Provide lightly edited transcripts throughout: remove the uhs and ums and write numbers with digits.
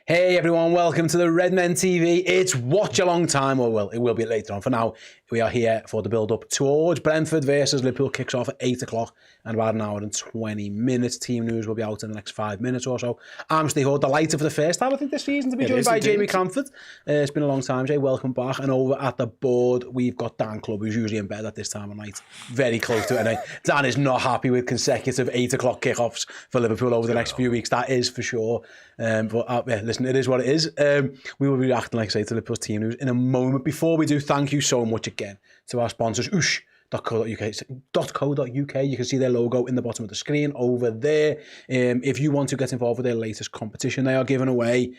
Hey everyone, welcome to the Redmen TV. It's Watchalong time, or well, it will be later on. For now, we are here for the build-up towards Brentford versus Liverpool. Kicks off at 8 o'clock and about an hour and 20 minutes. Team news will be out in the next 5 minutes or so. I'm Steve Hoare, delighted for the first time, I think, this season to be joined by Jamie Cranford. It's been a long time, Jay. Welcome back. And over at the board, we've got Dan Clubb, who's usually in bed at this time of night. Very close to it. And Dan is not happy with consecutive 8 o'clock kickoffs for Liverpool over the next few weeks. That is for sure. But listen, it is what it is. We will be reacting, like I say, to Liverpool's team news in a moment. Before we do, thank you so much again to our sponsors, oosh.co.uk. You can see their logo in the bottom of the screen over there. If you want to get involved with their latest competition, they are giving away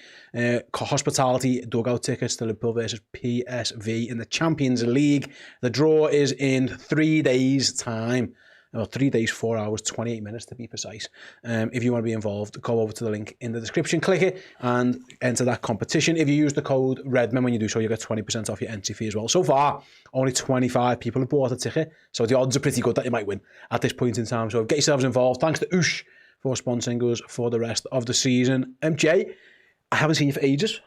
hospitality dugout tickets to Liverpool versus PSV in the Champions League. The draw is in 3 days' time. Well, 3 days, 4 hours, 28 minutes to be precise. If you want to be involved, go over to the link in the description, click it, and enter that competition. If you use the code REDMEN when you do so, you get 20% off your entry fee as well. So far, only 25 people have bought a ticket, so the odds are pretty good that you might win at this point in time. So get yourselves involved. Thanks to Oosh for sponsoring us for the rest of the season. Jay, I haven't seen you for ages.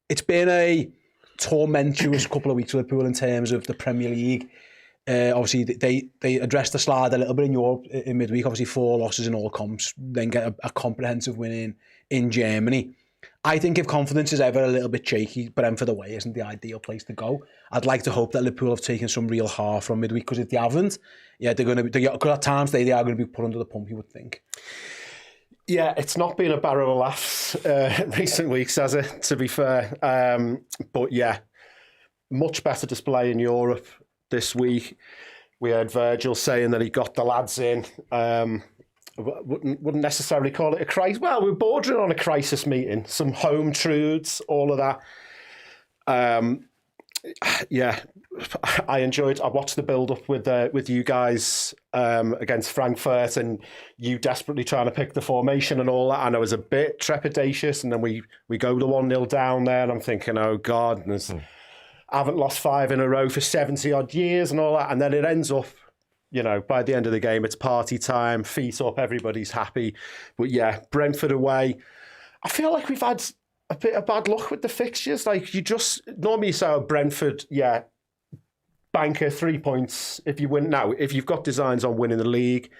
It's been a tormentuous couple of weeks for Liverpool in terms of the Premier League. Obviously, they addressed the slide a little bit in Europe in midweek. Obviously, 4 losses in all comps, then get a comprehensive win in Germany. I think if confidence is ever a little bit shaky, Brentford away isn't the ideal place to go. I'd like to hope that Liverpool have taken some real heart from midweek, because if they haven't, yeah, they're going to be. Because at times they are going to be put under the pump, you would think. Yeah, it's not been a barrel of laughs recent weeks, has it? To be fair, but yeah, much better display in Europe. This week, we heard Virgil saying that he got the lads in. Wouldn't necessarily call it a crisis. Well, we're bordering on a crisis meeting. Some home truths, all of that. Yeah, I enjoyed. I watched the build-up with you guys against Frankfurt, and you desperately trying to pick the formation and all that. And I was a bit trepidatious, and then we go to 1-0 down there, and I'm thinking, oh God, and I haven't lost 5 in a row for 70 odd years and all that. And then it ends up, you know, by the end of the game, it's party time, feet up, everybody's happy. But yeah, Brentford away. I feel like we've had a bit of bad luck with the fixtures. Like, you just, normally you say, oh, Brentford, yeah, banker 3 points if you win. Now, if you've got designs on winning the league,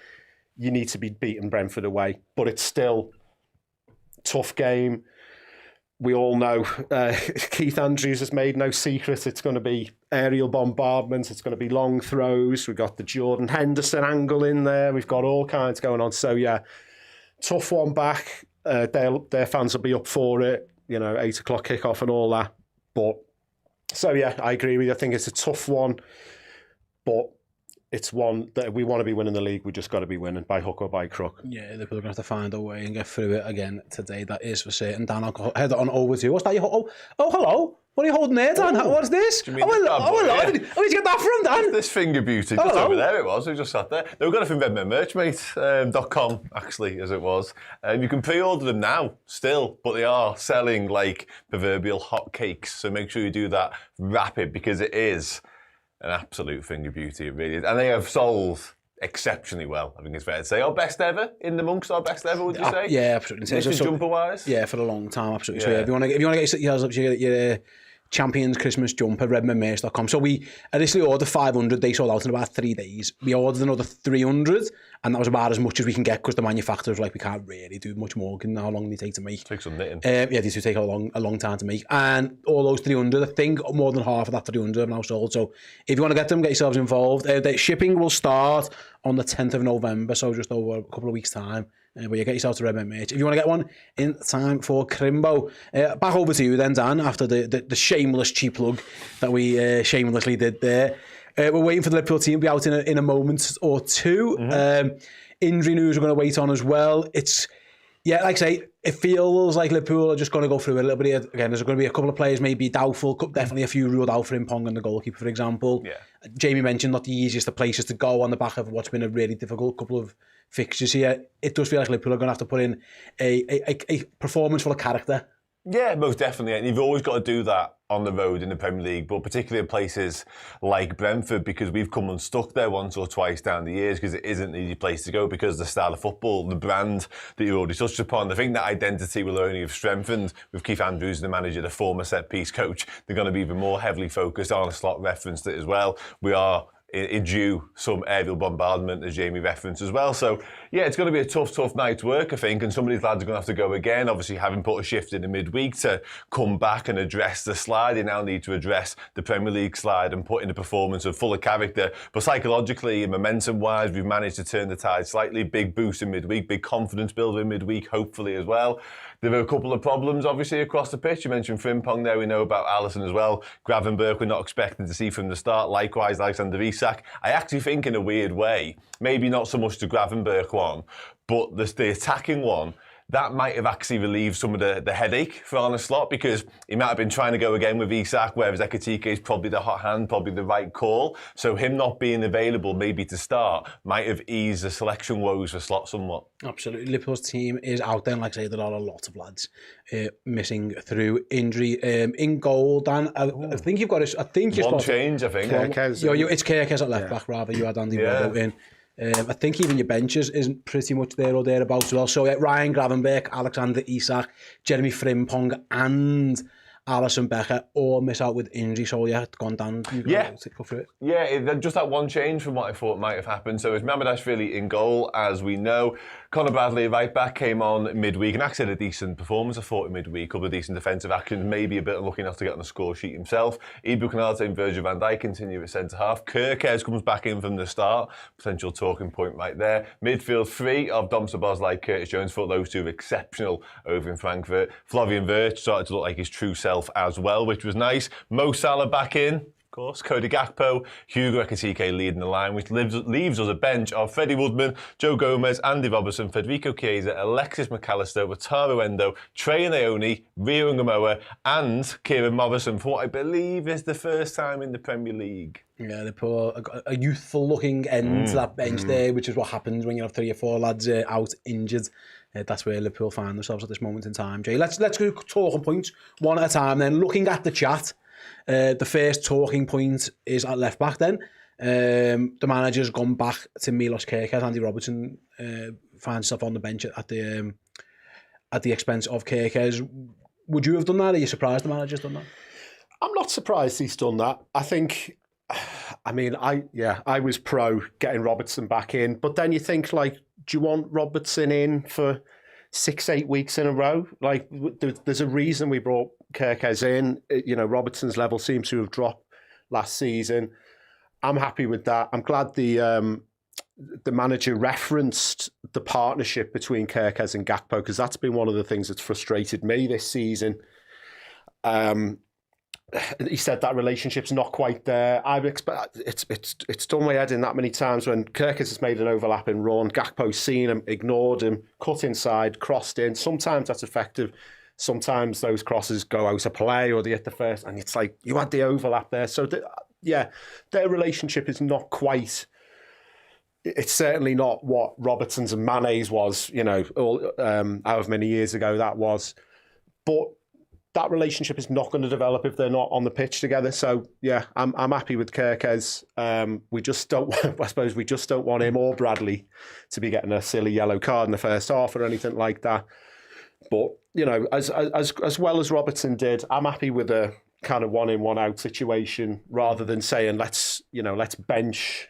you need to be beating Brentford away. But it's still a tough game. We all know Keith Andrews has made no secret. It's going to be aerial bombardments. It's going to be long throws. We've got the Jordan Henderson angle in there. We've got all kinds going on. So, yeah, tough one back. Their fans will be up for it. You know, 8 o'clock kickoff and all that. But, so, yeah, I agree with you. I think it's a tough one. But it's one that we want to be winning the league. We just got to be winning by hook or by crook. Yeah, Liverpool are going to have to find a way and get through it again today. That is for certain. Dan, I'll head on over to you. What's that? Oh, hello. What are you holding there, Dan? What's this? Hello. Where'd you get that from, Dan? This finger beauty. Just over there it was. We just sat there. No, we've got it from Redmen merch, mate. .com, actually, as it was. You can pre-order them now, still, but they are selling like proverbial hotcakes. So make sure you do that rapid, because it is an absolute finger beauty, it really is. And they have sold exceptionally well, I think it's fair to say. Our best ever in the monks, our best ever, would you say? Yeah, absolutely. Jumper-wise? Yeah, for a long time, absolutely. Yeah. So yeah, if you want to get yourself up, you get your Champions Christmas jumper, redmenmerch.com. So we initially ordered 500, they sold out in about 3 days. We ordered another 300, and that was about as much as we can get, because the manufacturers were like, we can't really do much more, given how long they take to make. It takes some knitting. Yeah, these do take a long time to make. And all those 300, I think more than half of that 300 have now sold. So if you want to get them, get yourselves involved. The shipping will start on the 10th of November, so just over a couple of weeks' time. But you get yourself to Redmen merch. If you want to get one in time for Crimbo. Back over to you then, Dan, after the shameless cheap plug that we shamelessly did there. We're waiting for the Liverpool team to be out in a moment or two. Mm-hmm. Injury news we're going to wait on as well. It's, yeah, like I say, it feels like Liverpool are just going to go through it a little bit. Again, there's going to be a couple of players maybe doubtful, definitely a few ruled out for Impong and the goalkeeper, for example. Yeah. Jamie mentioned not the easiest of places to go on the back of what's been a really difficult couple of fixtures here. It does feel like Liverpool are going to have to put in a performance full of character Yeah, most definitely. And you've always got to do that on the road in the Premier League, but particularly in places like Brentford, because we've come unstuck there once or twice down the years, because it isn't an easy place to go because of the style of football, the brand that you already touched upon. I think that identity will only have strengthened with Keith Andrews, the manager, the former set-piece coach. They're going to be even more heavily focused on. A slot referenced it as well. We are in due some aerial bombardment, as Jamie referenced as well. So, yeah, it's going to be a tough night's work, I think, and some of these lads are going to have to go again, obviously having put a shift in the midweek to come back and address the slide. They now need to address the Premier League slide and put in a performance of full of character. But psychologically and momentum-wise, we've managed to turn the tide slightly. Big boost in midweek, big confidence builder in midweek, hopefully as well. There were a couple of problems, obviously, across the pitch. You mentioned Frimpong there. We know about Alisson as well. Gravenberch, we're not expecting to see from the start. Likewise, Alexander Isak. I actually think, in a weird way, maybe not so much the Gravenberch one, but the attacking one, that might have actually relieved some of the headache for Arne Slot, because he might have been trying to go again with Isak, whereas Ekitike is probably the hot hand, probably the right call. So him not being available maybe to start might have eased the selection woes for Slot somewhat. Absolutely. Liverpool's team is out there, and like I say, there are a lot of lads missing through injury. In goal, Dan, I think you've got I think you've One got change, I think. It's Kirkes at left back, rather. You had Andy Robo in. I think even your benches isn't pretty much there or thereabouts as well. So Ryan Gravenberch, Alexander Isak, Jeremy Frimpong and Alisson Becker all miss out with injury. So yeah, it's gone down. To go through it. Yeah, just that one change from what I thought might have happened. So it's Mamardashvili in goal, as we know. Conor Bradley, right back, came on midweek and actually had a decent performance, I thought, in midweek. A couple of decent defensive actions, maybe a bit unlucky enough to get on the score sheet himself. Ibou Konate and Virgil van Dijk continue at centre-half. Kirkes comes back in from the start. Potential talking point right there. Midfield 3 of Dom Szoboszlai, Curtis Jones. Thought those two were exceptional over in Frankfurt. Florian Wirtz started to look like his true self as well, which was nice. Mo Salah back in. Of course, Cody Gakpo, Hugo Ekitike leading the line, which leaves us a bench of Freddie Woodman, Joe Gomez, Andy Robertson, Federico Chiesa, Alexis McAllister, Wataru Endo, Trey Naoni, Rio Ngamoa, and Kieran Morrison for what I believe is the first time in the Premier League. Yeah, they put a youthful-looking end to that bench there, which is what happens when you have 3 or 4 lads out injured. That's where Liverpool find themselves at this moment in time. Jay, let's go talking points one at a time. Then looking at the chat. The first talking point is at left back then. The manager's gone back to Milos Tsimikas. Andy Robertson finds himself on the bench at the expense of Tsimikas. Would you have done that? Are you surprised the manager's done that? I'm not surprised he's done that. I think, I was pro getting Robertson back in, but then you think, like, do you want Robertson in for 6-8 weeks in a row? Like, there's a reason we brought Kirkes in. You know, Robertson's level seems to have dropped last season. I'm happy with that. I'm glad the manager referenced the partnership between Kirkes and Gakpo, because that's been one of the things that's frustrated me this season. He said that relationship's not quite there. I expect it's done my head in that many times when Kirkes has made an overlapping run, Gakpo's seen him, ignored him, cut inside, crossed in. Sometimes that's effective. Sometimes those crosses go out of play or they hit the first, and it's like you had the overlap there. So their relationship is not quite. It's certainly not what Robertson's and Mane's was. You know, however many years ago that was, but that relationship is not going to develop if they're not on the pitch together. So yeah, I'm happy with Kirkes. We just don't. I suppose we just don't want him or Bradley to be getting a silly yellow card in the first half or anything like that. But you know, as well as Robertson did, I'm happy with a kind of 1-in, 1-out situation rather than saying let's bench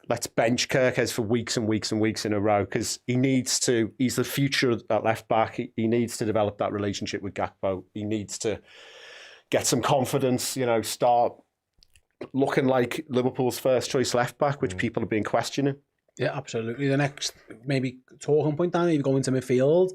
Kirkes for weeks and weeks and weeks in a row, because he's the future at left back. He needs to develop that relationship with Gakpo. He needs to get some confidence, you know, start looking like Liverpool's first choice left back, which people have been questioning. Yeah, absolutely. The next maybe talking point, Dan, if you go into midfield,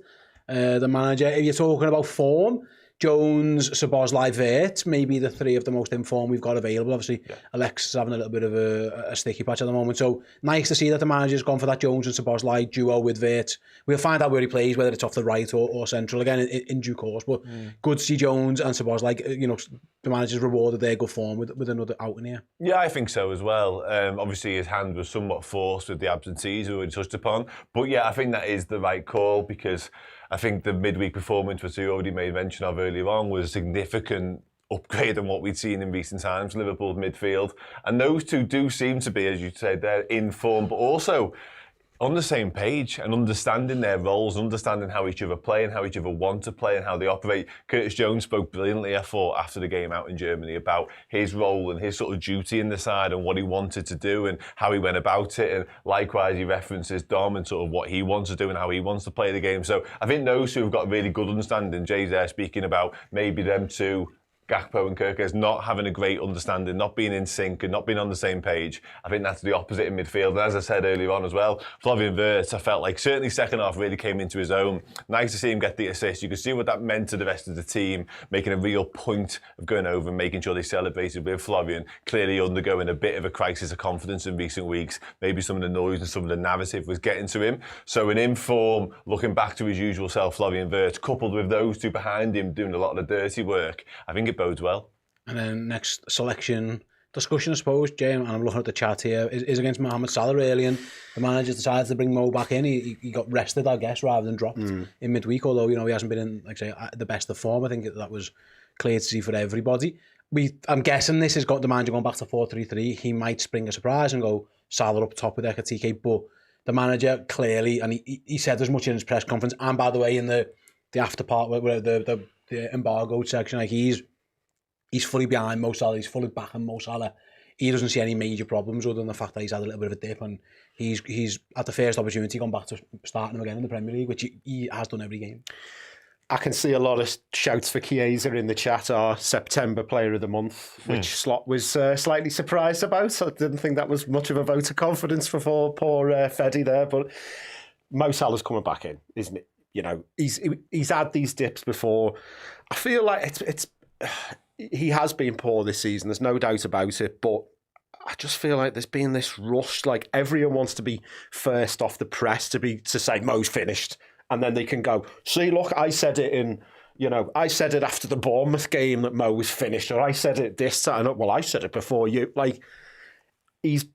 the manager, if you're talking about form, Jones, Szoboszlai, Wirtz, maybe the 3 of the most informed we've got available. Obviously, Alexis is having a little bit of a sticky patch at the moment. So nice to see that the manager's gone for that Jones and Szoboszlai duo with Wirtz. We'll find out where he plays, whether it's off the right or central, again, in due course. But good to see Jones and Szoboszlai, you know, the manager's rewarded their good form with another outing here. Yeah, I think so as well. Obviously, his hand was somewhat forced with the absentees we already touched upon. But yeah, I think that is the right call, because I think the midweek performance, which you already made mention of earlier on, was a significant upgrade on what we'd seen in recent times, Liverpool's midfield. And those two do seem to be, as you said, they're in form, but also on the same page and understanding their roles, understanding how each other play and how each other want to play and how they operate. Curtis Jones spoke brilliantly, I thought, after the game out in Germany about his role and his sort of duty in the side and what he wanted to do and how he went about it. And likewise, he references Dom and sort of what he wants to do and how he wants to play the game. So I think those who have got really good understanding, Jay's there speaking about maybe them two, Gakpo and Kirkes not having a great understanding, not being in sync and not being on the same page. I think that's the opposite in midfield. And as I said earlier on as well, Flavien Wirtz, I felt like certainly second half really came into his own. Nice to see him get the assist. You could see what that meant to the rest of the team, making a real point of going over and making sure they celebrated with Flavien, clearly undergoing a bit of a crisis of confidence in recent weeks. Maybe some of the noise and some of the narrative was getting to him. So an inform, looking back to his usual self, Flavien Wirtz, coupled with those two behind him doing a lot of the dirty work, I think it bodes well. And then next selection discussion, I suppose, Jay, and I'm looking at the chat here, is against Mohamed Salah, really, and the manager decided to bring Mo back in. He got rested, I guess, rather than dropped in midweek, although, you know, he hasn't been in, like I say, the best of form. I think that was clear to see for everybody. I'm guessing this has got the manager going back to 4-3-3. He might spring a surprise and go Salah up top with Ekitike, but the manager clearly, and he said as much in his press conference, and by the way, in the after part, where the embargoed section, like he's fully behind Mo Salah, he's fully backing Mo Salah. He doesn't see any major problems other than the fact that he's had a little bit of a dip, and he's at the first opportunity gone back to starting him again in the Premier League, which he has done every game. I can see a lot of shouts for Chiesa in the chat, our September Player of the Month, which Slot was slightly surprised about. I didn't think that was much of a vote of confidence for poor Feddy there, but Mo Salah's coming back in, isn't it? You know, he's had these dips before. I feel like he has been poor this season, there's no doubt about it, but I just feel like there's been this rush, like everyone wants to be first off the press to say Mo's finished, and then they can go, see, look, I said it I said it after the Bournemouth game that Mo was finished, or I said it this time. Well, I said it before you. Like, he's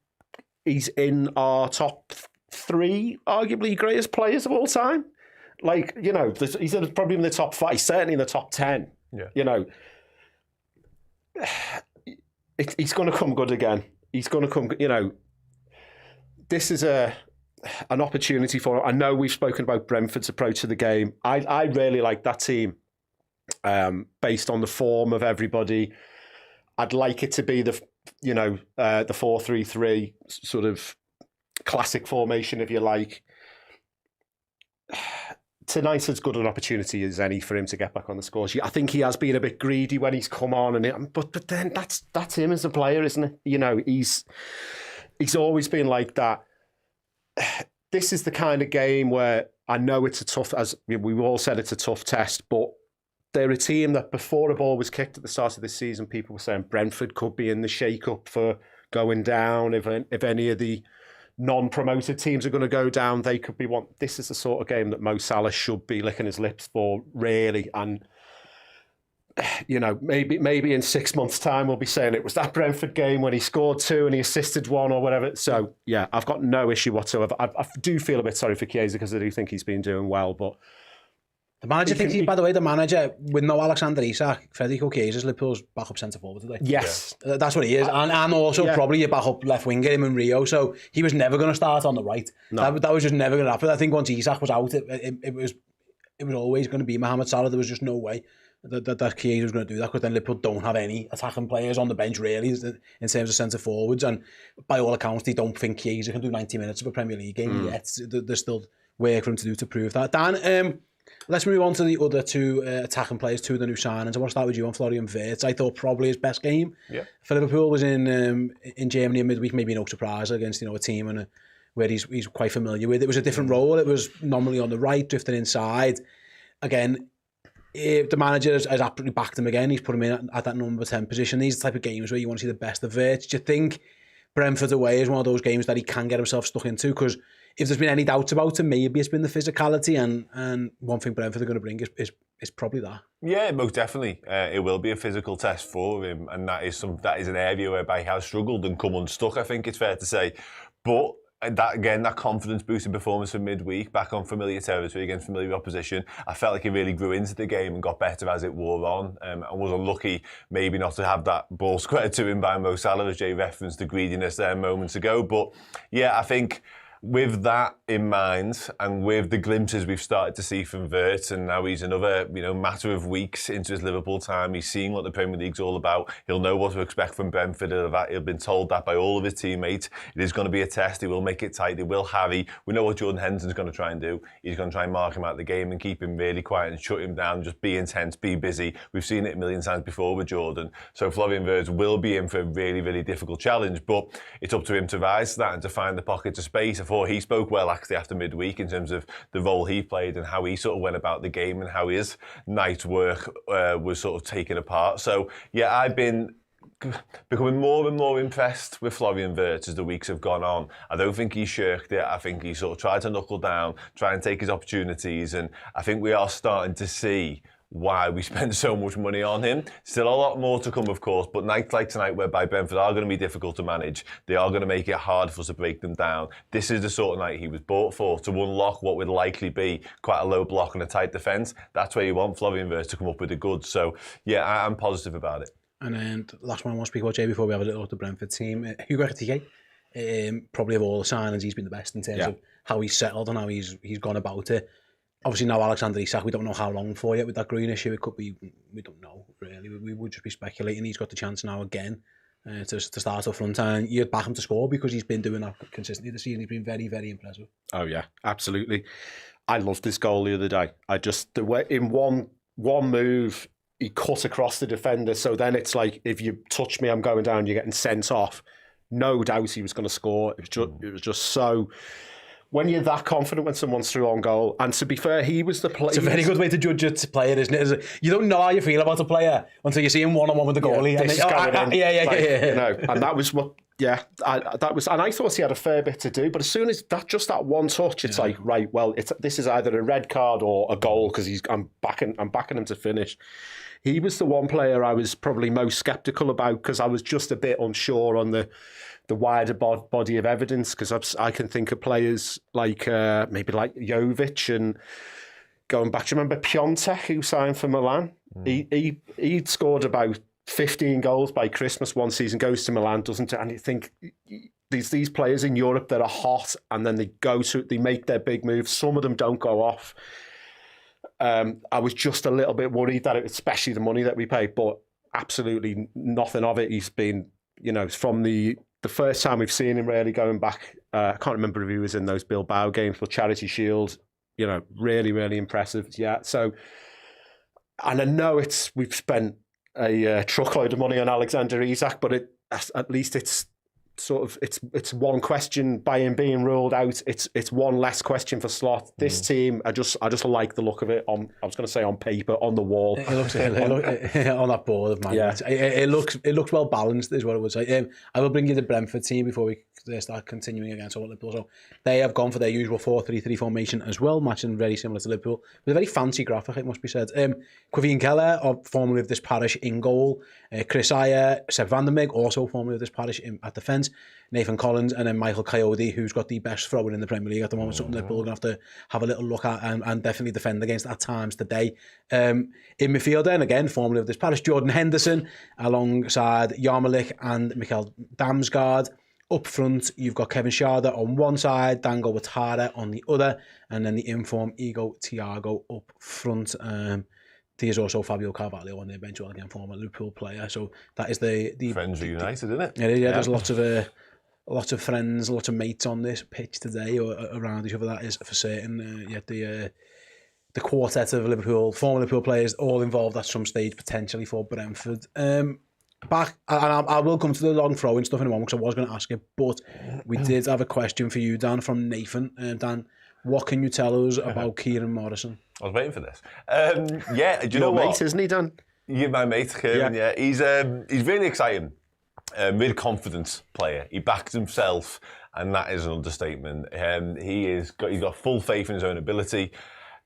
in our top 3, arguably greatest players of all time. Like, you know, he's probably in the top 5, certainly in the top 10. Yeah. You know, he's going to come good again. He's going to come, you know, this is an opportunity for him. I know we've spoken about Brentford's approach to the game. I really like that team based on the form of everybody. I'd like it to be the 4-3-3 sort of classic formation, if you like. Tonight's as good an opportunity as any for him to get back on the score sheet. I think he has been a bit greedy when he's come on, but then that's him as a player, isn't it? You know, he's always been like that. This is the kind of game where I know it's a tough, as we've all said, it's a tough test, but they're a team that before a ball was kicked at the start of this season, people were saying Brentford could be in the shake-up for going down. If any of the non-promoted teams are going to go down, they could be one. This is the sort of game that Mo Salah should be licking his lips for, really. And, you know, maybe in 6 months' time we'll be saying it was that Brentford game when he scored 2 and he assisted 1 or whatever. So, yeah, I've got no issue whatsoever. I do feel a bit sorry for Chiesa because I do think he's been doing well, but the manager thinks, by the way, with no Alexander Isak, Federico Chiesa's Liverpool's backup centre forward today. Yes. Yeah. That's what he is. And also probably your backup left winger, him and Rio. So he was never going to start on the right. No. That was just never going to happen. I think once Isak was out, it was always going to be Mohamed Salah. There was just no way that Chiesa was going to do that, because then Liverpool don't have any attacking players on the bench, really, in terms of centre forwards. And by all accounts, they don't think Chiesa can do 90 minutes of a Premier League game yet. There's still work for him to do to prove that. Dan, let's move on to the other 2 attacking players, 2 of the new signings. I want to start with you on Flavien Wirtz. I thought probably his best game for Liverpool was in Germany in midweek. Maybe no surprise against a team where he's quite familiar with. It was a different role. It was normally on the right, drifting inside. Again, the manager has absolutely backed him again. He's put him in at that number 10 position. These are the type of games where you want to see the best of Wirtz. Do you think Brentford away is one of those games that he can get himself stuck into? Because if there's been any doubts about him, maybe it's been the physicality, and one thing Brentford are going to bring is probably that. Yeah, most definitely. It will be a physical test for him, and that is an area whereby he has struggled and come unstuck, I think it's fair to say. But that confidence-boosting performance from midweek, back on familiar territory against familiar opposition, I felt like he really grew into the game and got better as it wore on. And was unlucky maybe not to have that ball squared to him by Mo Salah, as Jay referenced the greediness there moments ago. But yeah, I think with that in mind, and with the glimpses we've started to see from Wirtz, and now he's another matter of weeks into his Liverpool time, he's seeing what the Premier League's all about. He'll know what to expect from Brentford. He'll been told that by all of his teammates. It is going to be a test. He will make it tight. He will harry. We know what Jordan Henderson's going to try and do. He's going to try and mark him out of the game and keep him really quiet and shut him down. Just be intense, be busy. We've seen it a million times before with Jordan. So Florian Wirtz will be in for a really, really difficult challenge, but it's up to him to rise to that and to find the pockets of space. I thought he spoke well actually after midweek in terms of the role he played and how he sort of went about the game and how his night work was sort of taken apart. So yeah, I've been becoming more and more impressed with Florian Wirtz as the weeks have gone on. I don't think he shirked it. I think he sort of tried to knuckle down, try and take his opportunities, and I think we are starting to see why we spend so much money on him. Still a lot more to come, of course, but nights like tonight, whereby Brentford are going to be difficult to manage, they are going to make it hard for us to break them down. This is the sort of night he was bought for, to unlock what would likely be quite a low block and a tight defence. That's where you want Florian Wirtz to come up with the goods. So, yeah, I'm positive about it. And then the last one I want to speak about, Jay, before we have a little look at the Brentford team, Hugo Ekitike. Probably of all the signings, he's been the best in terms of how he's settled and how he's gone about it. Obviously now Alexander Isak, we don't know how long for yet with that green issue. It could be, we don't know really. We would just be speculating. He's got the chance now again to start up front, and you'd back him to score because he's been doing that consistently this season. He's been very, very impressive. Oh yeah, absolutely. I loved this goal the other day. The way in one move he cut across the defender, so then it's like, if you touch me, I'm going down. You're getting sent off. No doubt he was going to score. It was just so. When you're that confident when someone's through on goal, and to be fair, he was the player. It's a very good way to judge a player, isn't it? You don't know how you feel about a player until you see him one-on-one with the goalie. And that was what. Yeah, and I thought he had a fair bit to do, but as soon as that one touch, it's like, right, well, this is either a red card or a goal because I'm backing him to finish. He was the one player I was probably most sceptical about because I was just a bit unsure on the wider body of evidence, because I can think of players like maybe like Jovic, and going back, do you remember Piontek, who signed for Milan? He'd scored about 15 goals by Christmas one season, goes to Milan, doesn't it? And you think these players in Europe that are hot, and then they make their big moves. Some of them don't go off. I was just a little bit worried that especially the money that we paid, but absolutely nothing of it. He's been, from the first time we've seen him really going back. I can't remember if he was in those Bilbao games, but Charity Shield, really, really impressive. Yeah. So, and I know we've spent a truckload of money on Alexander Isak, but at least it's sort of it's one question by him being ruled out. It's one less question for Slot. This team, I just like the look of it. I was going to say on paper, on the wall. It looks on that board of mine. Yeah. It looks well balanced, is what I would say. I will bring you the Brentford team before we start continuing against Liverpool. So they have gone for their usual 4-3-3 formation as well, matching very similar to Liverpool with a very fancy graphic, it must be said. Quivien Keller, formerly of this parish, in goal. Chris Ayer, Seb van der Meg, also formerly of this parish, at defence. Nathan Collins, and then Michael Coyote, who's got the best thrower in the Premier League at the moment. Something Liverpool are going to have to have a little look at and definitely defend against at times today. In midfield, then again, formerly of this parish, Jordan Henderson alongside Yarmolenko and Mikael Damsgaard. Up front, you've got Kevin Schade on one side, Dango Ouattara on the other, and then the inform Igor Thiago up front. There's also Fabio Carvalho on the bench, again, former Liverpool player. So that is the Friends reunited, isn't it? Yeah, there's lots of friends, lots of mates on this pitch today or around each other. That is for certain. The quartet of Liverpool, former Liverpool players, all involved at some stage potentially for Brentford. Back, and I will come to the long throw and stuff in a moment because I was going to ask you, but we did have a question for you, Dan, from Nathan. Dan, what can you tell us about Kieran Morrison? I was waiting for this. Do you know what? Mate, isn't he, Dan? You're my mate, Kieran. Yeah. He's really exciting. Really confident player. He backs himself, and that is an understatement. He's got full faith in his own ability.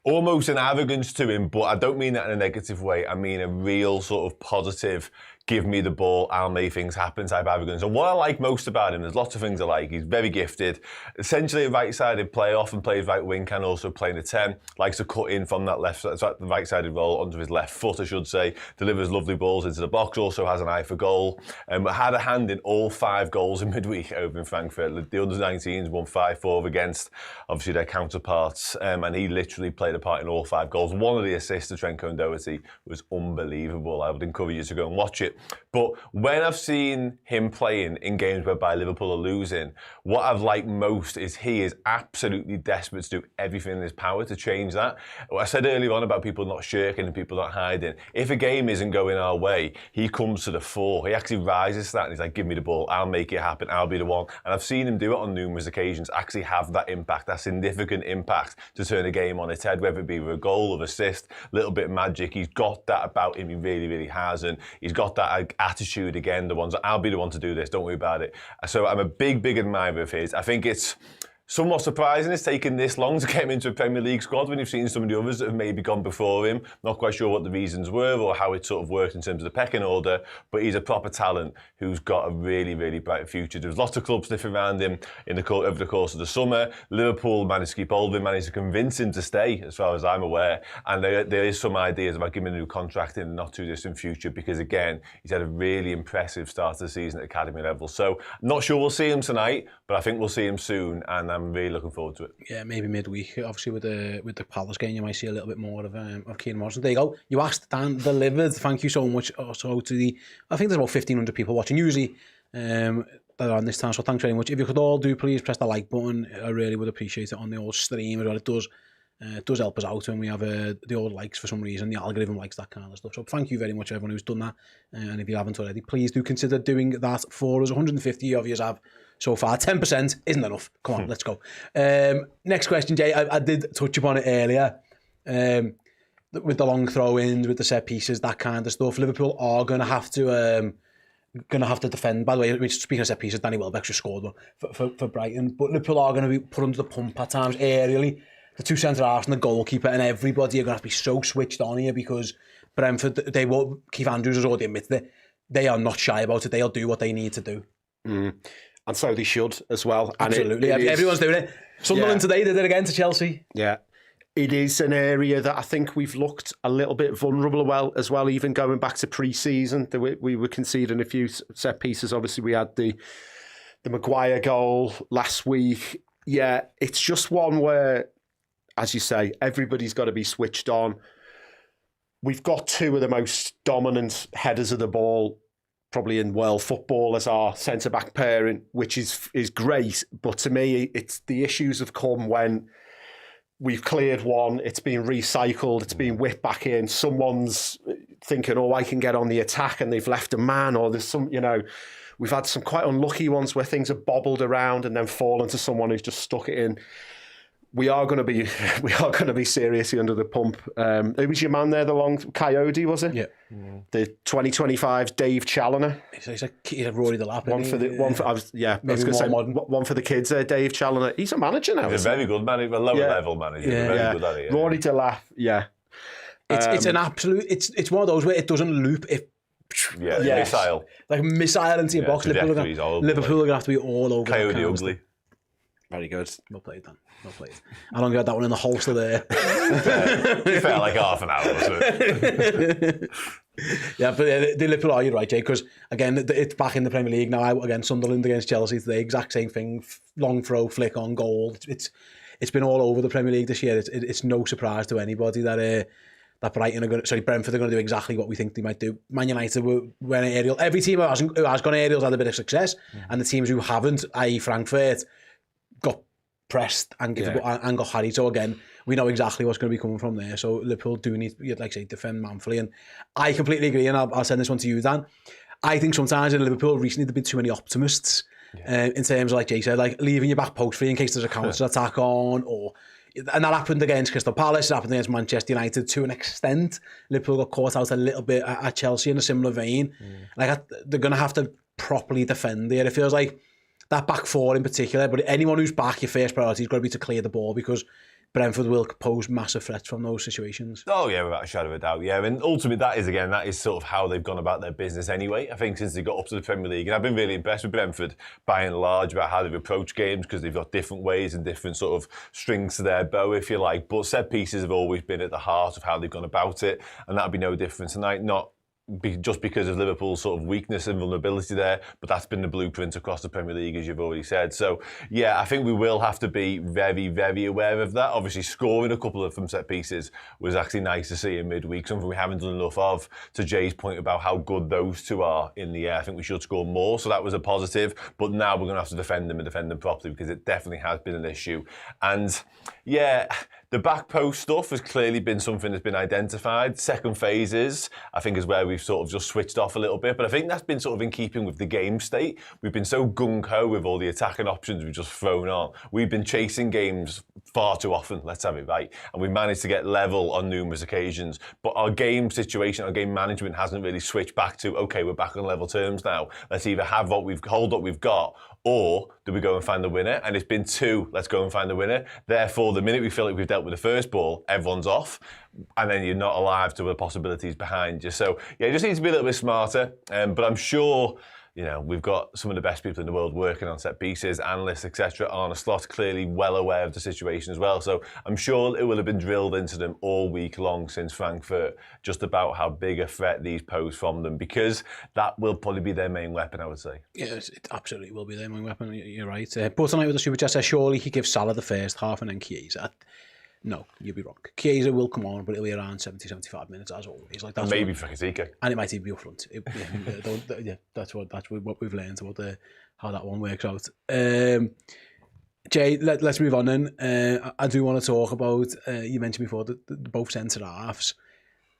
Almost an arrogance to him, but I don't mean that in a negative way. I mean a real sort of positive give me the ball, I'll make things happen type arrogance. And what I like most about him, there's lots of things I like. He's very gifted. Essentially a right-sided player, often plays right wing, can also play in a 10. Likes to cut in from that the right-sided role onto his left foot, I should say. Delivers lovely balls into the box, also has an eye for goal. But had a hand in all 5 goals in midweek over in Frankfurt. The under-19s won 5-4 against, obviously, their counterparts. And he literally played a part in all 5 goals. One of the assists to Trenko and Doherty was unbelievable. I would encourage you to go and watch it. But when I've seen him playing in games whereby Liverpool are losing, what I've liked most is he is absolutely desperate to do everything in his power to change that. I said earlier on about people not shirking and people not hiding. If a game isn't going our way, he comes to the fore. He actually rises to that and he's like, give me the ball, I'll make it happen, I'll be the one. And I've seen him do it on numerous occasions, actually have that impact, that significant impact to turn a game on its head, whether it be with a goal or assist, a little bit of magic. He's got that about him, he really, really has. And he's got that attitude again, the ones that I'll be the one to do this, don't worry about it. So I'm a big, big admirer of his. I think it's somewhat surprising it's taken this long to get him into a Premier League squad when you've seen some of the others that have maybe gone before him. Not quite sure what the reasons were or how it sort of worked in terms of the pecking order, but he's a proper talent who's got a really, really bright future. There's lots of clubs sniffing around him over the course of the summer. Liverpool managed to keep hold of him, managed to convince him to stay, as far as I'm aware. And there is some ideas about giving him a new contract in the not too distant future because, again, he's had a really impressive start to the season at academy level. So, not sure we'll see him tonight, but I think we'll see him soon, and I'm really looking forward to it. Yeah, maybe midweek. Obviously, with the Palace game, you might see a little bit more of Kieran Morrison. There you go. You asked, Dan delivered. Thank you so much. Also to I think there's about 1,500 people watching usually that are on this time. So thanks very much. If you could all do, please press the like button. I really would appreciate it on the old stream as well. It does help us out when we have the old likes for some reason. The algorithm likes that kind of stuff. So thank you very much, everyone who's done that. And if you haven't already, please do consider doing that for us. 150 of you have so far. 10% isn't enough. Come on, let's go. Next question, Jay. I did touch upon it earlier. With the long throw-ins, with the set pieces, that kind of stuff. Liverpool are going to have to defend. By the way, speaking of set pieces, Danny Welbeck just scored one for Brighton. But Liverpool are going to be put under the pump at times aerially. The 2 centre-halves and the goalkeeper and everybody are going to have to be so switched on here because Brentford, they won't. Keith Andrews has already admitted it. They are not shy about it. They'll do what they need to do. And so they should as well. Absolutely. And everyone's doing it. Sunderland today did it again to Chelsea. Yeah. It is an area that I think we've looked a little bit vulnerable as well, even going back to pre-season. We were conceding a few set pieces. Obviously, we had the Maguire goal last week. Yeah, it's just one where, as you say, everybody's got to be switched on. We've got 2 of the most dominant headers of the ball probably in world football as our centre-back pairing, which is great. But to me, it's the issues have come when we've cleared one, it's been recycled, it's been whipped back in, someone's thinking, oh, I can get on the attack, and they've left a man, or there's some, we've had some quite unlucky ones where things have bobbled around and then fallen to someone who's just stuck it in. We are going to be seriously under the pump. Who was your man there? The long Coyote, was it? Yeah. The 2025 Dave Challoner. He's a Rory the Lap. One for the kids there, Dave Challoner. He's a manager now. He's a very good manager, a lower level manager. Very good at it. Rory the Lap. Yeah. It's an absolute. It's one of those where it doesn't loop. Missile. Like a missile into your box. Liverpool are going to have to be all over. Coyote ugly. Very good. Well played, Dan. Well played. How long you had that one in the holster there? It felt like half an hour, wasn't it? Yeah, but the Liverpool are, you're right, Jay, because again, it's back in the Premier League now. Again, Sunderland against Chelsea, it's the exact same thing. Long throw, flick on goal. It's been all over the Premier League this year. It's no surprise to anybody that Brentford are going to do exactly what we think they might do. Man United went aerial. Every team who has gone aerial has had a bit of success, and the teams who haven't, i.e. Frankfurt, got pressed and got harried. So again, we know exactly what's going to be coming from there. So Liverpool do need, like I say, defend manfully. And I completely agree, and I'll send this one to you, Dan. I think sometimes in Liverpool recently there have been too many optimists in terms of, like Jay said, like leaving your back post free in case there's a counter attack on, and that happened against Crystal Palace, it happened against Manchester United to an extent. Liverpool got caught out a little bit at Chelsea in a similar vein. Like they're going to have to properly defend there. It feels like that back four in particular, but anyone who's back, your first priority has got to be to clear the ball, because Brentford will pose massive threats from those situations. Oh yeah, without a shadow of a doubt. Yeah, and ultimately that is sort of how they've gone about their business anyway. I think since they got up to the Premier League, and I've been really impressed with Brentford by and large about how they've approached games because they've got different ways and different sort of strings to their bow, if you like. But set pieces have always been at the heart of how they've gone about it, and that'll be no different tonight. Just because of Liverpool's sort of weakness and vulnerability there, but that's been the blueprint across the Premier League, as you've already said. So, yeah, I think we will have to be very, very aware of that. Obviously, scoring a couple of from set pieces was actually nice to see in midweek, something we haven't done enough of. To Jay's point about how good those two are in the air, I think we should score more, so that was a positive. But now we're going to have to defend them and defend them properly because it definitely has been an issue. And, yeah, the back post stuff has clearly been something that's been identified. Second phases, I think, is where we've sort of just switched off a little bit. But I think that's been sort of in keeping with the game state. We've been so gung-ho with all the attacking options we've just thrown on. We've been chasing games far too often, let's have it right. And we've managed to get level on numerous occasions. But our game situation, our game management hasn't really switched back to, okay, we're back on level terms now. Let's either have hold what we've got, or do we go and find the winner? And it's been two, let's go and find the winner. Therefore, the minute we feel like we've dealt with the first ball, everyone's off. And then you're not alive to the possibilities behind you. So, yeah, it just needs to be a little bit smarter. But I'm sure, you know, we've got some of the best people in the world working on set pieces, analysts, etc. Arne Slot clearly well aware of the situation as well. So I'm sure it will have been drilled into them all week long since Frankfurt, just about how big a threat these pose from them, because that will probably be their main weapon, I would say. Yes, it absolutely will be their main weapon. You're right. But tonight with the Super Chat says, surely he gives Salah the first half and then Chiesa. No, you'd be wrong. Chiesa will come on, but it'll be around 70, 75 minutes as always. Like that's maybe for Ekitike. And it might even be up front. That's what we've learned about how that one works out. Jay, let's move on then. I do want to talk about, you mentioned before, both centre-halves.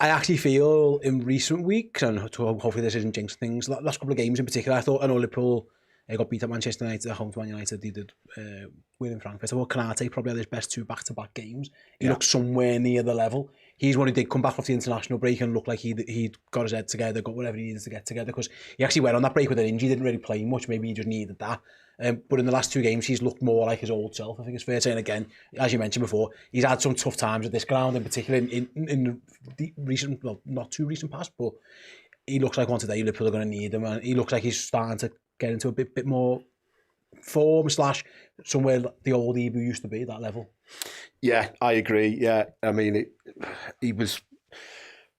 I actually feel in recent weeks, and hopefully this isn't jinxing things, last couple of games in particular, I know Liverpool got beat at Manchester United, at home to Man United. They did win in Frankfurt. I thought Konate probably had his best two back-to-back games. He looked somewhere near the level. He's one who did come back off the international break and looked like he'd got his head together, got whatever he needed to get together, because he actually went on that break with an injury, didn't really play much. Maybe he just needed that. But in the last two games, he's looked more like his old self, I think it's fair to say. And again, as you mentioned before, he's had some tough times at this ground, in particular in the recent, well, not too recent past, but he looks like one today Liverpool are going to need him, and he looks like he's starting to get into a bit more form / somewhere the old Ebu used to be, that level. Yeah, I agree. Yeah, I mean, he was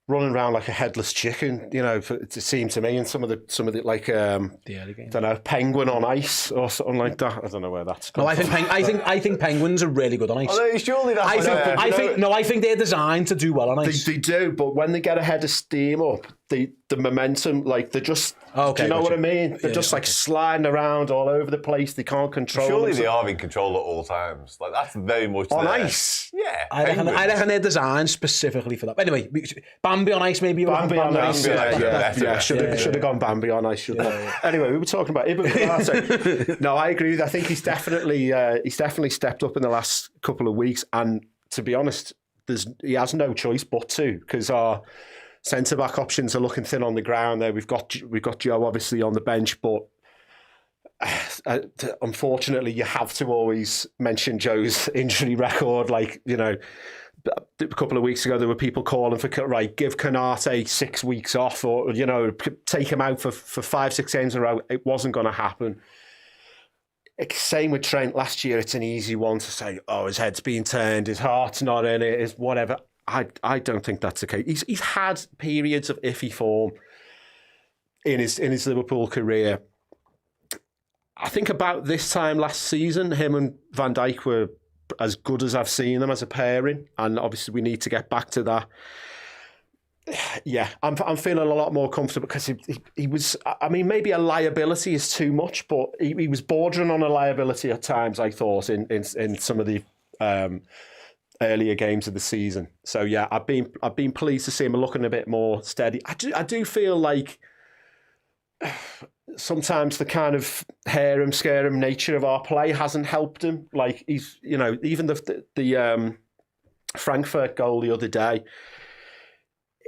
running around like a headless chicken, you know, it seemed to me, and some of the like the early games. I don't know, penguin on ice or something like that. I don't know where that's come from. I think penguins are really good on ice. Oh, surely that's I think they're designed to do well on ice. They do, but when they get a head of steam up, the momentum, like they're just, do you know what I mean? They're just like sliding around all over the place. They can't control. Surely they are in control at all times. Like that's very much on ice. Yeah, I reckon they're designed specifically for that. But anyway, Bambi on ice, maybe. Bambi on ice. Yeah. Should have gone Bambi on ice. Anyway, we were talking about Ibu Konate. No, I agree. I think he's definitely stepped up in the last couple of weeks. And to be honest, he has no choice but to, because our centre-back options are looking thin on the ground there. We've got Joe obviously on the bench, but unfortunately you have to always mention Joe's injury record. Like, you know, a couple of weeks ago there were people calling for, right, give Konate 6 weeks off, or, you know, take him out for 5-6 games in a row. It wasn't going to happen. Same with Trent last year. It's an easy one to say, oh, his head's being turned, his heart's not in it, his whatever. I don't think that's the case. He's had periods of iffy form in his Liverpool career. I think about this time last season, him and Van Dijk were as good as I've seen them as a pairing, and obviously we need to get back to that. Yeah, I'm feeling a lot more comfortable because he was. I mean, maybe a liability is too much, but he was bordering on a liability at times, I thought, in some of the earlier games of the season. So yeah, I've been pleased to see him looking a bit more steady. I do feel like sometimes the kind of harem scarum nature of our play hasn't helped him. Like he's, you know, even the Frankfurt goal the other day,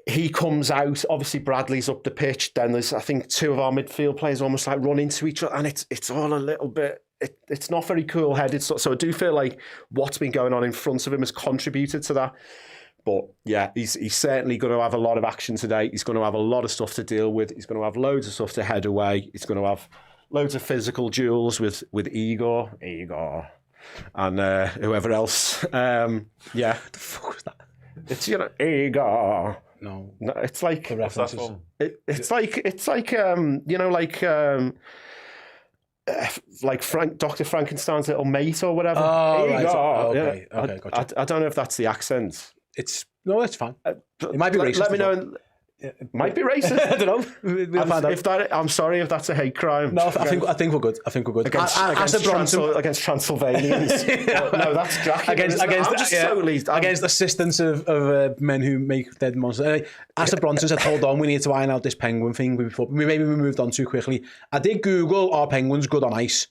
he comes out, obviously Bradley's up the pitch, then there's, I think, two of our midfield players almost like run into each other, and it's all a little bit it's not very cool-headed. So I do feel like what's been going on in front of him has contributed to that. But yeah, he's certainly going to have a lot of action today. He's going to have a lot of stuff to deal with. He's going to have loads of stuff to head away. He's going to have loads of physical duels with Igor, and whoever else. Yeah. What the fuck was that? It's, Igor. No, it's like the references. it's like Dr. Frankenstein's little mate or whatever. Oh, right. Igor. Okay, gotcha. I don't know if that's the accent. It's fine. It might be racist. Let me know. It might be racist. I don't know. We'll find out. I'm sorry if that's a hate crime. No, I think we're good. Against Transylvanians. No, that's Dracula. Against assistants of men who make dead monsters. As the Bronsons had told on, we need to iron out this penguin thing before we moved on too quickly. I did Google, are penguins good on ice?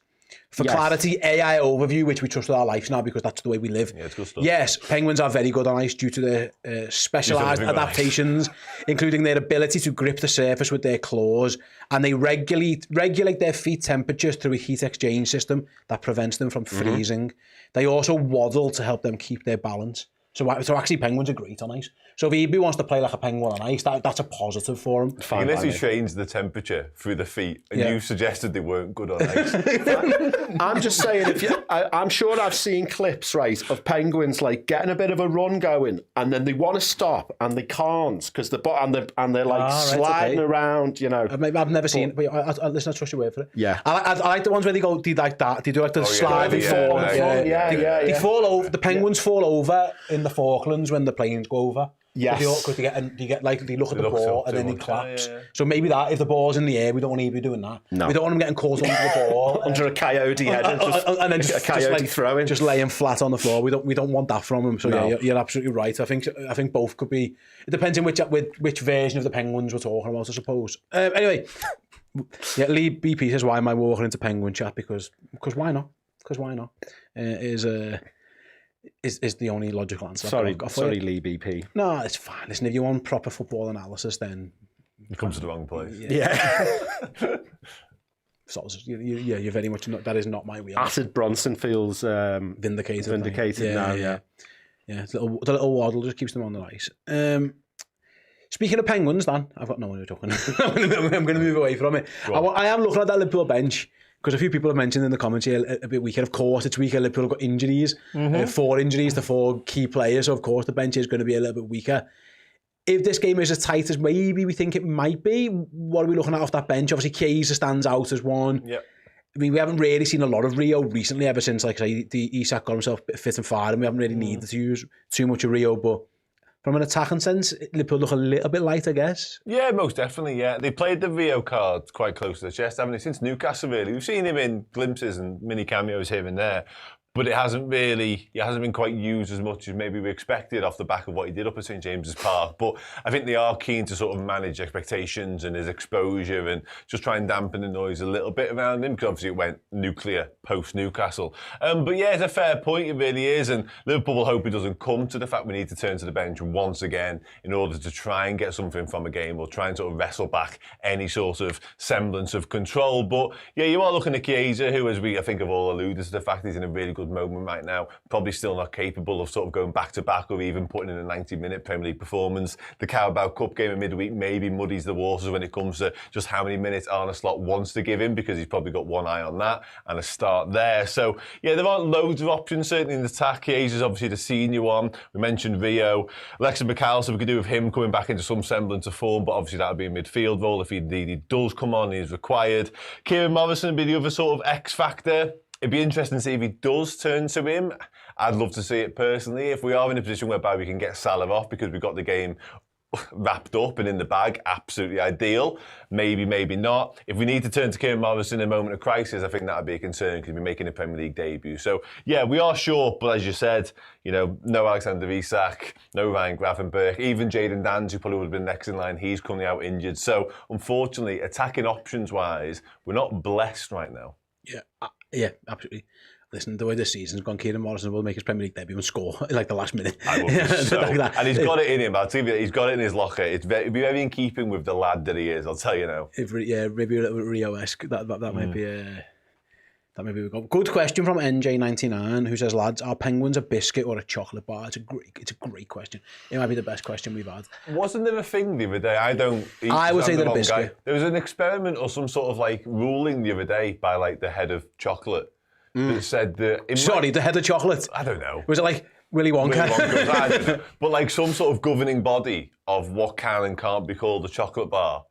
For clarity, AI overview, which we trust with our lives now because that's the way we live. Yeah, it's good stuff. Yes, penguins are very good on ice due to their specialised adaptations, including their ability to grip the surface with their claws, and they regulate their feet temperatures through a heat exchange system that prevents them from freezing. They also waddle to help them keep their balance. So actually, penguins are great on ice. So if EB wants to play like a penguin on ice, that's a positive for him. Unless he changed the temperature through the feet, and you suggested they weren't good on ice. I'm just saying, I'm sure I've seen clips, right, of penguins like getting a bit of a run going, and then they want to stop and they can't because they're like sliding around, I've never seen it, but listen, I trust your word for it. Yeah, I like the ones where they go, do like that. They do like the sliding fall. They fall over. The penguins fall over in the Falklands when the planes go over. Yes. Because they look at the ball and then he claps. Yeah. So maybe that, if the ball's in the air, we don't want to be doing that. No. We don't want him getting caught under the ball. Under a coyote head and then just a coyote throwing. Just laying flat on the floor. We don't want that from him. So no. You're absolutely right. I think both could be. It depends on which version of the penguins we're talking about, I suppose. Anyway, Lee BP says, why am I walking into penguin chat? Because why not? Because why not? Is the only logical answer. Sorry, Lee BP. No, it's fine. Listen, if you want proper football analysis, then you come to the wrong place. Yeah. You're very much not. That is not my wheel. Acid Bronson feels vindicated now. Yeah. The little waddle just keeps them on the ice. Speaking of penguins, Dan, I've got no one to talk about. I'm going to move away from it. I am looking at that Liverpool bench. Because a few people have mentioned in the comments here a bit weaker. Of course, it's weaker. Liverpool have got injuries. 4 injuries to 4 key players. So, of course, the bench is going to be a little bit weaker. If this game is as tight as maybe we think it might be, what are we looking at off that bench? Obviously, Chiesa stands out as one. Yep. I mean, we haven't really seen a lot of Rio recently, ever since, like I say, Isak got himself fit and fired, and we haven't really needed to use too much of Rio. But from an attacking sense, Liverpool look a little bit light, I guess. Yeah, most definitely, yeah. They played the Rio card quite close to the chest, haven't they? Since Newcastle, really. We've seen him in glimpses and mini cameos here and there. But he hasn't been quite used as much as maybe we expected off the back of what he did up at St James's Park. But I think they are keen to sort of manage expectations and his exposure and just try and dampen the noise a little bit around him, because obviously it went nuclear post-Newcastle. But yeah, it's a fair point, it really is. And Liverpool will hope it doesn't come to the fact we need to turn to the bench once again in order to try and get something from a game or try and sort of wrestle back any sort of semblance of control. But yeah, you are looking at Chiesa, who, as I think have all alluded to the fact he's in a really good moment right now, probably still not capable of sort of going back to back or even putting in a 90-minute Premier League performance. The Carabao Cup game in midweek maybe muddies the waters when it comes to just how many minutes Arne Slot wants to give him, because he's probably got one eye on that and a start there. So yeah, there aren't loads of options certainly in the attack. Chiesa's obviously the senior one. We mentioned Rio. Alexis McAllister, we could do with him coming back into some semblance of form, but obviously that would be a midfield role if he does come on, he's required. Kieran Morrison would be the other sort of X factor. It'd be interesting to see if he does turn to him. I'd love to see it personally. If we are in a position whereby we can get Salah off because we've got the game wrapped up and in the bag, absolutely ideal. Maybe, maybe not. If we need to turn to Kieran Morrison in a moment of crisis, I think that would be a concern because he'll be making a Premier League debut. So, yeah, we are short, but as you said, no Alexander Isak, no Ryan Gravenberch, even Jadon Danns, who probably would have been next in line, he's currently out injured. So, unfortunately, attacking options-wise, we're not blessed right now. Yeah, absolutely. Listen, the way this season's gone, Kieran Morrison will make his Premier League debut and score in like the last minute. I will be so. Like and he's got it in him. I'll tell you, he's got it in his locker. It'd be very in keeping with the lad that he is, I'll tell you now. Maybe a little bit Rio-esque. That might be That maybe we go. Good question from NJ99, who says, lads, are penguins a biscuit or a chocolate bar? It's a great question. It might be the best question we've had. Wasn't there a thing the other day? I would say they're a biscuit. There was an experiment or some sort of like ruling the other day by like the head of chocolate that said that... The head of chocolate? I don't know. Was it like Willy Wonka? I don't know. But like some sort of governing body of what can and can't be called a chocolate bar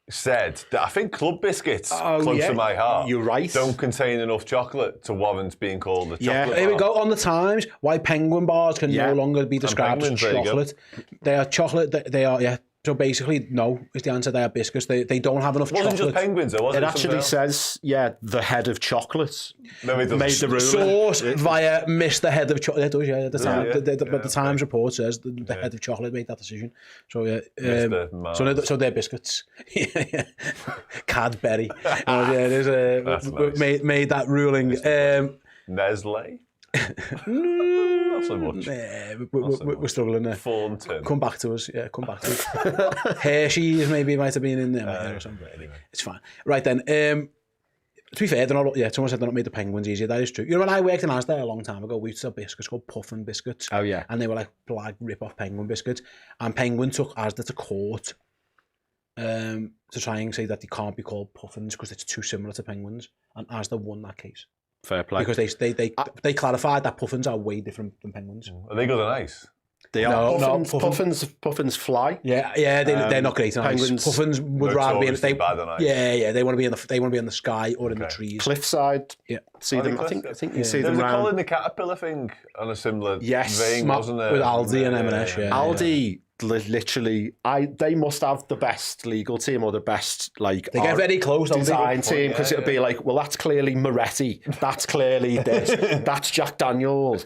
said that I think club biscuits, close to my heart, you're right, don't contain enough chocolate to warrant being called a chocolate bar. Here we go, on the Times, why penguin bars can no longer be described as chocolate. They are chocolate, they are, So basically, no is the answer. They are biscuits. They don't have enough chocolate. It wasn't just penguins, though, was it? It actually says, the head of chocolates made the ruling. Source via Mr. Head of Chocolate. It does, yeah. The Times report says the head of chocolate made that decision. So, so they're biscuits. Cadbury. Made that ruling. Nestle? Not so much. We're struggling there. Thornton. Come back to us. Yeah, come back to us. Hershey's maybe might have been in there or something. Anyway. It's fine. Right then. To be fair, they're not. Someone said they're not made the penguins easier. That is true. You know, when I worked in Asda a long time ago, we used to have biscuits called Puffin biscuits. Oh yeah. And they were like black rip-off penguin biscuits. And Penguin took Asda to court to try and say that they can't be called puffins because it's too similar to penguins. And Asda won that case. Fair play. Because they clarified that puffins are way different than penguins. Are they good and nice? They are. Puffins fly. Yeah, they're not great. Penguins. Puffins would rather be in the bad and nice. Yeah. They want to be in the sky or in the trees. Cliffside. Yeah. See them. I think you see them around. There was a Colin the Caterpillar thing on a similar vein, wasn't there? With Aldi and M&S. Aldi. Literally, they must have the best legal team or the best they get very close design team because it'll be like, well, that's clearly Moretti, that's clearly this, that's Jack Daniels,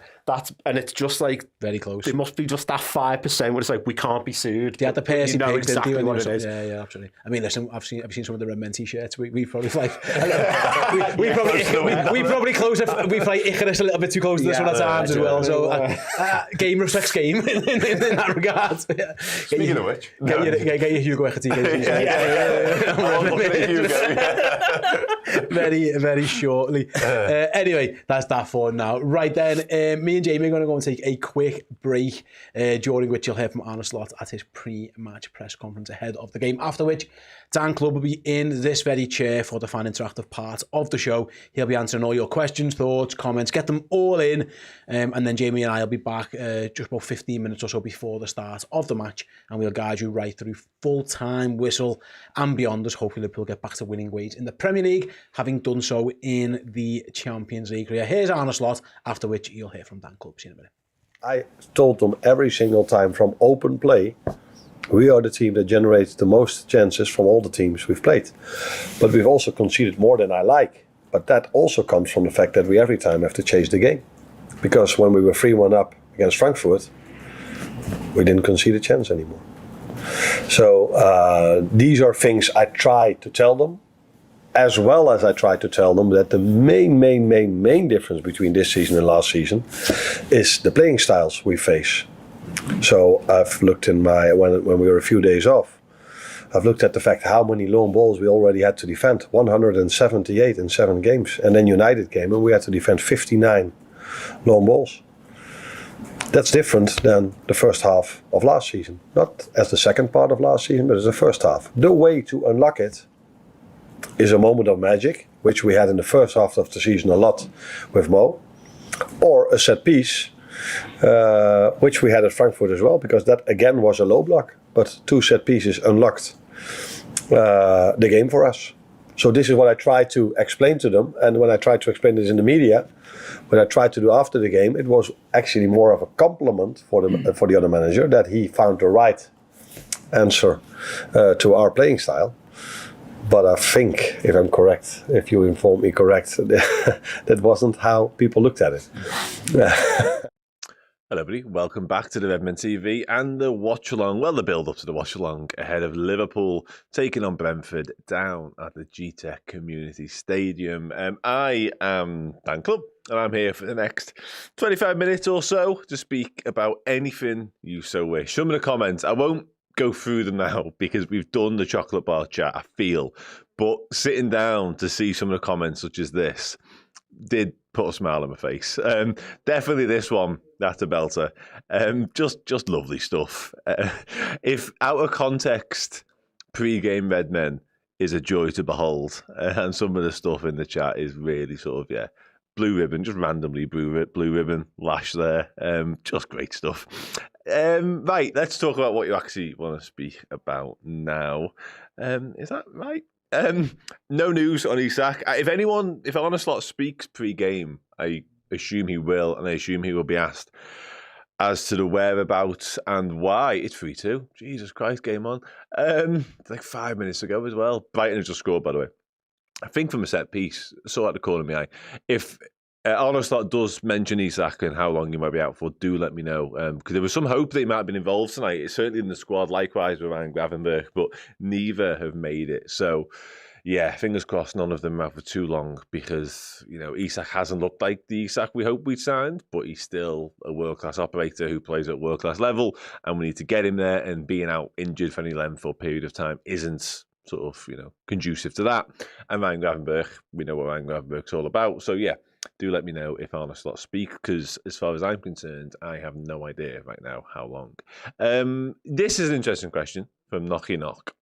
and it's just like very close. It must be just that 5% where it's like we can't be sued. They had the Percy pigs, exactly what it is. Yeah, absolutely. I mean, listen, I've seen some of the Red Men t-shirts. We probably we probably close. We play Icarus a little bit too close to this one at times as well. So game respects game in that regard. Speaking of which, get your Hugo Ekitike. Very, very shortly. Anyway, that's that for now. Right then, me and Jamie are going to go and take a quick break, during which you'll hear from Arne Slot at his pre-match press conference ahead of the game. After which, Dan Clubb will be in this very chair for the fan interactive part of the show. He'll be answering all your questions, thoughts, comments, get them all in. And then Jamie and I will be back just about 15 minutes or so before the start of the match. And we'll guide you right through full-time whistle and beyond as hopefully Liverpool get back to winning ways in the Premier League, having done so in the Champions League. Here's Arne Slot, after which you'll hear from Dan Clubb. See you in a minute. I told them every single time from open play, we are the team that generates the most chances from all the teams we've played. But we've also conceded more than I like. But that also comes from the fact that we every time have to chase the game. Because when we were 3-1 up against Frankfurt, we didn't concede a chance anymore. So these are things I try to tell them, as well as I try to tell them that the main difference between this season and last season is the playing styles we face. So I've looked in when we were a few days off, I've looked at the fact how many lone balls we already had to defend. 178 in 7 games. And then United came and we had to defend 59 lone balls. That's different than the first half of last season. Not as the second part of last season, but as the first half. The way to unlock it is a moment of magic, which we had in the first half of the season a lot with Mo, or a set piece, which we had at Frankfurt as well, because that again was a low block, but 2 set pieces unlocked the game for us. So this is what I try to explain to them, and when I try to explain this in the media, what I tried to do after the game, it was actually more of a compliment for the other manager that he found the right answer to our playing style. But I think, if I'm correct, if you inform me correct, that wasn't how people looked at it. Hello everybody, welcome back to the Redmen TV and the Watchalong, well the build-up to the Watchalong ahead of Liverpool taking on Brentford down at the Ekitike Community Stadium. I am Dan Clubb and I'm here for the next 25 minutes or so to speak about anything you so wish. Some of the comments, I won't go through them now because we've done the chocolate bar chat, I feel, but sitting down to see some of the comments such as this, did put a smile on my face. Definitely this one, that's a belter. Just lovely stuff. If out of context, pre-game Redmen is a joy to behold, and some of the stuff in the chat is really sort of, blue ribbon, just randomly blue ribbon lash there. Just great stuff. Right, let's talk about what you actually want to speak about now. Is that right? No news on Isak. If Arne speaks pre-game, I assume he will, and I assume he will be asked as to the whereabouts and why. It's 3-2. Jesus Christ, game on. Like 5 minutes ago as well. Brighton has just scored, by the way. I think from a set piece, saw at the corner of my eye. If Arne does mention Isak and how long he might be out for, do let me know. Because there was some hope that he might have been involved tonight. It's certainly in the squad, likewise with Ryan Gravenberch, but neither have made it. So, yeah, fingers crossed none of them are out for too long because, Isak hasn't looked like the Isak we hoped we'd signed, but he's still a world-class operator who plays at world-class level, and we need to get him there, and being out injured for any length or period of time isn't sort of, conducive to that. And Ryan Gravenberch, we know what Ryan Gravenberch's all about. So, yeah, do let me know if Arne speak, because as far as I'm concerned, I have no idea right now how long. This is an interesting question from Knocky Knock.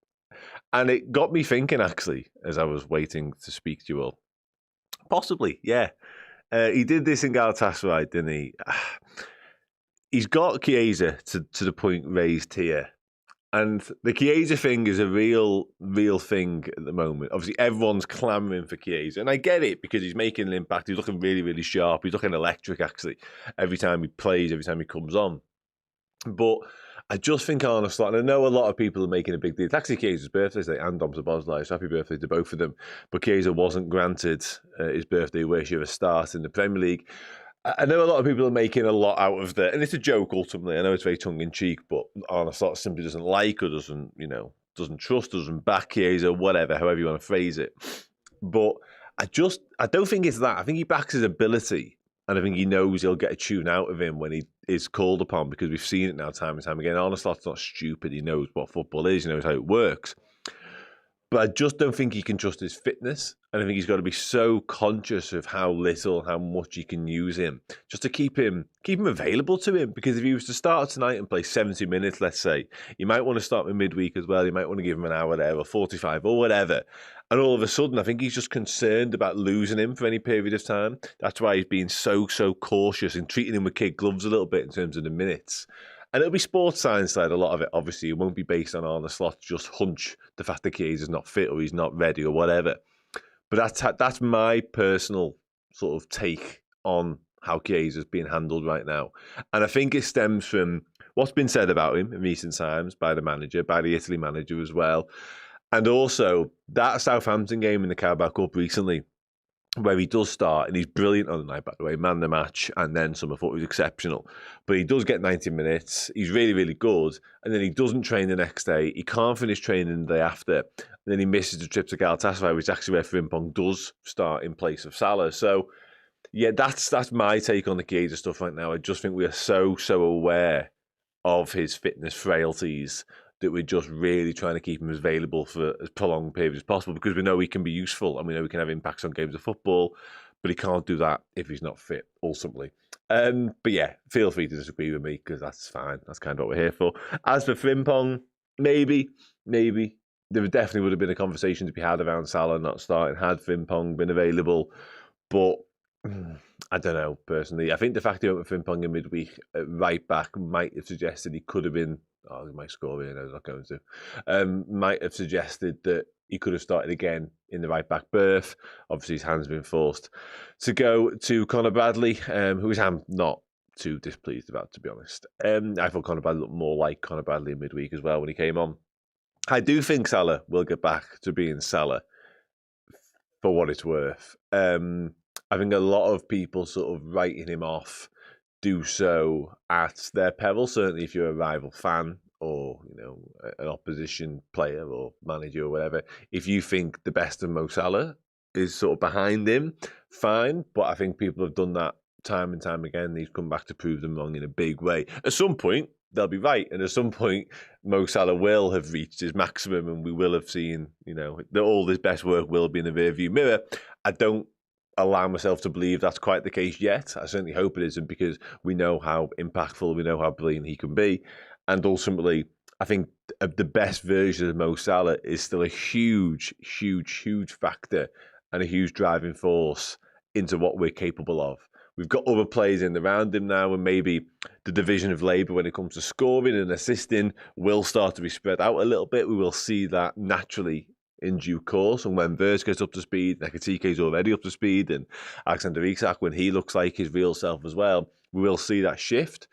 And it got me thinking, actually, as I was waiting to speak to you all. Possibly, yeah. He did this in Galatasaray, didn't he? He's got Chiesa to the point raised here. And the Chiesa thing is a real thing at the moment. Obviously, everyone's clamouring for Chiesa. And I get it, because he's making an impact. He's looking really, really sharp. He's looking electric, actually, every time he plays, every time he comes on. But I just think Arne and I know a lot of people are making a big deal. It's actually Chiesa's birthday today and Dom Szoboszlai, so happy birthday to both of them. But Chiesa wasn't granted his birthday wish of a start in the Premier League. I know a lot of people are making a lot out of that, and it's a joke ultimately. I know it's very tongue-in-cheek, but Arne simply doesn't like or doesn't trust, doesn't back Chiesa, whatever, however you want to phrase it. But I don't think it's that. I think he backs his ability, and I think he knows he'll get a tune out of him when he is called upon, because we've seen it now time and time again. Arne Slot's not stupid. He knows what football is. He knows how it works. But I just don't think he can trust his fitness. And I think he's got to be so conscious of how little, how much he can use him, just to keep him available to him. Because if he was to start tonight and play 70 minutes, let's say, you might want to start with midweek as well. You might want to give him an hour there or 45 or whatever. And all of a sudden, I think he's just concerned about losing him for any period of time. That's why he's being so cautious and treating him with kid gloves a little bit in terms of the minutes. And it'll be sports science side, a lot of it, obviously. It won't be based on Arne Slot's just hunch, the fact that Chiesa's not fit or he's not ready or whatever. But that's my personal sort of take on how Chiesa's being handled right now. And I think it stems from what's been said about him in recent times by the manager, by the Italy manager as well. And also that Southampton game in the Carabao Cup recently, where he does start, and he's brilliant on the night, by the way, man the match, and then some of what was exceptional. But he does get 90 minutes. He's really, really good. And then he doesn't train the next day. He can't finish training the day after. And then he misses the trip to Galatasaray, which is actually where Frimpong does start in place of Salah. So, yeah, that's my take on the Chiesa stuff right now. I just think we are so aware of his fitness frailties that we're just really trying to keep him as available for as prolonged periods as possible, because we know he can be useful and we know he can have impacts on games of football, but he can't do that if he's not fit, ultimately. But yeah, feel free to disagree with me, because that's fine. That's kind of what we're here for. As for Frimpong, maybe. There definitely would have been a conversation to be had around Salah not starting had Frimpong been available, but I don't know, personally. I think the fact he went with Frimpong in midweek right back might have suggested he could have been, he might score here, I'm not going to, might have suggested that he could have started again in the right back berth. Obviously, his hand's been forced to go to Conor Bradley, who I'm not too displeased about, to be honest. I thought Conor Bradley looked more like Conor Bradley in midweek as well when he came on. I do think Salah will get back to being Salah for what it's worth. I think a lot of people sort of writing him off do so at their peril, certainly if you're a rival fan or, an opposition player or manager or whatever. If you think the best of Mo Salah is sort of behind him, fine. But I think people have done that time and time again. He's come back to prove them wrong in a big way. At some point, they'll be right. And at some point, Mo Salah will have reached his maximum and we will have seen, that all his best work will be in the rearview mirror. I don't allow myself to believe that's quite the case yet. I certainly hope it isn't, because we know how impactful, we know how brilliant he can be. And ultimately, I think the best version of Mo Salah is still a huge, huge, huge factor and a huge driving force into what we're capable of. We've got other players in around him now, and maybe the division of labour when it comes to scoring and assisting will start to be spread out a little bit. We will see that naturally in due course, and when Wirtz gets up to speed, Ekitike is already up to speed, and Alexander Isak, when he looks like his real self as well, we will see that shift.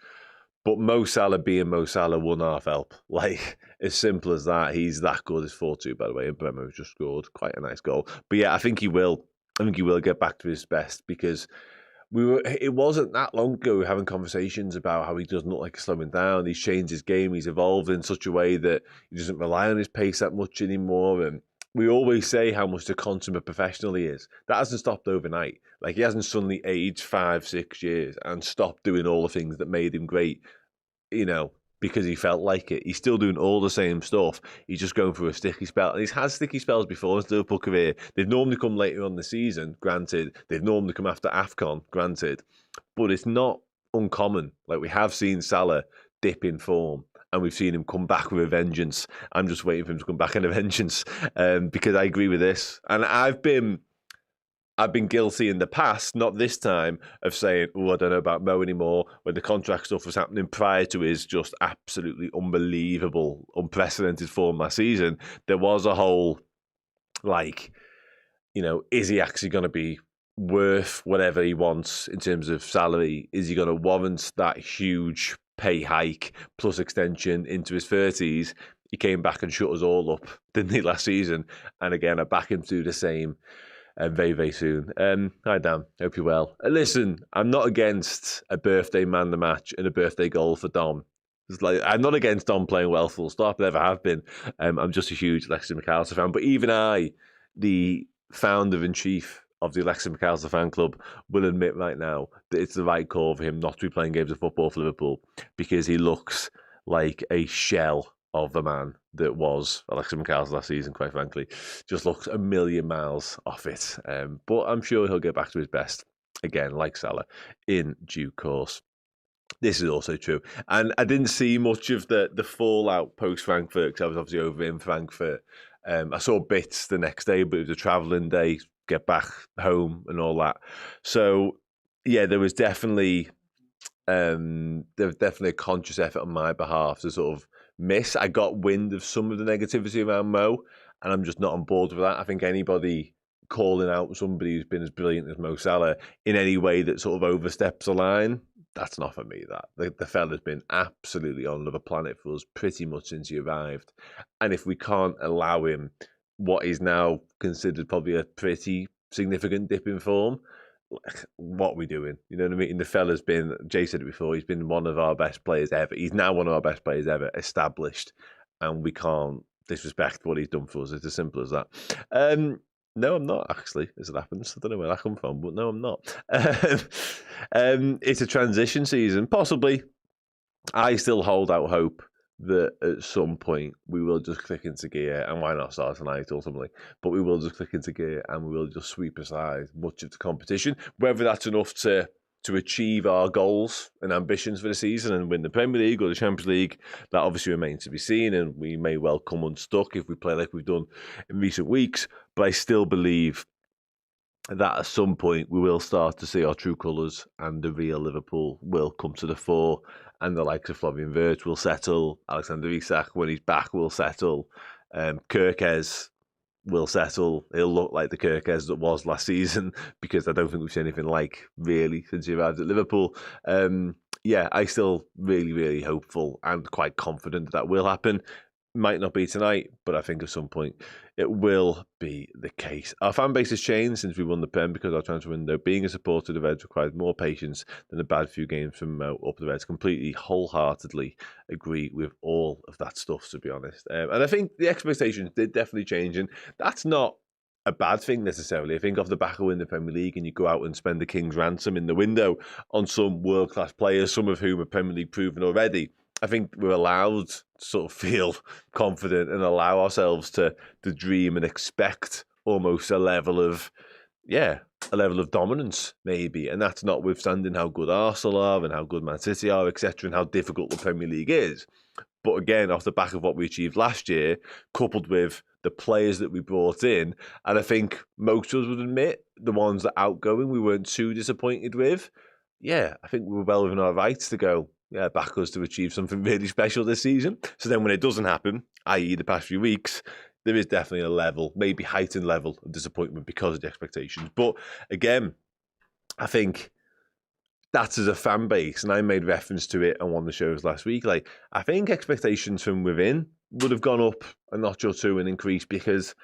But Mo Salah being Mo Salah won't half help. Like, as simple as that. He's that good. It's 4-2, by the way, and Brentford just scored quite a nice goal. But yeah, I think he will get back to his best, because it wasn't that long ago we were having conversations about how he doesn't look like he's slowing down. He's changed his game. He's evolved in such a way that he doesn't rely on his pace that much anymore. And we always say how much the consummate professional he is. That hasn't stopped overnight. Like, he hasn't suddenly aged 5-6 years and stopped doing all the things that made him great, because he felt like it. He's still doing all the same stuff. He's just going through a sticky spell. And he's had sticky spells before in his Liverpool career. They've normally come later on the season, granted. They've normally come after AFCON, granted. But it's not uncommon. Like, we have seen Salah dip in form, and we've seen him come back with a vengeance. I'm just waiting for him to come back in a vengeance, because I agree with this. And I've been guilty in the past, not this time, of saying, I don't know about Mo anymore, when the contract stuff was happening prior to his just absolutely unbelievable, unprecedented form last season. There was a whole, is he actually going to be worth whatever he wants in terms of salary? Is he going to warrant that huge pay hike plus extension into his 30s? He came back and shut us all up, didn't he, last season? And again, I back him to do the same very, very soon. Hi, Dan. Hope you're well. Listen, I'm not against a birthday man the match and a birthday goal for Dom. I'm not against Dom playing well, full stop. I never have been. I'm just a huge Alexis McAllister fan. But even I, the founder in chief of the Alexis McAllister fan club, will admit right now that it's the right call for him not to be playing games of football for Liverpool, because he looks like a shell of the man that was Alexis McAllister last season, quite frankly. Just looks a million miles off it. But I'm sure he'll get back to his best, again, like Salah, in due course. This is also true. And I didn't see much of the fallout post-Frankfurt, because I was obviously over in Frankfurt. I saw bits the next day, but it was a travelling day, get back home and all that. So, yeah, there was definitely a conscious effort on my behalf to sort of miss. I got wind of some of the negativity around Mo, and I'm just not on board with that. I think anybody calling out somebody who's been as brilliant as Mo Salah in any way that sort of oversteps a line, that's not for me. That the fella's been absolutely on another planet for us pretty much since he arrived. And if we can't allow him what is now considered probably a pretty significant dip in form, what are we doing? You know what I mean? The fella's been, Jay said it before, he's been one of our best players ever. He's now one of our best players ever, established, and we can't disrespect what he's done for us. It's as simple as that. No, I'm not, actually, as it happens. I don't know where that come from, but no, I'm not. It's a transition season, possibly. I still hold out hope that at some point we will just click into gear, and why not start tonight ultimately, but we will just click into gear and we will just sweep aside much of the competition. Whether that's enough to achieve our goals and ambitions for the season and win the Premier League or the Champions League, that obviously remains to be seen, and we may well come unstuck if we play like we've done in recent weeks. But I still believe that at some point we will start to see our true colours, and the real Liverpool will come to the fore, and the likes of Florian Wirtz will settle, Alexander Isak, when he's back, will settle, Kirkez will settle. He'll look like the Kirkez that was last season, because I don't think we've seen anything like really since he arrived at Liverpool. Yeah, I still really, really hopeful and quite confident that will happen. Might not be tonight, but I think at some point it will be the case. Our fan base has changed since we won the Prem because our transfer window. Being a supporter of the Reds requires more patience than a bad few games from up the Reds. Completely, wholeheartedly agree with all of that stuff, to be honest. And I think the expectations did definitely change, and that's not a bad thing necessarily. I think off the back of winning the Premier League, and you go out and spend the king's ransom in the window on some world-class players, some of whom are Premier League proven already, I think we're allowed to sort of feel confident and allow ourselves to dream and expect almost a level of a level of dominance, maybe. And that's notwithstanding how good Arsenal are and how good Man City are, etc., and how difficult the Premier League is. But again, off the back of what we achieved last year, coupled with the players that we brought in, and I think most of us would admit, the ones that outgoing we weren't too disappointed with, I think we were well within our rights to go, back us to achieve something really special this season. So then when it doesn't happen, i.e. the past few weeks, there is definitely a level, maybe heightened level of disappointment because of the expectations. But again, I think that's as a fan base, and I made reference to it on one of the shows last week. Like, I think expectations from within would have gone up a notch or two and increased, because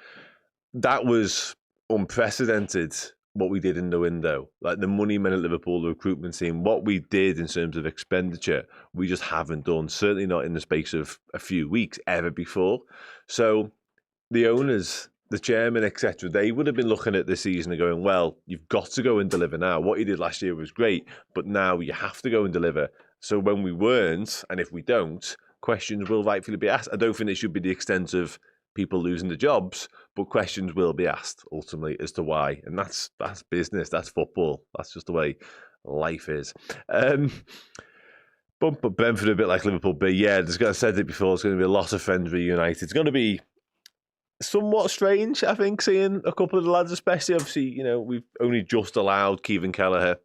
that was unprecedented what we did in the window. Like the money men at Liverpool, the recruitment team, what we did in terms of expenditure, we just haven't done, certainly not in the space of a few weeks ever before. So the owners, the chairman, etc., they would have been looking at this season and going, well, you've got to go and deliver now. What you did last year was great, but now you have to go and deliver. So when we weren't, and if we don't, questions will rightfully be asked. I don't think it should be the extent of people losing their jobs, but questions will be asked ultimately as to why. And that's business, that's football. That's just the way life is. But Brentford a bit like Liverpool B. I said it before, there's going to be a lot of friends reunited. It's going to be somewhat strange, I think, seeing a couple of the lads, especially. Obviously, we've only just allowed Kevin Kelleher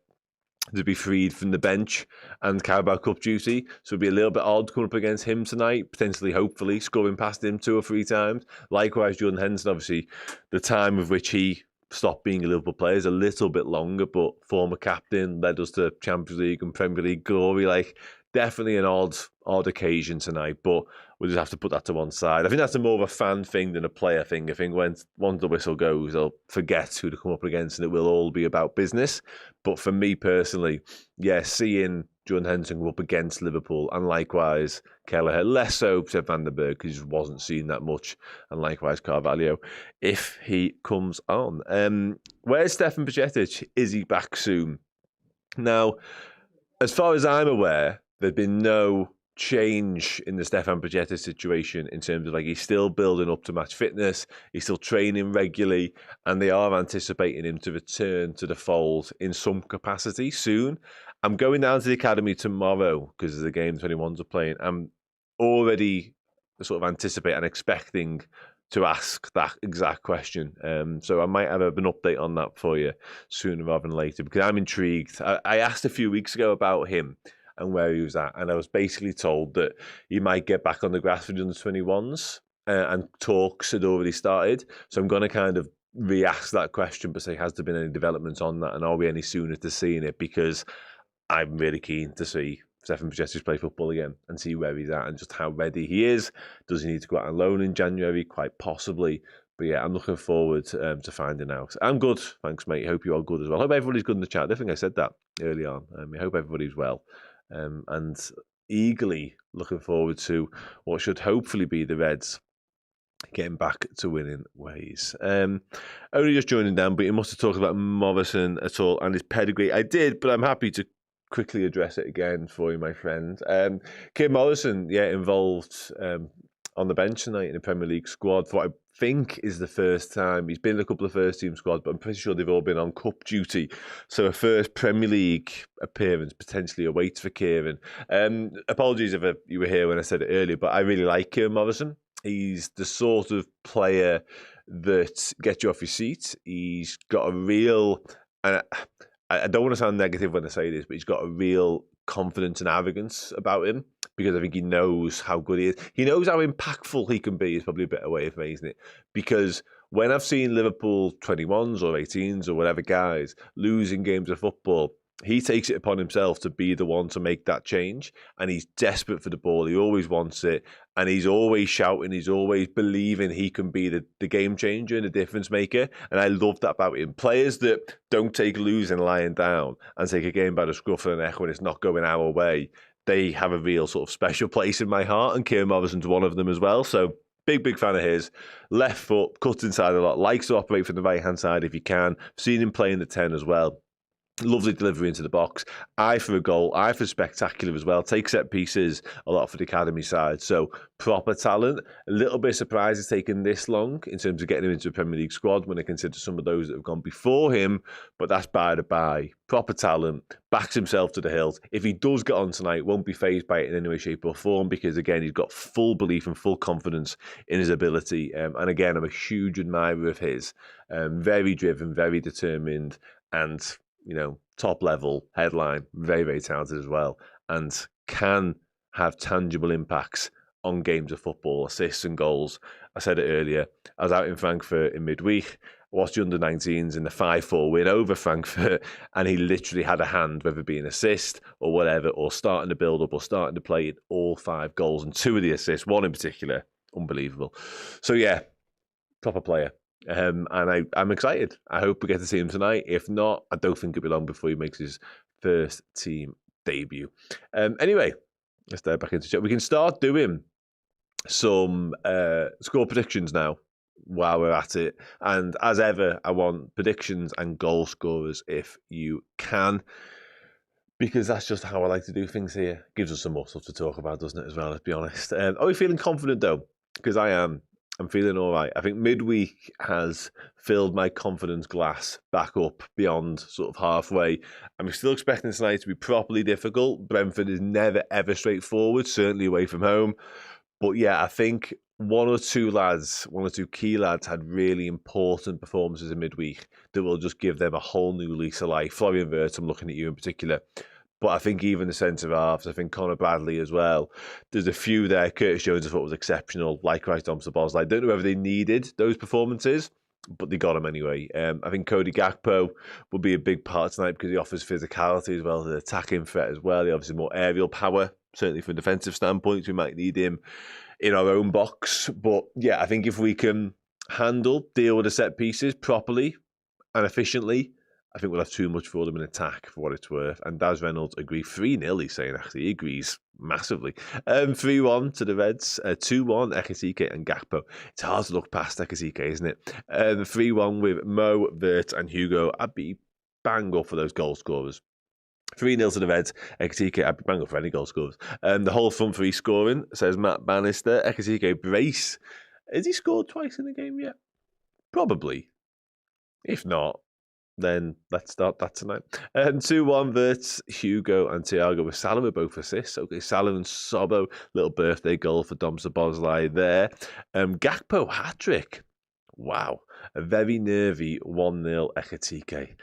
to be freed from the bench and Carabao Cup duty, so it'd be a little bit odd coming up against him tonight, potentially, hopefully, scoring past him 2 or 3 times. Likewise, Jordan Henderson, obviously, the time with which he stopped being a Liverpool player is a little bit longer, but former captain, led us to Champions League and Premier League glory. Like, definitely an odd occasion tonight, but we'll just have to put that to one side. I think that's more of a fan thing than a player thing. I think once the whistle goes, they'll forget who to come up against and it will all be about business. But for me personally, seeing Jordan Henderson go up against Liverpool, and likewise Kelleher, less so Seb van den Berg, because he just wasn't seen that much, and likewise Carvalho, if he comes on. Where's Stefan Bajcetic? Is he back soon? Now, as far as I'm aware, there's been no change in the Stefan Bajcetic situation in terms of, like, he's still building up to match fitness, he's still training regularly, and they are anticipating him to return to the fold in some capacity soon. I'm going down to the academy tomorrow because the game 21s are playing. I'm already sort of anticipating and expecting to ask that exact question. So I might have an update on that for you sooner rather than later, because I'm intrigued. I asked a few weeks ago about him and where he was at, and I was basically told that he might get back on the grass for the under-21s, and talks had already started. So I'm going to kind of re-ask that question, but say, has there been any developments on that, and are we any sooner to seeing it? Because I'm really keen to see Stefan Bajcetic play football again and see where he's at and just how ready he is. Does he need to go out on loan in January? Quite possibly. But I'm looking forward to finding out. I'm good, thanks, mate. Hope you are good as well. Hope everybody's good in the chat. I think I said that early on. I hope everybody's well. And eagerly looking forward to what should hopefully be the Reds getting back to winning ways. Only just joining down, but you must have talked about Morrison at all and his pedigree. I did, but I'm happy to quickly address it again for you, my friend. Kim Morrison, involved on the bench tonight in the Premier League squad for what I think is the first time. He's been in a couple of first team squads, but I'm pretty sure they've all been on cup duty. So a first Premier League appearance potentially awaits for Kieran. Apologies if you were here when I said it earlier, but I really like Kieran Morrison. He's the sort of player that gets you off your seat. He's got a real, and I don't want to sound negative when I say this, but he's got a real confidence and arrogance about him, because I think he knows how good he is. He knows how impactful he can be, is probably a better way of phrasing it. Because when I've seen Liverpool 21s or 18s or whatever guys losing games of football, he takes it upon himself to be the one to make that change. And he's desperate for the ball. He always wants it. And he's always shouting. He's always believing he can be the game changer and the difference maker. And I love that about him. Players that don't take losing lying down and take a game by the scruff of the neck when it's not going our way, they have a real sort of special place in my heart. And Kieran Morrison's one of them as well. So big fan of his. Left foot, cuts inside a lot. Likes to operate from the right-hand side if he can. Seen him playing the 10 as well. Lovely delivery into the box. Eye for a goal. Eye for spectacular as well. Take set pieces a lot for the academy side. So proper talent. A little bit surprised it's taken this long in terms of getting him into a Premier League squad when I consider some of those that have gone before him. But that's by the by. Proper talent. Backs himself to the hilt. If he does get on tonight, won't be fazed by it in any way, shape or form because, again, he's got full belief and full confidence in his ability. And again, I'm a huge admirer of his. Very driven, very determined, and top level headline, very, very talented as well, and can have tangible impacts on games of football, assists and goals. I said it earlier, I was out in Frankfurt in midweek, watched the under-19s in the 5-4 win over Frankfurt, and he literally had a hand, whether it be an assist or whatever, or starting to build up or starting to play in all 5 goals, and 2 of the assists, 1 in particular, unbelievable. So yeah, proper player. And I'm excited. I hope we get to see him tonight. If not, I don't think it'll be long before he makes his first team debut. Anyway, let's dive back into chat. We can start doing some score predictions now while we're at it. And as ever, I want predictions and goal scorers if you can, because that's just how I like to do things here. Gives us some more stuff to talk about, doesn't it, as well, let's be honest. Are we feeling confident, though? Because I am. I'm feeling all right. I think midweek has filled my confidence glass back up beyond sort of halfway. I'm still expecting tonight to be properly difficult. Brentford is never, ever straightforward, certainly away from home. But yeah, I think one or two key lads had really important performances in midweek that will just give them a whole new lease of life. Florian Wirtz, I'm looking at you in particular. But I think even the centre halves, I think Conor Bradley as well. There's a few there. Curtis Jones I thought was exceptional. Likewise, Dom Szoboszlai. I don't know whether they needed those performances, but they got them anyway. I think Cody Gakpo will be a big part tonight because he offers physicality as well as an attacking threat as well. He obviously more aerial power, certainly from a defensive standpoint. We might need him in our own box. But yeah, I think if we can deal with the set pieces properly and efficiently, I think we'll have too much for them in attack, for what it's worth. And Daz Reynolds agrees 3-0, he's saying, actually. He agrees massively. 3-1 to the Reds, 2-1 Ekitike and Gakpo. It's hard to look past Ekitike, isn't it? 3-1 with Mo, Wirtz and Hugo. I'd be bang up for those goal scorers. 3-0 to the Reds. Ekitike, I'd be bang up for any goal scorers. The whole front three scoring, says Matt Bannister. Ekitike brace. Has he scored twice in the game yet? Probably. If not, then let's start that tonight. 2-1 Wirtz, Hugo and Thiago with Salah with both assists. Okay, Salah and Sobo, little birthday goal for Dom Szoboszlai there. Gakpo hat-trick. Wow. A very nervy 1-0 Ekitike.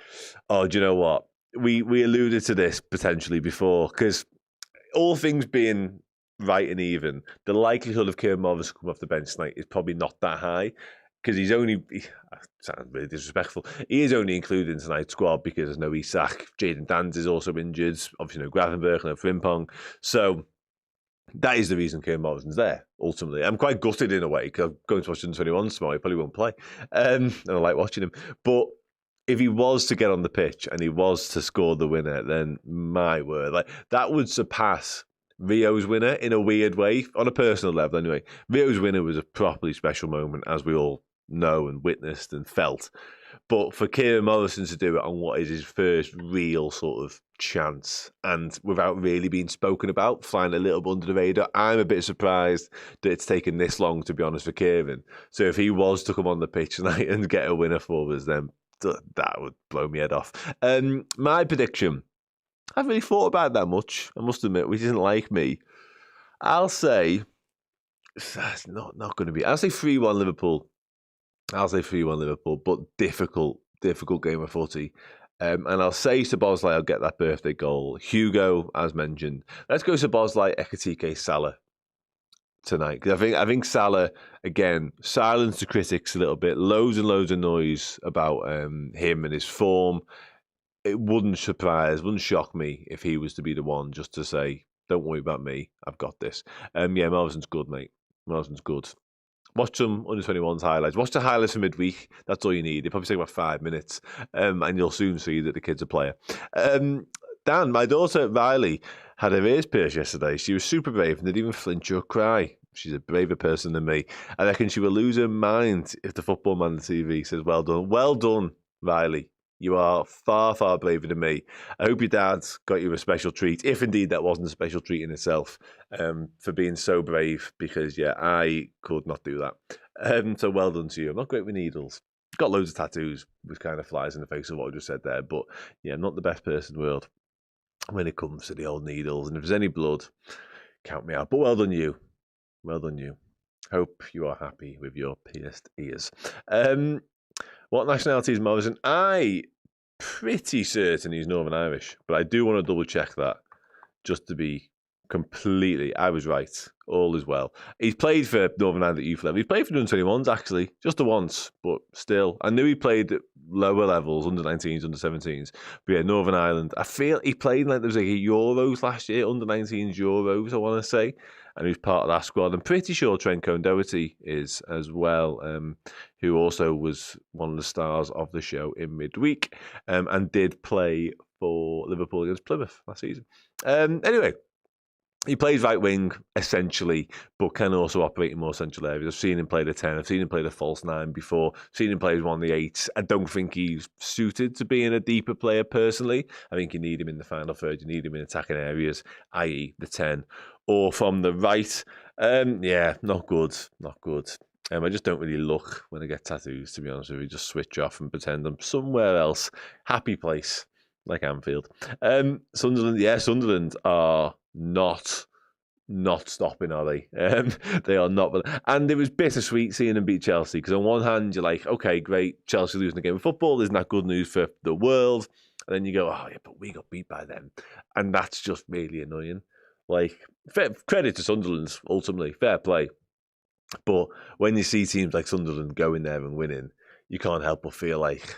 Oh, do you know what? We alluded to this potentially before, because all things being right and even, the likelihood of Kieran Morris coming off the bench tonight is probably not that high. Because sounds really disrespectful, he is only included in tonight's squad because there's no Isak. Jadon Danz is also injured. Obviously no Gravenberg, no Frimpong. So that is the reason Kieran Morrison's there, ultimately. I'm quite gutted in a way because I'm going to watch the 21 tomorrow. He probably won't play. And I like watching him. But if he was to get on the pitch and he was to score the winner, then my word, like that would surpass Rio's winner in a weird way, on a personal level anyway. Rio's winner was a properly special moment, as we all know and witnessed and felt. But for Kieran Morrison to do it on what is his first real sort of chance, and without really being spoken about, flying a little bit under the radar, I'm a bit surprised that it's taken this long, to be honest, for Kieran. So if he was to come on the pitch tonight and get a winner for us, then that would blow my head off. My prediction, I haven't really thought about it that much, I must admit, which isn't like me. I'll say, that's not going to be, I'll say 3-1 Liverpool. But difficult game of footy. And I'll say Szoboszlai will get that birthday goal. Hugo, as mentioned. Let's go Szoboszlai, Ekitike, Salah tonight. Because I think Salah, again, silenced the critics a little bit. Loads and loads of noise about him and his form. It wouldn't shock me if he was to be the one just to say, don't worry about me, I've got this. Yeah, Morrison's good, mate. Morrison's good. Watch some under-21s highlights. Watch the highlights from midweek. That's all you need. It probably take about 5 minutes, and you'll soon see that the kid's a player. Dan, my daughter Riley had her ears pierced yesterday. She was super brave and didn't even flinch or cry. She's a braver person than me. I reckon she will lose her mind if the football man on the TV says, well done. Well done, Riley. You are far, far braver than me. I hope your dad got you a special treat, if indeed that wasn't a special treat in itself, for being so brave, because, yeah, I could not do that. So well done to you. I'm not great with needles. Got loads of tattoos, which kind of flies in the face of what I just said there, but, yeah, not the best person in the world when it comes to the old needles. And if there's any blood, count me out. But well done you. Well done you. Hope you are happy with your pierced ears. What nationality is Morrison? I pretty certain he's Northern Irish, but I do want to double check that just to be completely. I was right. All is well. He's played for Northern Ireland at youth level. He's played for under-21s actually, just the once, but still. I knew he played at lower levels, under-19s, under-17s. But yeah, Northern Ireland. I feel he played like there was like a Euros last year, under-19s Euros, I want to say. And he's part of that squad. I'm pretty sure Trent Cohn-Doherty is as well, who also was one of the stars of the show in midweek, and did play for Liverpool against Plymouth last season. Anyway, he plays right wing, essentially, but can also operate in more central areas. I've seen him play the 10, I've seen him play the false 9 before, I've seen him play as one of the 8s. I don't think he's suited to being a deeper player personally. I think you need him in the final third, you need him in attacking areas, i.e. the 10. Or from the right. Yeah, not good, not good. I just don't really look when I get tattoos, to be honest with you. Just switch off and pretend I'm somewhere else. Happy place, like Anfield. Sunderland, yeah, Sunderland are not stopping, are they? They are not. And it was bittersweet seeing them beat Chelsea, because on one hand, you're like, okay, great, Chelsea losing the game of football. Isn't that good news for the world? And then you go, oh, yeah, but we got beat by them. And that's just really annoying. Like, credit to Sunderland, ultimately, fair play. But when you see teams like Sunderland going there and winning, you can't help but feel like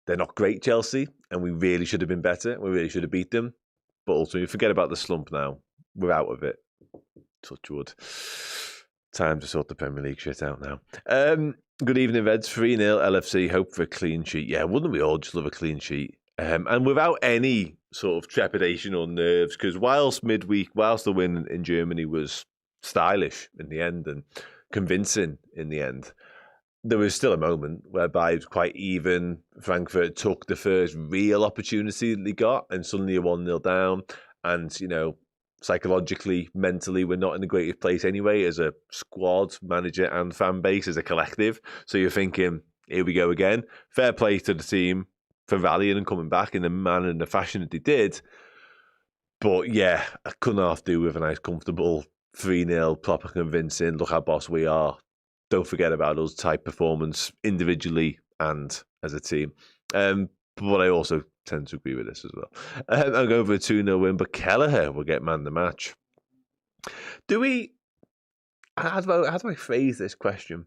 they're not great, Chelsea, and we really should have been better. We really should have beat them. But ultimately, forget about the slump now. We're out of it. Touch wood. Time to sort the Premier League shit out now. Good evening, Reds. 3-0 LFC. Hope for a clean sheet. Yeah, wouldn't we all just love a clean sheet? And without any sort of trepidation or nerves, because whilst the win in Germany was stylish in the end and convincing in the end, there was still a moment whereby it was quite even. Frankfurt took the first real opportunity that they got, and suddenly you're 1-0 down. And, you know, psychologically, mentally, we're not in the greatest place anyway as a squad, manager and fan base, as a collective. So you're thinking, here we go again. Fair play to the team for rallying and coming back in the manner and the fashion that they did. But yeah, I couldn't half do with a nice, comfortable 3-0, proper convincing, look how boss we are. Don't forget about us type performance individually and as a team. But I also tend to agree with this as well. I'm going for a 2-0 win, but Kelleher will get man the match. How do I phrase this question?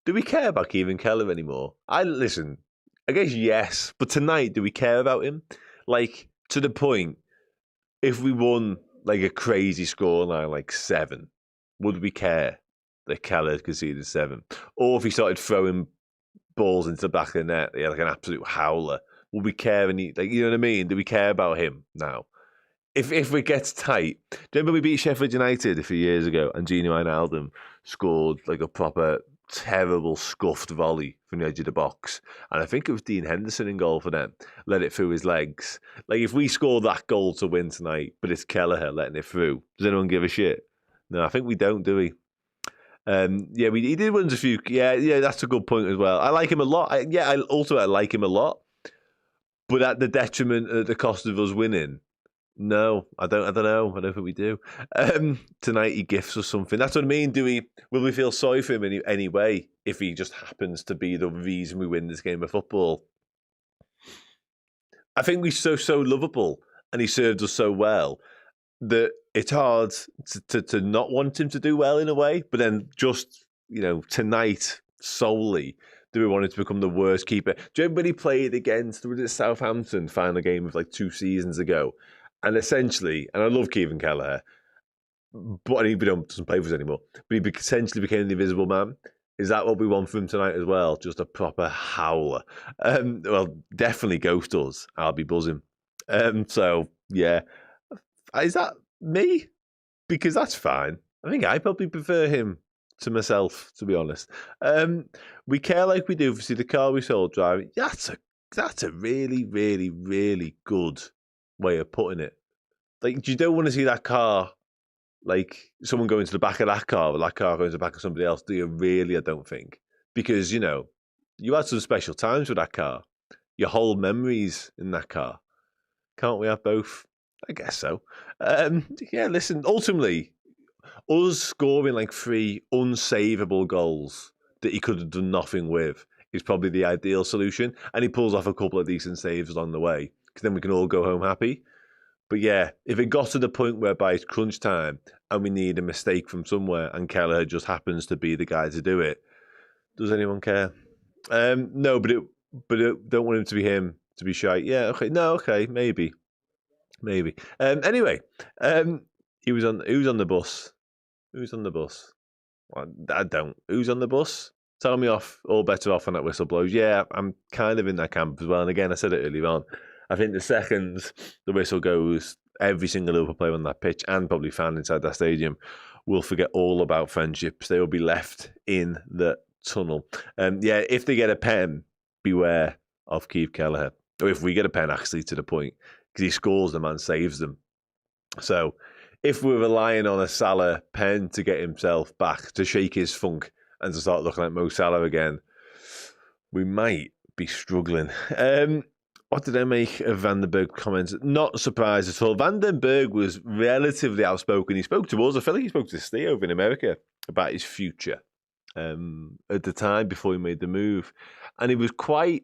Do we care about Kevin Kelleher anymore? I guess yes, but tonight, do we care about him? Like, to the point, if we won like a crazy scoreline, like 7, would we care that Kelleher conceded 7? Or if he started throwing balls into the back of the net, like an absolute howler, would we care? You know what I mean? Do we care about him now? If it gets tight, do you remember we beat Sheffield United a few years ago and Gino Wijnaldum scored like a proper terrible scuffed volley from the edge of the box, and I think it was Dean Henderson in goal for them, let it through his legs. Like, if we score that goal to win tonight, but it's Kelleher letting it through, does anyone give a shit? No, I think we don't, do we? Yeah, he did win a few. Yeah, that's a good point as well. I like him a lot. I like him a lot, but at the detriment, at the cost of us winning. No, I don't know. I don't think we do. Tonight he gifts us something. That's what I mean. Will we feel sorry for him in any way if he just happens to be the reason we win this game of football? I think we're so lovable and he served us so well that it's hard to not want him to do well in a way. But then just, tonight solely, do we want him to become the worst keeper? Do you remember when he played against Southampton final game of like 2 seasons ago? And essentially, and I love Kevin Kelleher, but he doesn't play for us anymore. But he essentially became the invisible man. Is that what we want from him tonight as well? Just a proper howler. Well, definitely ghost us. I'll be buzzing. So, yeah. Is that me? Because that's fine. I think I probably prefer him to myself, to be honest. We care like we do. See, the car we sold driving, that's a really, really, really good way of putting it. Like, you don't want to see that car, like, someone going to the back of that car, or that car going to the back of somebody else, do you really? I don't think. Because, you know, you had some special times with that car. You hold memories in that car. Can't we have both? I guess so. Yeah, listen, ultimately, us scoring like 3 unsavable goals that he could have done nothing with is probably the ideal solution. And he pulls off a couple of decent saves along the way, because then we can all go home happy. But yeah, if it got to the point whereby it's crunch time and we need a mistake from somewhere and Kelleher just happens to be the guy to do it, does anyone care? No, but don't want him to be him, to be shy. Yeah, okay, no, okay, maybe. Anyway, he was on the bus. Who's on the bus? Well, I don't. Who's on the bus? Tell me off. All better off when that whistle blows. Yeah, I'm kind of in that camp as well. And again, I said it earlier on. I think the second the whistle goes, every single Liverpool player on that pitch and probably fan inside that stadium will forget all about friendships. They will be left in the tunnel. Yeah, if they get a pen, beware of Keith Kelleher. Or if we get a pen, actually, to the point, because he scores them and saves them. So if we're relying on a Salah pen to get himself back, to shake his funk and to start looking like Mo Salah again, we might be struggling. What did I make of Van den Berg's comments? Not surprised at all. Van den Berg was relatively outspoken. He spoke to us. I feel like he spoke to Steve over in America about his future at the time before he made the move. And he was quite,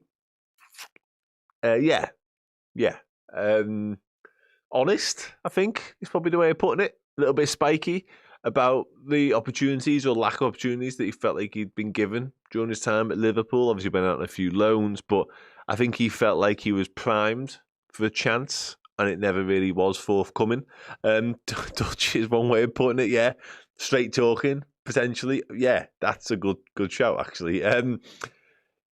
honest, I think, is probably the way of putting it. A little bit spiky about the opportunities or lack of opportunities that he felt like he'd been given during his time at Liverpool. Obviously, been out on a few loans, but I think he felt like he was primed for a chance, and it never really was forthcoming. Dutch is one way of putting it, yeah. Straight talking, potentially. Yeah, that's a good shout, actually.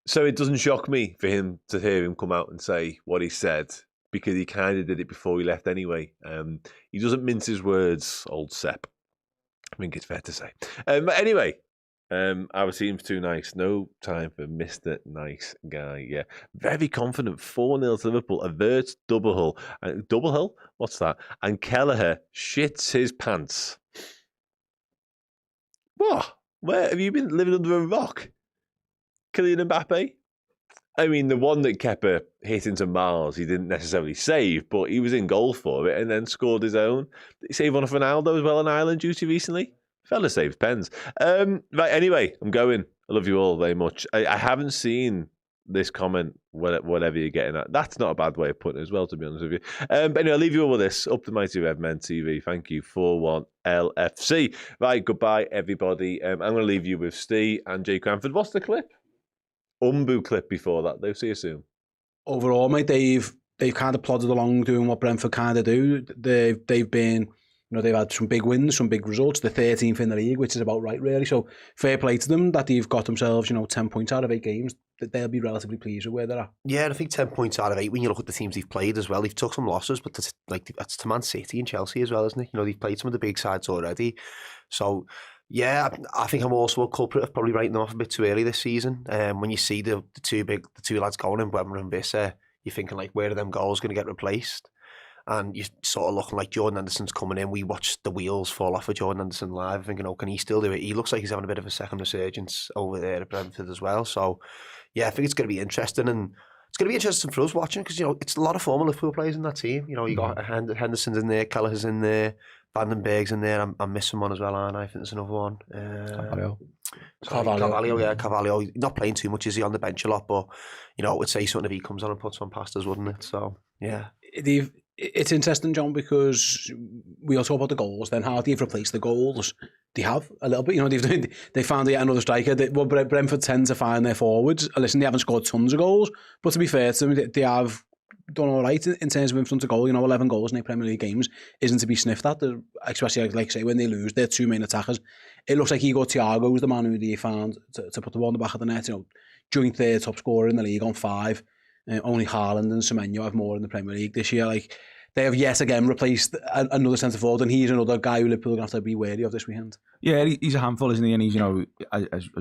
So it doesn't shock me for him to hear him come out and say what he said, because he kind of did it before he left anyway. He doesn't mince his words, old Sepp. I think it's fair to say. But anyway, our team's too nice. No time for Mr. Nice Guy. Yeah, very confident. 4-0 to Liverpool. Averts double hull. Double hull? What's that? And Kelleher shits his pants. What? Where have you been living under a rock? Kylian Mbappe? I mean, the one that Kepa hit into Miles, he didn't necessarily save, but he was in goal for it and then scored his own. Did he save one of Ronaldo as well on Ireland duty recently? Fella saves pens. Right, anyway, I'm going. I love you all very much. I haven't seen this comment, whatever you're getting at. That's not a bad way of putting it as well, to be honest with you. But anyway, I'll leave you all with this. Up the Mighty Redmen TV. Thank you, 4-1 LFC. Right, goodbye, everybody. I'm going to leave you with Steve and Jay Cranford. What's the clip? Umbu clip before that. They'll see you soon. Overall, mate, they've kind of plodded along doing what Brentford kind of do. They've been, they've had some big wins, some big results. They're 13th in the league, which is about right, really. So fair play to them that they've got themselves, 10 points out of 8 games. They'll be relatively pleased with where they're at. Yeah, and I think 10 points out of 8, when you look at the teams they've played as well, they've took some losses, but that's to Man City and Chelsea as well, isn't it? They've played some of the big sides already. So yeah, I think I'm also a culprit of probably writing them off a bit too early this season. When you see the two lads going in, Webber and Visser, you're thinking like, where are them goals going to get replaced? And you're sort of looking like Jordan Anderson's coming in. We watched the wheels fall off of Jordan Anderson live, thinking, can he still do it? He looks like he's having a bit of a second resurgence over there at Brentford as well. So yeah, I think it's going to be interesting, and it's going to be interesting for us watching, because it's a lot of former Liverpool players in that team. You got Henderson's in there, Kelleher's in there, Van den Berg's in there. I'm missing one as well, aren't I? I think there's another one. Carvalho. Not playing too much, is he, on the bench a lot? But I would say something if he comes on and puts on past us, wouldn't it? So yeah. It's interesting, John, because we all talk about the goals. Then how do you replace the goals? They have a little bit. They found yet another striker. Brentford tend to find their forwards. Listen, they haven't scored tons of goals, but to be fair to them, they have done all right in terms of in front of goal. 11 goals in 8 Premier League games isn't to be sniffed at, especially like say when they lose their 2 main attackers. It looks like Igor Thiago is the man who they found to put the ball in the back of the net. Joint 3rd top scorer in the league on 5. Only Haaland and Semenyo have more in the Premier League this year. they have yet again replaced another centre forward, and he's another guy who Liverpool are going to have to be wary of this weekend. Yeah, he's a handful, isn't he? And he's,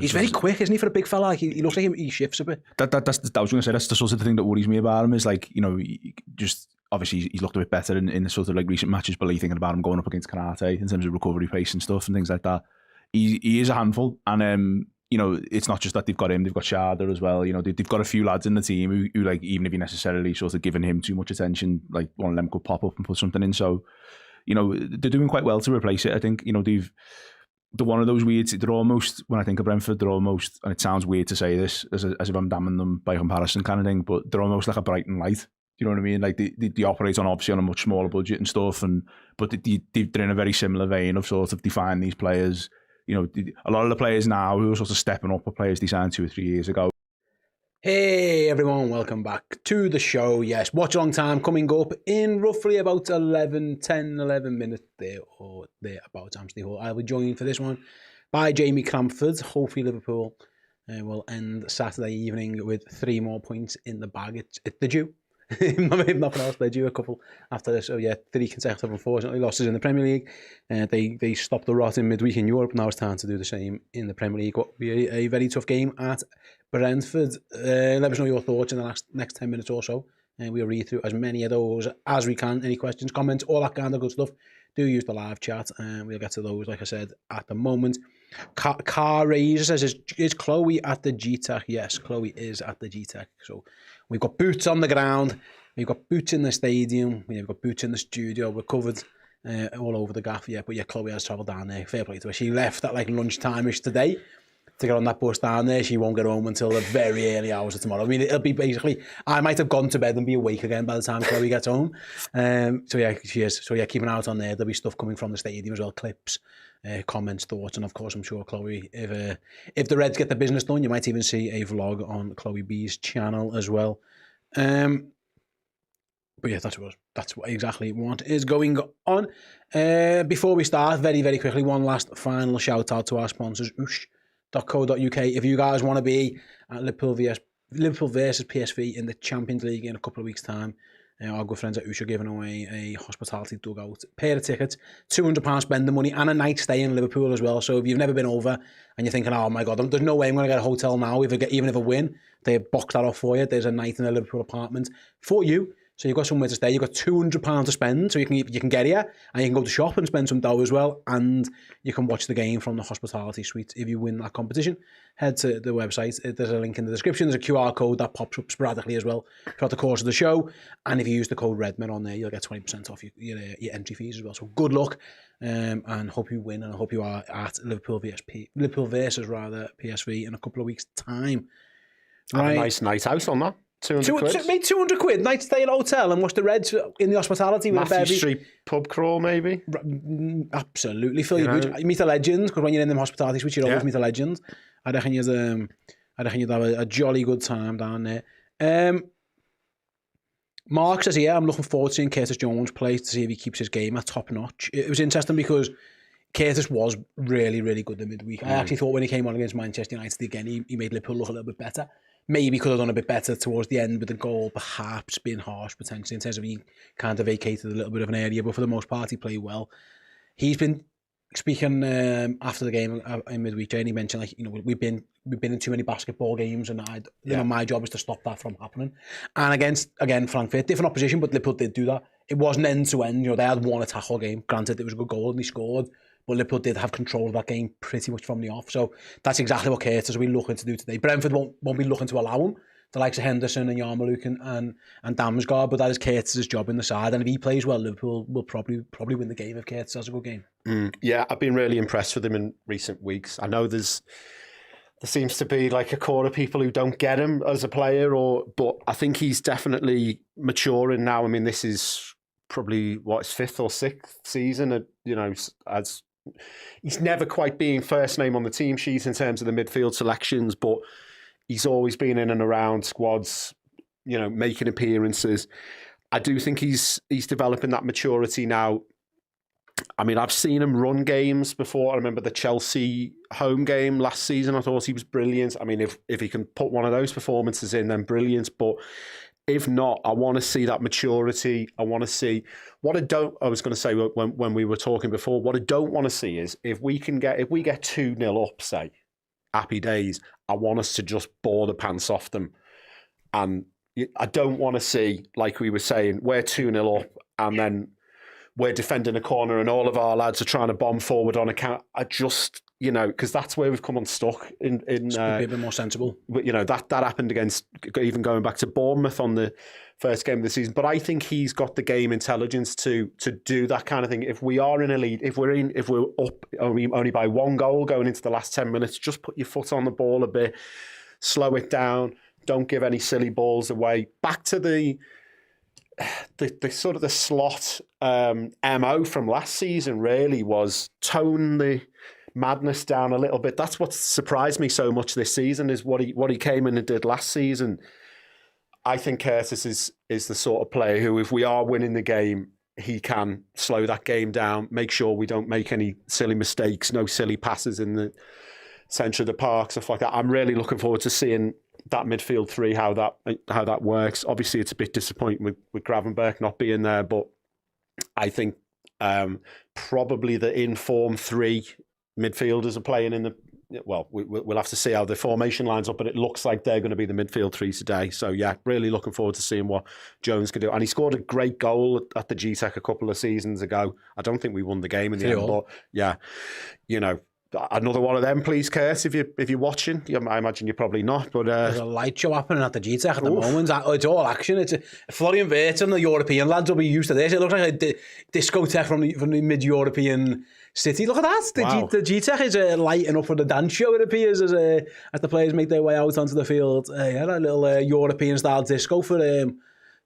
he's very quick, isn't he, for a big fella? Like, he looks like he shifts a bit. I was going to say, that's the sort of thing that worries me about him, is like, just obviously he's looked a bit better in the sort of like recent matches, but thinking about him going up against Kanate in terms of recovery pace and stuff and things like that. He is a handful, and it's not just that they've got him; they've got Sharder as well. They've got a few lads in the team who like, even if you necessarily sort of giving him too much attention, like one of them could pop up and put something in. So, they're doing quite well to replace it. I think they're one of those weird. They're almost, when I think of Brentford, they're almost, and it sounds weird to say this as if I'm damning them by comparison kind of thing, but they're almost like a Brighton light. You know what I mean? Like they operate on obviously on a much smaller budget and stuff, but they're in a very similar vein of sort of define these players. A lot of the players now who are sort of stepping up are players they signed 2 or 3 years ago. Hey everyone, welcome back to the show. Yes, watch along time coming up in roughly about 11 minutes there or thereabouts. I'll be joined for this one by Jamie Cranford. Hopefully Liverpool will end Saturday evening with 3 more points in the bag. It's the due. If nothing else, they do a couple after this. So yeah, 3 consecutive, unfortunately, losses in the Premier League. They stopped the rot in midweek in Europe. Now it's time to do the same in the Premier League. What will be a very tough game at Brentford. Let us know your thoughts in the next 10 minutes or so. And we'll read through as many of those as we can. Any questions, comments, all that kind of good stuff. Do use the live chat, and we'll get to those, like I said, at the moment. Car Razor says, is Chloe at the GTEC? Yes, Chloe is at the GTEC. So we've got boots on the ground. We've got boots in the stadium. We've got boots in the studio. We're covered all over the gaff. Yeah, but yeah, Chloe has travelled down there. Fair play to her. She left at like lunchtime-ish today to get on that bus down there. She won't get home until the very early hours of tomorrow. I mean, it'll be basically, I might have gone to bed and be awake again by the time Chloe gets home. So yeah, she is. So yeah, keep an eye out on there. There'll be stuff coming from the stadium as well, clips, comments, thoughts, and of course, I'm sure Chloe, if the Reds get the business done, you might even see a vlog on Chloe B's channel as well. But yeah, that's what exactly what is going on. Before we start, very, very quickly, one last final shout out to our sponsors, oosh.co.uk. If you guys want to be at Liverpool versus PSV in the Champions League in a couple of weeks' time, our good friends at Oosh are giving away a hospitality dugout, pair of tickets, £200 spending money, and a night stay in Liverpool as well. So if you've never been over and you're thinking, oh my God, there's no way I'm going to get a hotel now, even if I win, they box that off for you. There's a night in a Liverpool apartment for you. So you've got somewhere to stay. You've got £200 to spend, so you can get here and you can go to shop and spend some dough as well, and you can watch the game from the hospitality suite. If you win that competition, head to the website. There's a link in the description. There's a QR code that pops up sporadically as well throughout the course of the show. And if you use the code REDMEN on there, you'll get 20% off your entry fees as well. So good luck, and hope you win, and I hope you are at Liverpool versus PSV in a couple of weeks' time. Have a nice night out on that. 200 quid. Made 200 quid. Night stay at a hotel and watch the Reds in the hospitality with Matthew a bevy. Street pub crawl, maybe. Absolutely, Phil. You meet a legend, because when you're in them hospitality suites, you always meet a legend. I reckon you'd have a jolly good time down there. Mark says, yeah, I'm looking forward to seeing Curtis Jones play to see if he keeps his game at top notch. It was interesting because Curtis was really, really good in midweek. I actually thought when he came on against Manchester United again, he made Liverpool look a little bit better. Maybe could have done a bit better towards the end with the goal, perhaps being harsh potentially in terms of he kind of vacated a little bit of an area, but for the most part he played well. He's been speaking after the game in midweek, and he mentioned, like, we've been in too many basketball games, and my job is to stop that from happening. And against Frankfurt, different opposition, but Liverpool did do that. It wasn't end to end. They had one attack all game. Granted, it was a good goal and he scored, but Liverpool did have control of that game pretty much from the off. So that's exactly what Curtis will be looking to do today. Brentford won't be looking to allow him, the likes of Henderson and Yarmouk and Damsgaard, but that is Curtis's job in the side. And if he plays well, Liverpool will probably win the game if Curtis has a good game. Yeah, I've been really impressed with him in recent weeks. I know there seems to be like a core of people who don't get him as a player, but I think he's definitely maturing now. I mean, this is probably his 5th or 6th season. As he's never quite being first name on the team sheet in terms of the midfield selections, but he's always been in and around squads, making appearances. I do think he's developing that maturity now. I mean, I've seen him run games before. I remember the Chelsea home game last season. I thought he was brilliant. I mean, if he can put one of those performances in, then brilliant. But If not, I want to see that maturity. I want to see what I don't. I was going to say when we were talking before. What I don't want to see is if we get 2-0 up, say, happy days. I want us to just bore the pants off them, and I don't want to see, like we were saying, we're 2-0 up and then we're defending a corner and all of our lads are trying to bomb forward on a count. I just, because that's where we've come unstuck. Be a bit more sensible. But, that happened against, even going back to Bournemouth on the first game of the season. But I think he's got the game intelligence to do that kind of thing. If we are in a lead, if we're up only by 1 goal going into the last 10 minutes, just put your foot on the ball a bit, slow it down, don't give any silly balls away. Back to the sort of the slot MO from last season really was tone the madness down a little bit. That's what surprised me so much this season is what he came in and did last season. I think Curtis is the sort of player who, if we are winning the game, he can slow that game down, make sure we don't make any silly mistakes, no silly passes in the centre of the park, stuff like that. I'm really looking forward to seeing that midfield three, how that works. Obviously, it's a bit disappointing with Gravenberch not being there, but I think probably the in-form 3 midfielders are playing in the... Well, we'll have to see how the formation lines up, but it looks like they're going to be the midfield 3 today. So, yeah, really looking forward to seeing what Jones can do. And he scored a great goal at the GTEC a couple of seasons ago. I don't think we won the game in the end, but, yeah, another one of them, please, Kurt, if you're watching. I imagine you're probably not, but... There's a light show happening at the GTEC at the moment. It's all action. It's Florian Wirtz and the European lads will be used to this. It looks like a discotheque from the mid-European city. Look at that. The GTEC is lighting up for the dance show, it appears, as the players make their way out onto the field. A little European-style disco for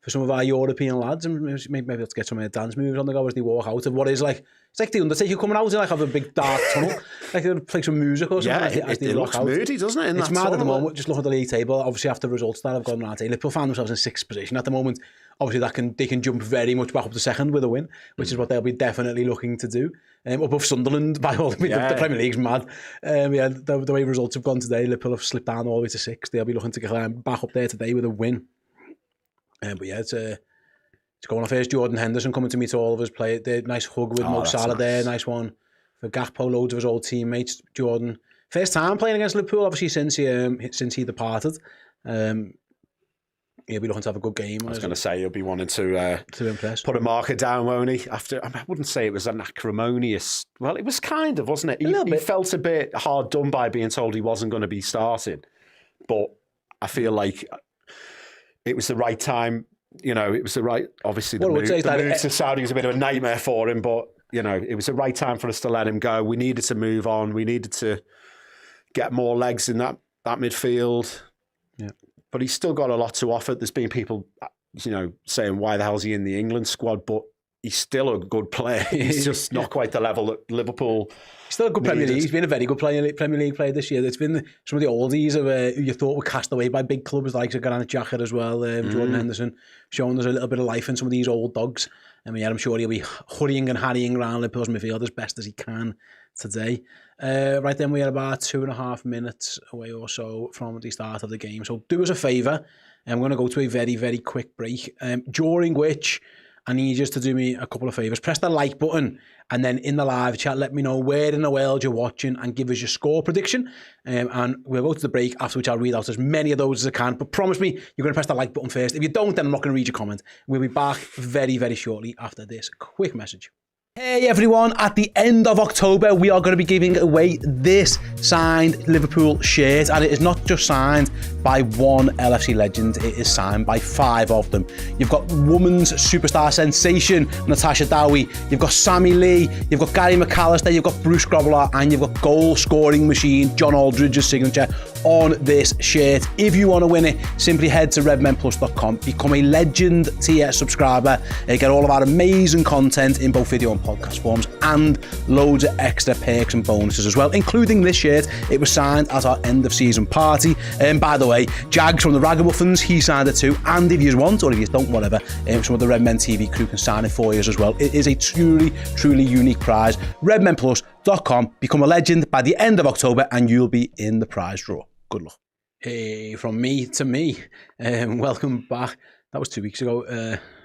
some of our European lads, and maybe let's get some dance moves on the go as they walk out of what is like... It's like the Undertaker coming out in have a big dark tunnel. Like they'll play some music or something. Yeah, it looks moody, doesn't it? It's mad at the moment. Just look at the league table. Obviously, after results that have gone around, Liverpool found themselves in 6th position at the moment. Obviously, they can jump very much back up to 2nd with a win, which is what they'll be definitely looking to do. Above Sunderland, by all means, the Premier League's mad. The way results have gone today, Liverpool have slipped down all the way to 6th. They'll be looking to climb back up there today with a win. But yeah, it's going off. Here's Jordan Henderson coming to meet all of us. Play the nice hug with Mo Salah nice. There. Nice one for Gakpo. Loads of his old teammates. Jordan, first time playing against Liverpool, obviously since he departed. He'll be looking to have a good game. I was going to say he'll be wanting to impress. Put a marker down, won't he? I wouldn't say it was an acrimonious. Well, it was kind of, wasn't it? He felt a bit hard done by being told he wasn't going to be starting, but I feel like it was the right time. It was the right... Obviously, the move to Saudi was a bit of a nightmare for him, but, it was the right time for us to let him go. We needed to move on. We needed to get more legs in that midfield. Yeah. But he's still got a lot to offer. There's been people, saying, why the hell's he in the England squad? But he's still a good player. He's just not quite the level that Liverpool... He's still a good Premier League. He's been a very good Premier League player this year. It's been some of the oldies who you thought were cast away by big clubs like Granit Xhaka as well, Jordan Henderson, showing there's a little bit of life in some of these old dogs. I'm sure he'll be hurrying and harrying around Liverpool's midfield as best as he can today. Right then, we are about 2.5 minutes away or so from the start of the game. So do us a favour. I'm going to go to a very, very quick break, during which I need you to do me a couple of favours. Press the like button and then in the live chat, let me know where in the world you're watching and give us your score prediction. And we'll go to the break, after which I'll read out as many of those as I can. But promise me, you're going to press the like button first. If you don't, then I'm not going to read your comment. We'll be back very, very shortly after this quick message. Hey everyone, at the end of October, we are going to be giving away this signed Liverpool shirt, and it is not just signed by one LFC legend, it is signed by 5 of them. You've got women's superstar sensation, Natasha Dowie, you've got Sammy Lee, you've got Gary McAllister, you've got Bruce Grobbelaar, and you've got goal scoring machine John Aldridge's signature on this shirt. If you want to win it, simply head to redmenplus.com, become a legend tier subscriber, and get all of our amazing content in both video and podcast forms, and loads of extra perks and bonuses as well, including this shirt. It was signed at our end of season party, and by the way, Jags from the Ragamuffins, he signed it too, and if you want, or if you don't, whatever, some of the Redmen TV crew can sign it for you as well. It is a truly unique prize. redmenplus.com, become a legend by the end of October and you'll be in the prize draw. Good luck. Hey, from me to me, welcome back That was 2 weeks ago.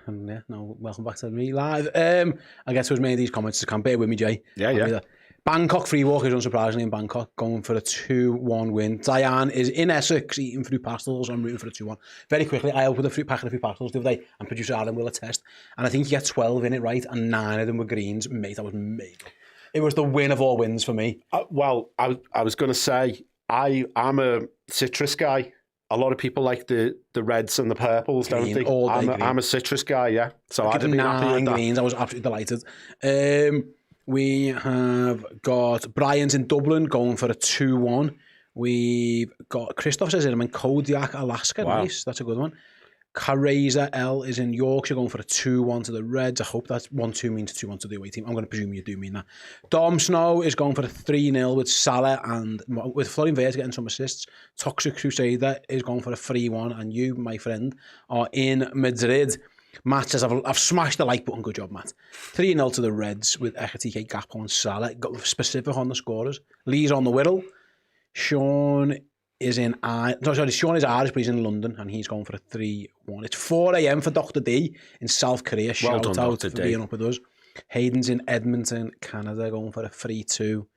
And yeah, no, welcome back to me live. I guess there was many of these comments. Can't bear with me, Jay. Yeah. Bangkok free walkers, unsurprisingly, in Bangkok, going for a 2-1 win. Diane is in Essex eating fruit pastels. I'm rooting for a 2-1. Very quickly, I opened a packet of fruit pastels the other day, and producer Alan will attest. And I think you get 12 in it, right? And 9 of them were greens. Mate, that was made. It was the win of all wins for me. I was going to say, I'm a citrus guy. A lot of people like the reds and the purples, Green, don't they? all day green. I'm a citrus guy, yeah. So I'd I'd be happy with that. greens. I was absolutely delighted. We have got Brian's in Dublin going for a 2-1. We've got Christoph says in Kodiak, Alaska. Wow. Nice, that's a good one. Careza L is in Yorkshire going for a 2-1 to the Reds. I hope that 1-2 means 2-1 to the away team. I'm going to presume you do mean that. Dom Snow is going for a 3-0 with Salah and with Florian Wirtz getting some assists. Toxic Crusader is going for a 3-1, and you, my friend, are in Madrid. Matt says, I've smashed the like button. Good job, Matt. 3-0 to the Reds with Ekitike, Gakpo and Salah. Got specific on the scorers. Lee's on the whittle. Sean is Sean is Irish, but he's in London, and he's going for a 3-1. It's 4 a.m. for Dr. D in South Korea. Shout out Dr. for D. being up with us. Hayden's in Edmonton, Canada, going for a 3-2.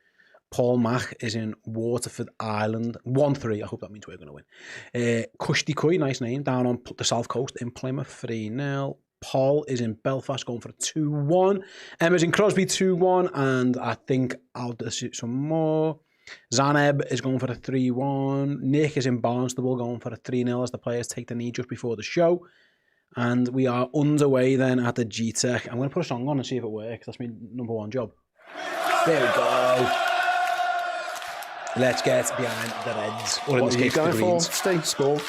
Paul Mack is in Waterford, Ireland. 1-3. I hope that means we're going to win. Kushti Kui, nice name, down on the south coast in Plymouth, 3-0. Paul is in Belfast, going for a 2-1. Emma's in Crosby, 2-1. And I think I'll do some more. Zaneb is going for a 3-1. Nick is in Barnstable going for a 3-0 as the players take the knee just before the show. And we are underway then at the G-Tech. I'm going to put a song on and see if it works. That's my number one job. There we go. Let's get behind the Reds. Or in this case, the Greens. Stay score.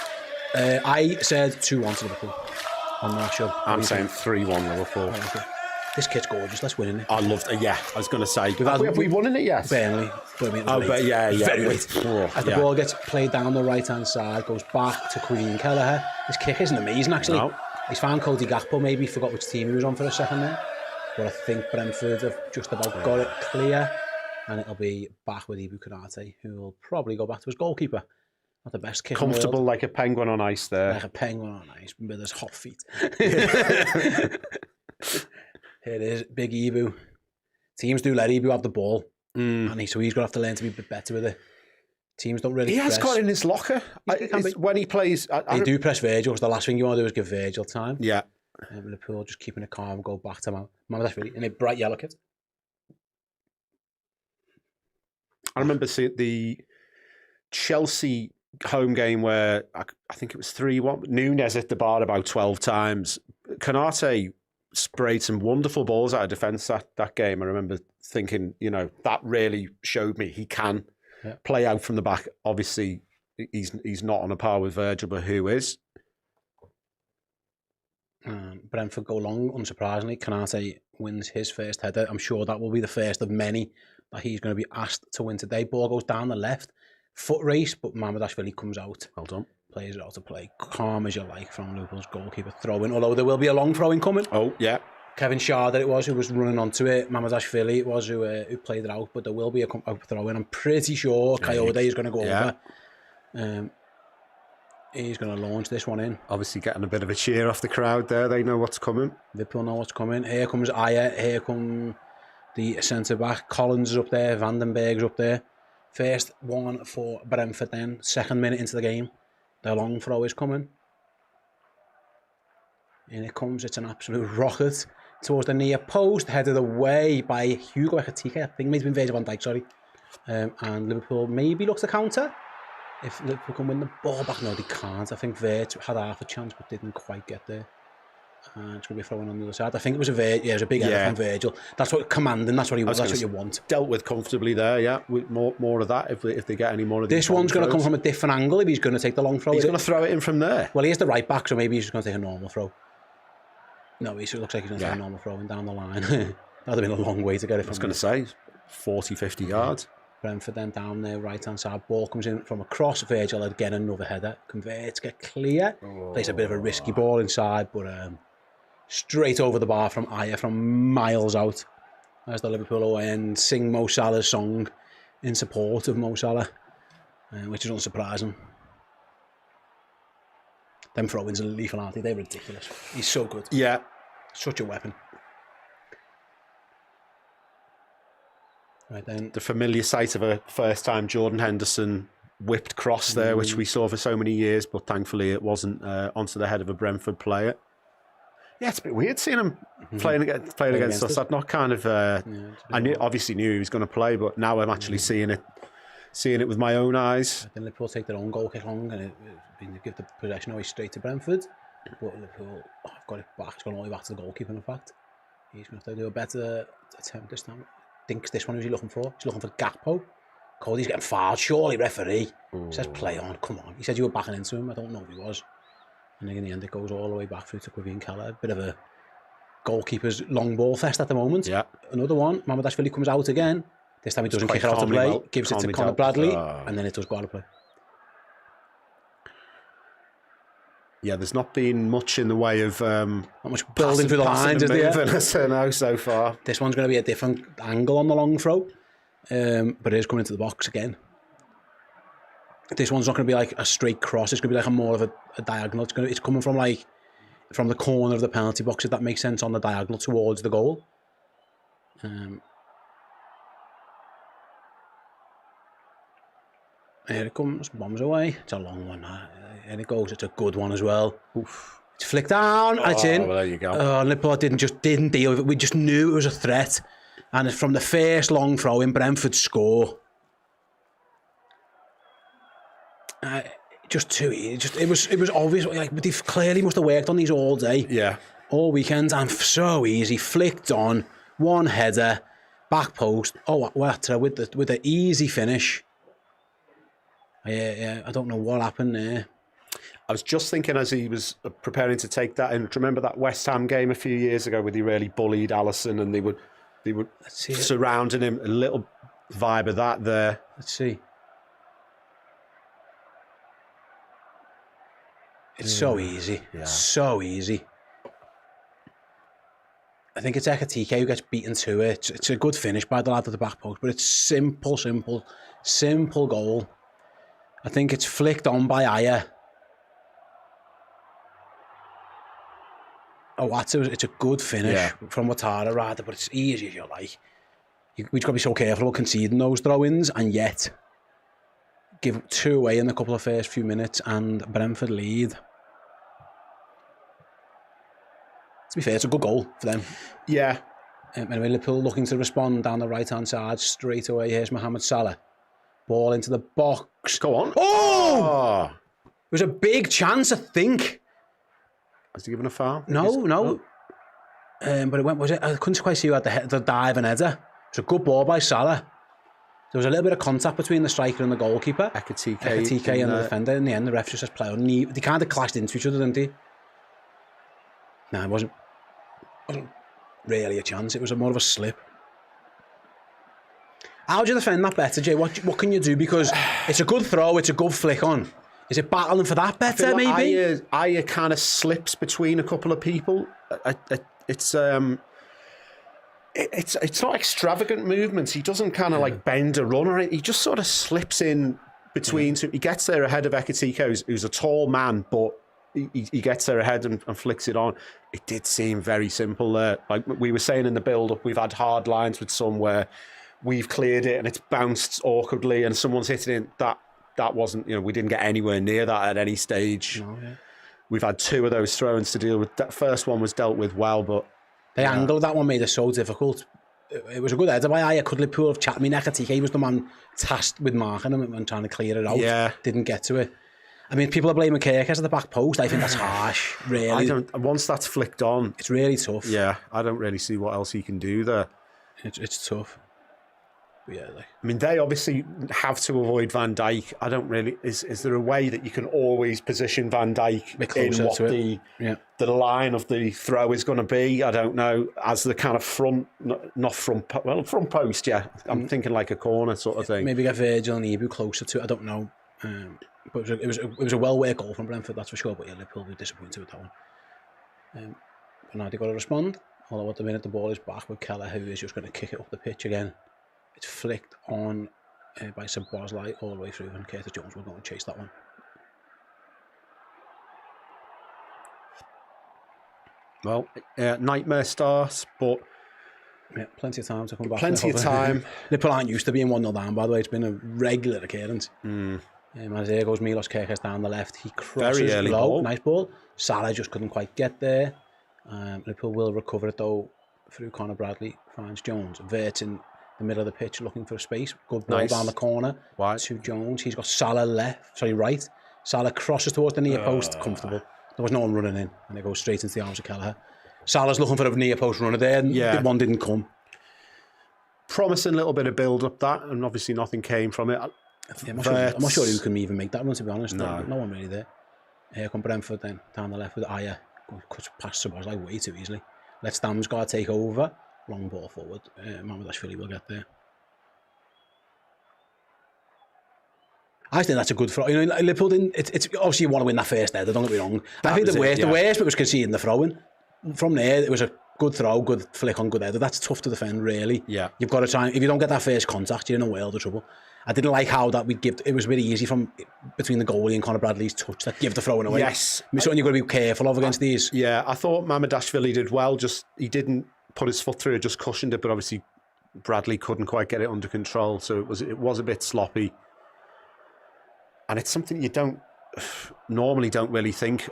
I said 2-1 to Liverpool on that show. I'm saying 3-1 Liverpool. Oh, okay. This kit's gorgeous. Let's win it. I loved it. Yeah, I was going to say. Have we won in it yet? Burnley. But I mean, but yeah. Very late. Oh, As the ball gets played down the right-hand side, goes back to Queen Kelleher. His kick isn't amazing, actually. No. He's found Cody Gakpo, maybe forgot which team he was on for a second there. But I think Brentford have just about got it clear. And it'll be back with Ibu Konate, who will probably go back to his goalkeeper. Not the best kick comfortable in the world. like a penguin on ice there. Like a penguin on ice with his hot feet. Here it is, big Ibu. Teams do let Ibu have the ball, and so he's going to have to learn to be a bit better with it. Teams don't really. He has got in his locker when he plays. They do press Virgil, because the last thing you want to do is give Virgil time. Yeah, Liverpool just keeping it calm, go back to Mohamed really in a bright yellow kit. I remember seeing the Chelsea home game where I think it was 3-1. Nunes hit the bar about 12 times. Konate sprayed some wonderful balls out of defence that game. I remember thinking, that really showed me he can play out from the back. Obviously, he's not on a par with Virgil, but who is? Brentford go long, unsurprisingly. Konate wins his first header. I'm sure that will be the first of many that he's going to be asked to win today. Ball goes down the left. Foot race, but Mamardashvili comes out. Well done. Plays it out to play. Calm as you like from Liverpool's goalkeeper throw-in, although there will be a long throw-in coming. Oh, yeah. Kevin Sharder it was who was running onto it. Mamardashvili it was who played it out, but there will be a throw-in. I'm pretty sure Coyote is going to go over. He's going to launch this one in. Obviously getting a bit of a cheer off the crowd there. They know what's coming. Liverpool know what's coming. Here comes Aya. Here come the centre-back. Collins is up there. Vandenberg's up there. First one for Brentford then. 2nd minute into the game. The long throw is coming. In it comes. It's an absolute rocket towards the near post. Headed away by Hugo Ekitike. I think maybe been Virgil van Dijk, sorry. And Liverpool maybe looks to counter. If Liverpool can win the ball back. No, they can't. I think Wirtz had half a chance but didn't quite get there. And it's going to be throwing on the other side. I think it was it was a big error from Virgil. That's what commanding. That's what he was. That's what you want. Dealt with comfortably there. Yeah, with more of that. If they get any more of this one's going to come from a different angle. If he's going to take the long throw, he's going to throw it in from there. Well, he is the right back, so maybe he's just going to take a normal throw. No, it looks like he's going to take a normal throw in down the line. That'd have been a long way to get it from. I was going to say 40, 50 yards. Brentford then down there, right hand side. Ball comes in from across. Virgil again, another header. Converts, get clear. Plays a bit of a risky ball inside, but straight over the bar from Aya from miles out. As the Liverpool away and sing Mo Salah's song in support of Mo Salah, which is unsurprising. Them throw-ins are lethal, aren't they? They're ridiculous. He's so good. Yeah. Such a weapon. Right then. The familiar sight of a first-time Jordan Henderson whipped cross there, which we saw for so many years, but thankfully it wasn't onto the head of a Brentford player. Yeah, it's a bit weird seeing him playing against us. I'd not kind of. Obviously knew he was going to play, but now I'm actually seeing it with my own eyes. Then Liverpool take their own goal kick long, and give the possession away straight to Brentford. But Liverpool, I've got it back. It's gone all the way back to the goalkeeper. In fact, he's going to have to do a better attempt this time. I think this one was he looking for. He's looking for Gakpo. Cody's getting fouled. Surely, referee says play on. Come on. He said you were backing into him. I don't know if he was. And then in the end, it goes all the way back through to Quivy Keller. A bit of a goalkeeper's long ball fest at the moment. Yeah. Another one. Mamadashvili comes out again. This time he doesn't kick it out to play. Gives it to Conor Bradley. And then it does go out of play. Yeah, there's not been much in the way of not much building through the lines, is there? No, so far. This one's going to be a different angle on the long throw. But it is coming into the box again. This one's not going to be like a straight cross. It's going to be like more of a diagonal. It's coming from from the corner of the penalty box, if that makes sense, on the diagonal towards the goal. Here it comes, bombs away. It's a long one. And it goes. It's a good one as well. Oof. It's flicked down and it's in. Well, there you go. Liverpool didn't deal with it. We just knew it was a threat. And it's from the first long throw in, Brentford score. Just too easy. It was obvious. Like they clearly must have worked on these all day. Yeah. All weekend, and so easy. Flicked on, one header, back post. Oh, what with the easy finish. Yeah. I don't know what happened there. I was just thinking as he was preparing to take that in. Remember that West Ham game a few years ago where he really bullied Alisson and they were surrounding him. A little vibe of that there. Let's see. It's so easy. Yeah. So easy. I think it's Ekitike who gets beaten to it. It's a good finish by the lad at the back post, but it's simple goal. I think it's flicked on by Aya. Oh, it's a good finish from Ouattara, rather, but it's easy as you like. We've got to be so careful about conceding those throw-ins, and yet give 2 away in a couple of first few minutes, and Brentford lead. To be fair, it's a good goal for them. Yeah. Anyway, Liverpool looking to respond down the right-hand side straight away. Here's Mohamed Salah. Ball into the box. Go on. Oh! It was a big chance, I think. Was he given a foul? No. But it went. Was it? I couldn't quite see who had the dive and header. It's a good ball by Salah. There was a little bit of contact between the striker and the goalkeeper. Ekitike and the defender. In the end, the ref just says play on. They kind of clashed into each other, didn't they? No, it wasn't really a chance. It was more of a slip. How do you defend that better, Jay? What can you do? Because it's a good throw, it's a good flick on. Is it battling for that better, like maybe? Aya kind of slips between a couple of people. It's not extravagant movements. He doesn't kind of like bend a run or anything. He just sort of slips in between two. He gets there ahead of Ekitike, who's a tall man, but he gets there ahead and flicks it on. It did seem very simple there. Like we were saying in the build-up, we've had hard lines with some where we've cleared it and it's bounced awkwardly and someone's hitting it. That wasn't, we didn't get anywhere near that at any stage. No, yeah. We've had 2 of those throw-ins to deal with. That first one was dealt with well, but the angle of that one made it so difficult. It was a good header by Aya. Could Liverpool have chatted? I mean, Ekitike was the man tasked with marking him and trying to clear it out. Yeah. Didn't get to it. I mean, people are blaming Kirkes at the back post. I think that's harsh, really. Once that's flicked on, it's really tough. Yeah, I don't really see what else he can do there. It's tough. But yeah, I mean, they obviously have to avoid Van Dijk. I don't really. Is there a way that you can always position Van Dijk in what the line of the throw is going to be? I don't know. As the kind of front post. Yeah, I'm thinking like a corner sort of thing. Maybe get Virgil and Ibu closer to it. I don't know. But it was a well-worked goal from Brentford, that's for sure. But yeah, Liverpool will be disappointed with that one. But now they've got to respond. Although at the minute the ball is back with Keller, who is just going to kick it up the pitch again. It's flicked on by Bosley all the way through, and Curtis Jones will go and chase that one. Well, nightmare start, but Yeah, plenty of time to come back. plenty of time. Liverpool aren't used to being 1-0 down, by the way. It's been a regular occurrence. As there goes Milos Tsimikas down the left. He crosses Very early low. ball. Nice ball. Salah just couldn't quite get there. Liverpool will recover it though through Conor Bradley. Finds Jones. Wirtz in the middle of the pitch looking for a space. Good ball Nice. down the corner Wide. to Jones. He's got Salah right. Salah crosses towards the near post. Comfortable. There was no one running in. And it goes straight into the arms of Kelleher. Salah's looking for a near post runner there. And one didn't come. Promising little bit of build-up that, and obviously nothing came from it. Yeah, I'm not sure who can even make that one, to be honest. No. No one really there. Here come Brentford then, down the left with Aya. Cuts past Sabaz way too easily. Let Stam's got to take over. Long ball forward. Mamardashvili will get there. I think that's a good throw. You know, Liverpool didn't. It's obviously you want to win that first header. Don't get me wrong. I think the worst bit was conceding the throw-in. From there, it was a good throw, good flick on, good header. That's tough to defend, really. Yeah. You've got to try. If you don't get that first contact, you're in a world of trouble. I didn't like how that we'd give. It was really easy from between the goalie and Conor Bradley's touch that give the throw-in away. Yes. It's something you've got to be careful of against these. Yeah, I thought Mamardashvili did well. Just he didn't put his foot through it, just cushioned it, but obviously Bradley couldn't quite get it under control, so it was a bit sloppy. And it's something you don't really think.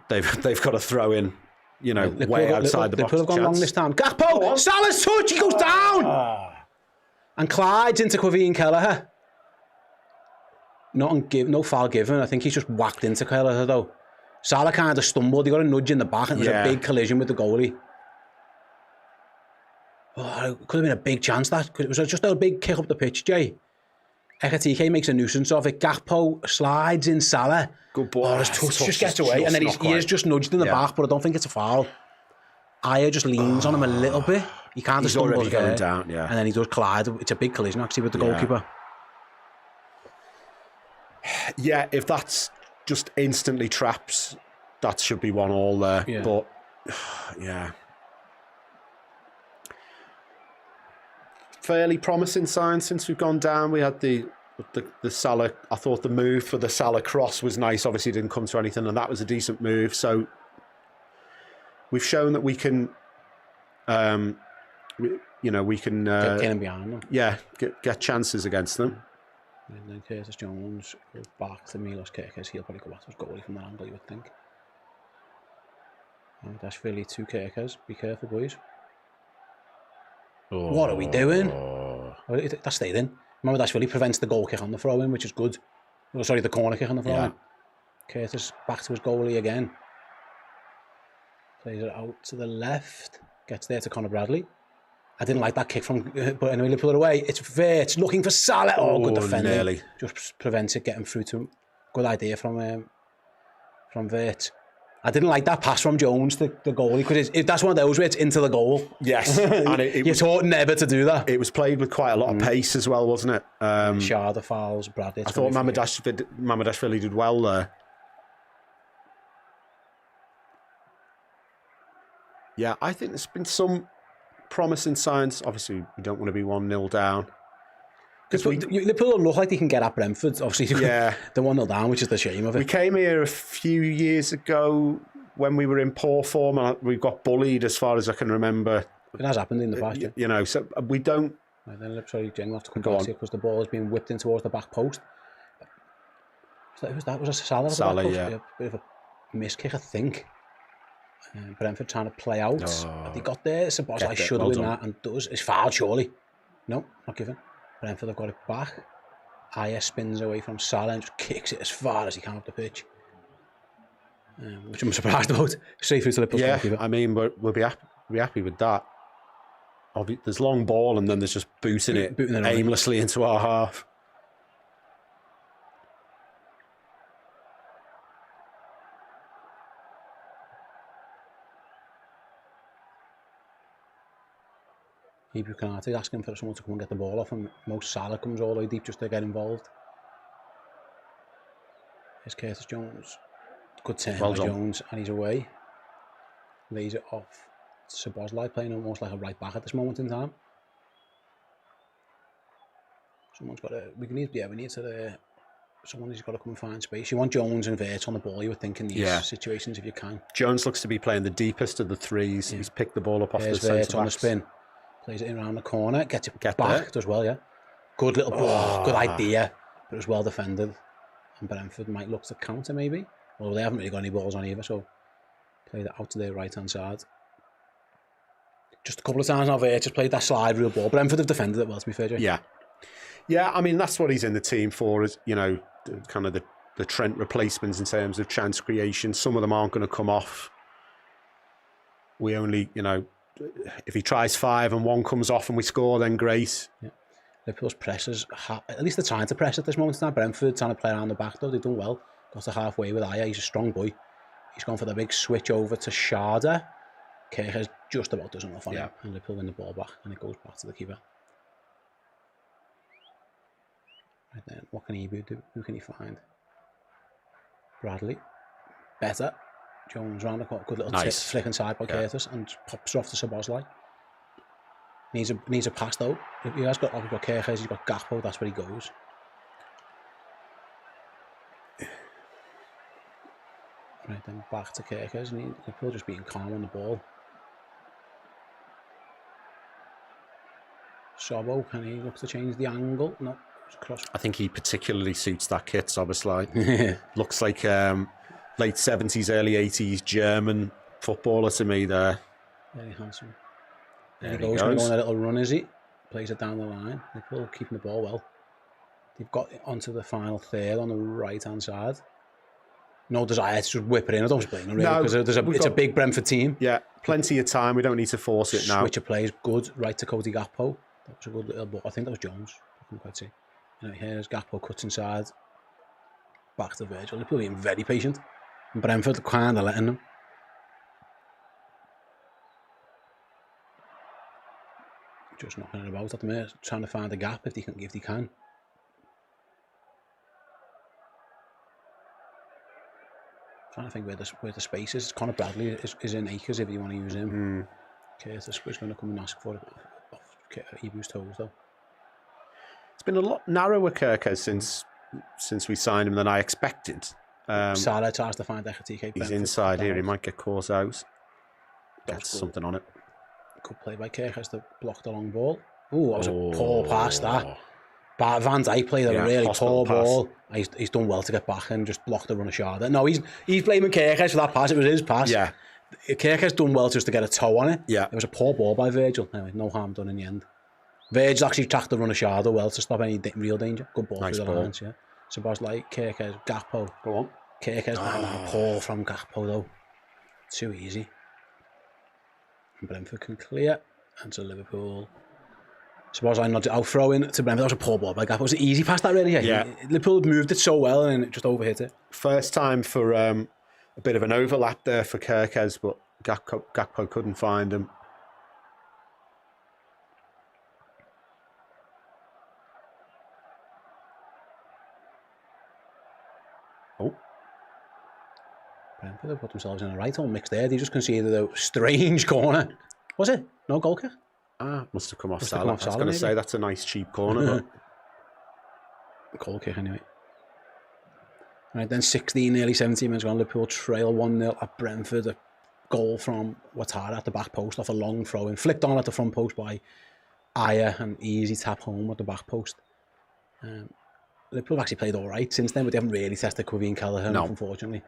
They've got to throw in, you know, way outside the box. Liverpool have gone long this time. Gakpo, Salah's touch, he goes down, and Clyde's into Quavine Kelleher. No foul given. I think he's just whacked into Kelleher though. Salah kind of stumbled. He got a nudge in the back, and it was a big collision with the goalie. Oh, it could have been a big chance. It was just a big kick up the pitch, Jay. Ekitike makes a nuisance of it. Gakpo slides in Salah. Good ball. Oh, his touch just gets away. And then he is just nudged in the back, but I don't think it's a foul. Aya just leans on him a little bit. He can't have stumbled already going down, And then he does collide. It's a big collision, actually, with the goalkeeper. Yeah, if that's just instantly traps, that should be 1-1 there. Yeah. But, yeah. Fairly promising signs since we've gone down. We had the Salah. I thought the move for the Salah cross was nice. Obviously, it didn't come to anything, and that was a decent move. So we've shown that we can, we can Get in behind them. Yeah, get chances against them. And then Curtis Jones goes back to Milos Tsimikas. He'll probably go back to his goalie from that angle, you would think. And that's really 2 Tsimikas. Be careful, boys. What are we doing? That stayed in. Remember, that's really prevents the goal kick on the throw-in, which is good. Oh, sorry, the corner kick on the throw-in. Curtis back to his goalie again. Plays it out to the left. Gets there to Conor Bradley. I didn't like that kick from, but anyway, Liverpool away. It's Wirtz looking for Salah. Oh, good defending. Nearly. Just prevents it getting through to him. Good idea from Wirtz. I didn't like that pass from Jones, the goalie, because that's one of those where it's into the goal. Yes. And You're taught never to do that. It was played with quite a lot of pace as well, wasn't it? Sharda fouls, Bradley. I thought Mamardashvili did well there. Yeah, I think there's been some promising signs. Obviously, we don't want to be 1-0 down. Liverpool look like they can get at Brentford. Obviously, they're 1-0 down, which is the shame of it. We came here a few years ago when we were in poor form, and we got bullied as far as I can remember. It has happened in the past, You know, so we don't. And then Jen will have to come back because the ball is being whipped in towards the back post. So it was that. Was a Salah? Salah, yeah. A bit of a miss kick, I think. Brentford trying to play out. Have they got there? Sabaz should win that and does. It's fouled, surely. No, not given. Brentford have got it back. Aya spins away from Salah and just kicks it as far as he can up the pitch. Which I'm surprised about. Straight through to Liverpool. Yeah, I mean, we'll be happy with that. There's long ball and then there's just booting it aimlessly into our half. Hebrew Kanate asking for someone to come and get the ball off, and Mo Salah comes all the way deep just to get involved. Here's Curtis Jones. Good turn by Jones, and he's away. Lays it off. Sabozlai playing almost like a right back at this moment in time. Someone's got to. We need to someone who's got to come and find space. You want Jones and Wirtz on the ball, you would think, in these situations if you can. Jones looks to be playing the deepest of the threes. He's picked the ball up off the Wirtz centre on the backs. spin, plays it in around the corner, gets it back, there. does well, yeah. Good little ball, good idea, but it was well defended. And Brentford might look to counter maybe, although they haven't really got any balls on either, so play that out to their right-hand side. Just a couple of times now, Wirtz just played that slide real ball. Brentford have defended it well, to be fair, Jay. Yeah, I mean, that's what he's in the team for, is, you know, kind of the Trent replacements in terms of chance creation. Some of them aren't going to come off. We only, you know, if he tries 5 and 1 comes off and we score, then great. Yeah. Liverpool's pressers, at least they're trying to press at this moment now. Brentford trying to play around the back though, they've done well. Got to halfway with Aya, he's a strong boy. He's gone for the big switch over to Sharda. Kirk just about does enough on him, and Liverpool win the ball back, and it goes back to the keeper. Right then, what can he do? Who can he find? Bradley. Better. Jones round the corner, good little tip, flick inside by Curtis, and pops off to Szoboszlai. Needs a pass though. He has got, obviously got Kirkes, he's got Gakpo, that's where he goes. Right then, back to Kirkes, and Liverpool just being calm on the ball. Sobo, can he look to change the angle? No, it's cross. I think he particularly suits that kit, Szoboszlai. Looks like late 70s, early 80s German footballer to me there. Very handsome. There he goes. Going on a little run, is he? Plays it down the line. Liverpool keeping the ball well. They've got it onto the final third on the right-hand side. No desire to just whip it in. I don't blame them really, because it's a big Brentford team. Yeah, plenty of time. We don't need to force it now. Switch of plays, good. Right to Cody Gakpo. That was a good little ball. I think that was Jones. I couldn't quite see. You know, here's Gakpo, cuts inside. Back to Virgil. Liverpool being very patient. And Brentford kind of letting them. Just knocking it about at the minute, trying to find a gap if they can. Trying to think where the space is. Conor Bradley is in acres if you want to use him. Curtis was going to come and ask for it off Ebu's toes though. It's been a lot narrower, Kirkes, since we signed him than I expected. Salah tries to find Ekitike. He's inside here. He might get caught out. Gets something on it. Good play by Kirkes to block the long ball. Ooh, that was a poor pass that. But Van Dijk played a really poor ball. He's done well to get back and just block the run of Sharda. No, he's blaming Kirkes for that pass. It was his pass. Yeah. Kirkes done well just to get a toe on it. Yeah. It was a poor ball by Virgil. Anyway, no harm done in the end. Virgil actually tracked the run of Sharda well to stop any real danger. Good ball through the lines, yeah. Szoboszlai, Kirkes, Gakpo. Go on. Kirkes, poor from Gakpo though. Too easy. And Brentford can clear. And to Liverpool. Szoboszlai nods it out, throw in to Brentford. That was a poor ball by Gakpo. It was an easy pass that really. Yeah. Liverpool moved it so well and it just overhit it. First time for a bit of an overlap there for Kirkes, but Gakpo couldn't find him. Brentford put themselves in a right hole mix there. They just conceded a strange corner. Was it? No goal kick? Must have come off Salah. I was going to say that's a nice cheap corner, but goal kick anyway. Right then, 16, nearly 17 minutes gone. Liverpool trail 1-0 at Brentford. A goal from Ouattara at the back post off a long throw in, flicked on at the front post by Aya, and easy tap home at the back post. Liverpool have actually played all right since then, but they haven't really tested Kevin Kelleher, unfortunately.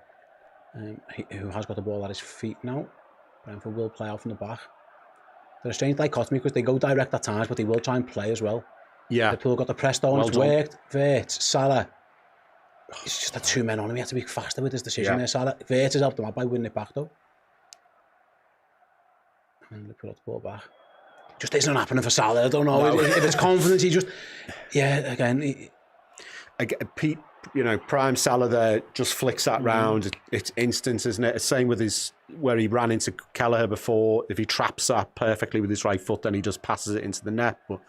Who has got the ball at his feet now. Brentford will play out from the back. They're a strange dichotomy because they go direct at times, but they will try and play as well. Yeah. Liverpool got the press down, it's worked. Wirtz, Salah. It's just the 2 men on him. He had to be faster with his decision there, Salah. Wirtz has helped them out by winning it back though. And Liverpool got the ball back. Just isn't happening for Salah. I don't know if it's confidence. He just, again, Pete, prime Salah there just flicks that round. It's instant, isn't it? Same with where he ran into Kelleher before. If he traps that perfectly with his right foot, then he just passes it into the net. But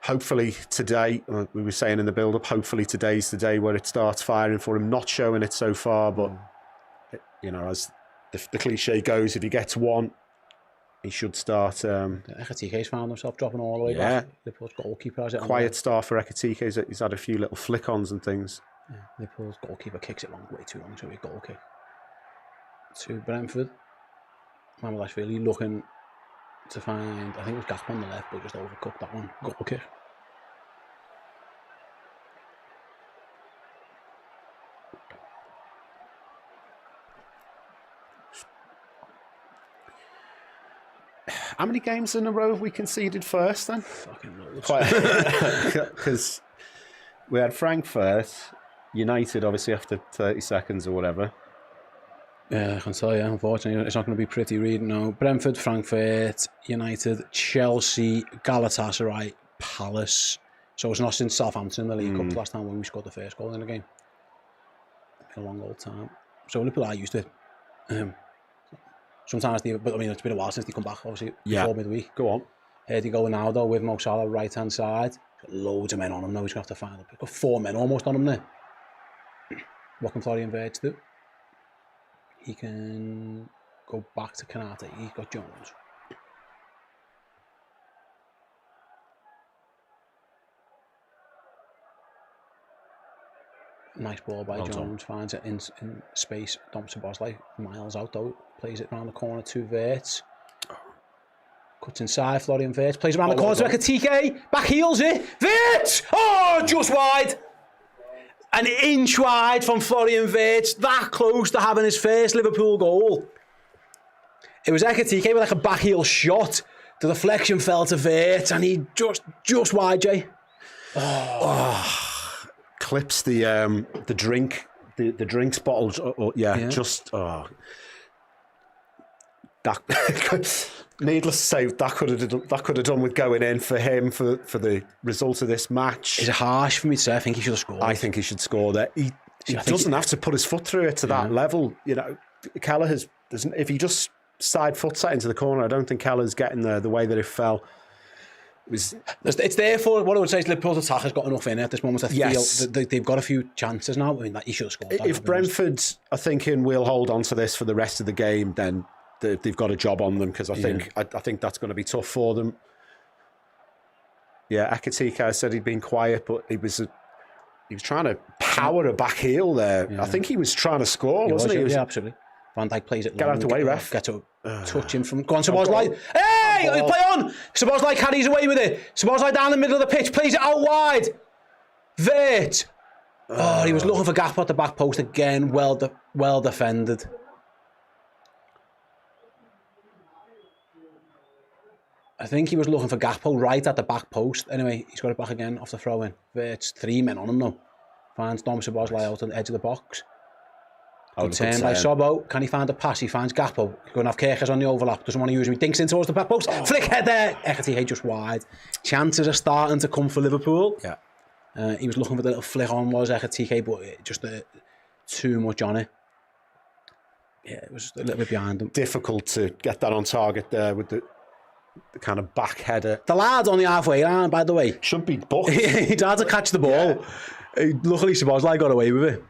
hopefully today, we were saying in the build-up, hopefully today's the day where it starts firing for him. Not showing it so far, but as the cliche goes, if he gets one, he should start. Ekitike's found himself dropping all the way Yeah. back. Liverpool's goalkeeper has it. Quiet start for Ekitike. He's had a few little flick-ons and things. Liverpool's goalkeeper kicks it way too long, so a goal kick. To Brentford. Milos really looking to find, I think it was Gakpo on the left, but just overcooked that one. Goal kick. How many games in a row have we conceded first then? Fucking loads. Because we had Frankfurt, United obviously after 30 seconds or whatever. Yeah, I can tell you, unfortunately, it's not going to be pretty reading now. Brentford, Frankfurt, United, Chelsea, Galatasaray, Palace. So it's not since Southampton in the League Cup last time when we scored the first goal in the game. Been a long old time. So Liverpool are used to it. Sometimes but I mean, it's been a while since they come back, obviously, before midweek. Go on. Here they go now, though, with Mo Salah right-hand side. Got loads of men on him now. He's going to have to find them. Got 4 men almost on him there. What can Florian Wirtz do? He can go back to Kanate. He's got Jones. Nice ball by Jones. Finds it in space. Dumps to Bosley. Miles out though. Plays it round the corner to Wirtz. Cuts inside. Florian Wirtz. Plays around the corner to Ekitike. Back heels it. Wirtz! Oh, just wide. An inch wide from Florian Wirtz. That close to having his first Liverpool goal. It was Ekitike with like a back heel shot. The deflection fell to Wirtz and he just wide, Jay. Clips the drink, the drinks bottles. That. Needless to say, that could have done with going in for him for the result of this match. Is it harsh for me to say? I think he should have scored. I think he should score there. He doesn't have to put his foot through it to that level. You know, Kelleher's doesn't. If he just side foots that into the corner, I don't think Kelleher's getting there the way that it fell. It's there for what I would say is Liverpool's attack has got enough in it at this moment. I feel they've got a few chances now. I mean, that he should have scored. If Brentford are thinking we'll hold on to this for the rest of the game, then they've got a job on them because I think that's going to be tough for them. Yeah, Ekitike, I said he'd been quiet, but he was trying to power a back heel there. Yeah. I think he was trying to score, wasn't he? Yeah, absolutely. Van Dijk plays it. Get out of the way, ref. Get to touch him from. Go on, Szoboszlai. Hey, play on. Szoboszlai carries away with it. Szoboszlai down the middle of the pitch, plays it out wide. Wirtz. Oh, he was looking for Gakpo at the back post again. Well defended. I think he was looking for Gakpo right at the back post. Anyway, he's got it back again off the throw in. Wirtz, 3 men on him now. Finds Dom Szoboszlai out on the edge of the box. Good turn by Sobo. Can he find a pass? He finds Gakpo. Going to have Kirkers on the overlap. Doesn't want to use him. He dinks in towards the back post. Flick head there. Ekitike just wide. Chances are starting to come for Liverpool. Yeah. He was looking for the little flick on, was Ekitike, but just too much on it. Yeah, it was a little bit behind him. Difficult to get that on target there with the kind of back header. The lad's on the halfway line, by the way. Should be booked. He tried to catch the ball. Yeah. Luckily, Szoboszlai got away with it.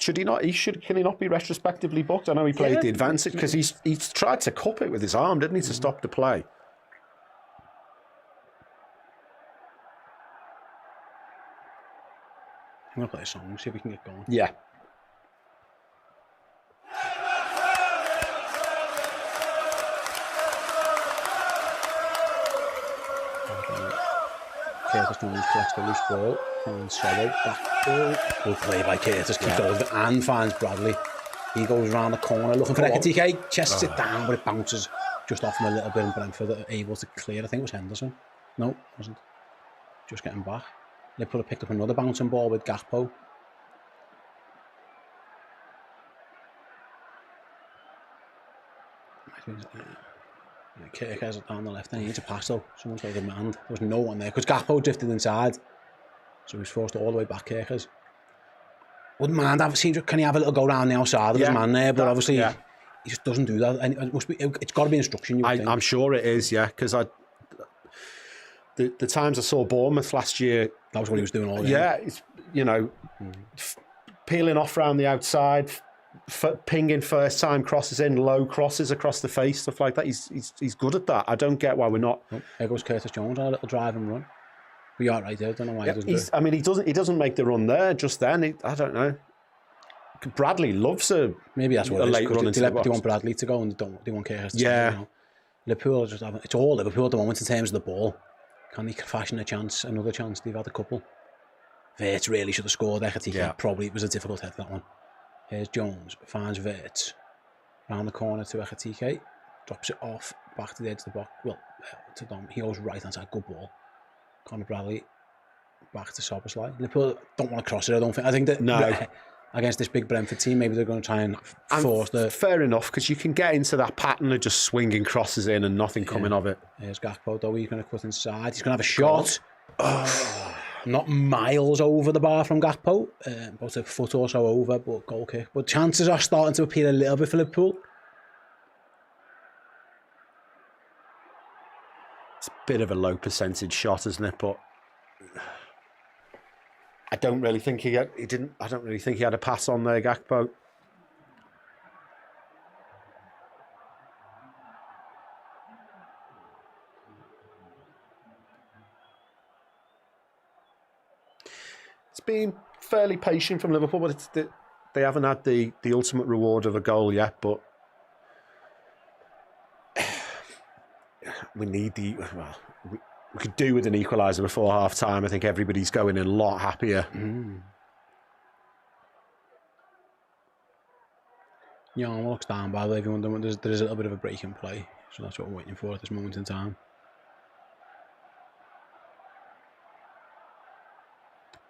Should he not? Can he not be retrospectively booked? I know he played the advantage because he's tried to cup it with his arm, didn't he, to stop the play? I'm going to play a song, see if we can get going. Yeah. Curtis Jones collects the loose ball, finds Solo, back ball. Good play by Curtis, keeps hold of it and finds Bradley. He goes round the corner looking for Ekitike, chests it down, but it bounces just off him a little bit, and Brentford are able to clear. I think it was Henderson. No, it wasn't. Just getting back. Liverpool have picked up another bouncing ball with Gakpo. Kirk has it down the left and he needs a pass though. Someone's got to give him a hand. There was no one there because Gakpo drifted inside. So he's forced all the way back, Kirkers. Wouldn't mind can he have a little go round the outside of his man there, but obviously he just doesn't do that. And it's got to be instruction, I'm sure it is, yeah, because the times I saw Bournemouth last year, that was what he was doing all day. Yeah, it's, peeling off round the outside, pinging first time crosses in, low crosses across the face, stuff like that. He's good at that. I don't get why we're not. There goes Curtis Jones on a little drive and run. But you're right there. I don't know why he doesn't do it. I mean, he doesn't make the run there just then. I don't know. Bradley loves maybe that's what a it is. late run into the box. They want Bradley to go and they want Curtis to Yeah. you know. Liverpool are just having, it's all Liverpool at the moment in terms of the ball. Can they fashion another chance? They've had a couple. Wirtz really should have scored. Ekitike probably was a difficult hit, that one. Here's Jones, finds Wirtz. Round the corner to Ekitike. Drops it off, back to the edge of the box. Well, to Dom. He goes right hand side, good ball. Conor Bradley, back to Szoboszlai. Liverpool don't want to cross it, I don't think. I think that against this big Brentford team, maybe they're going to try and force the... Fair enough, because you can get into that pattern of just swinging crosses in and nothing coming of it. Here's Gakpo, though. He's going to cut inside. He's going to have a shot. Not miles over the bar from Gakpo. About a foot or so over, but goal kick. But chances are starting to appear a little bit for Liverpool. It's a bit of a low percentage shot, isn't it? But I don't really think he had a pass on there, Gakpo. It's been fairly patient from Liverpool, but they haven't had the ultimate reward of a goal yet. But we need we could do with an equaliser before half time. I think everybody's going in a lot happier. Young looks down, by the way, everyone. There is a little bit of a break in play, so that's what we're waiting for at this moment in time.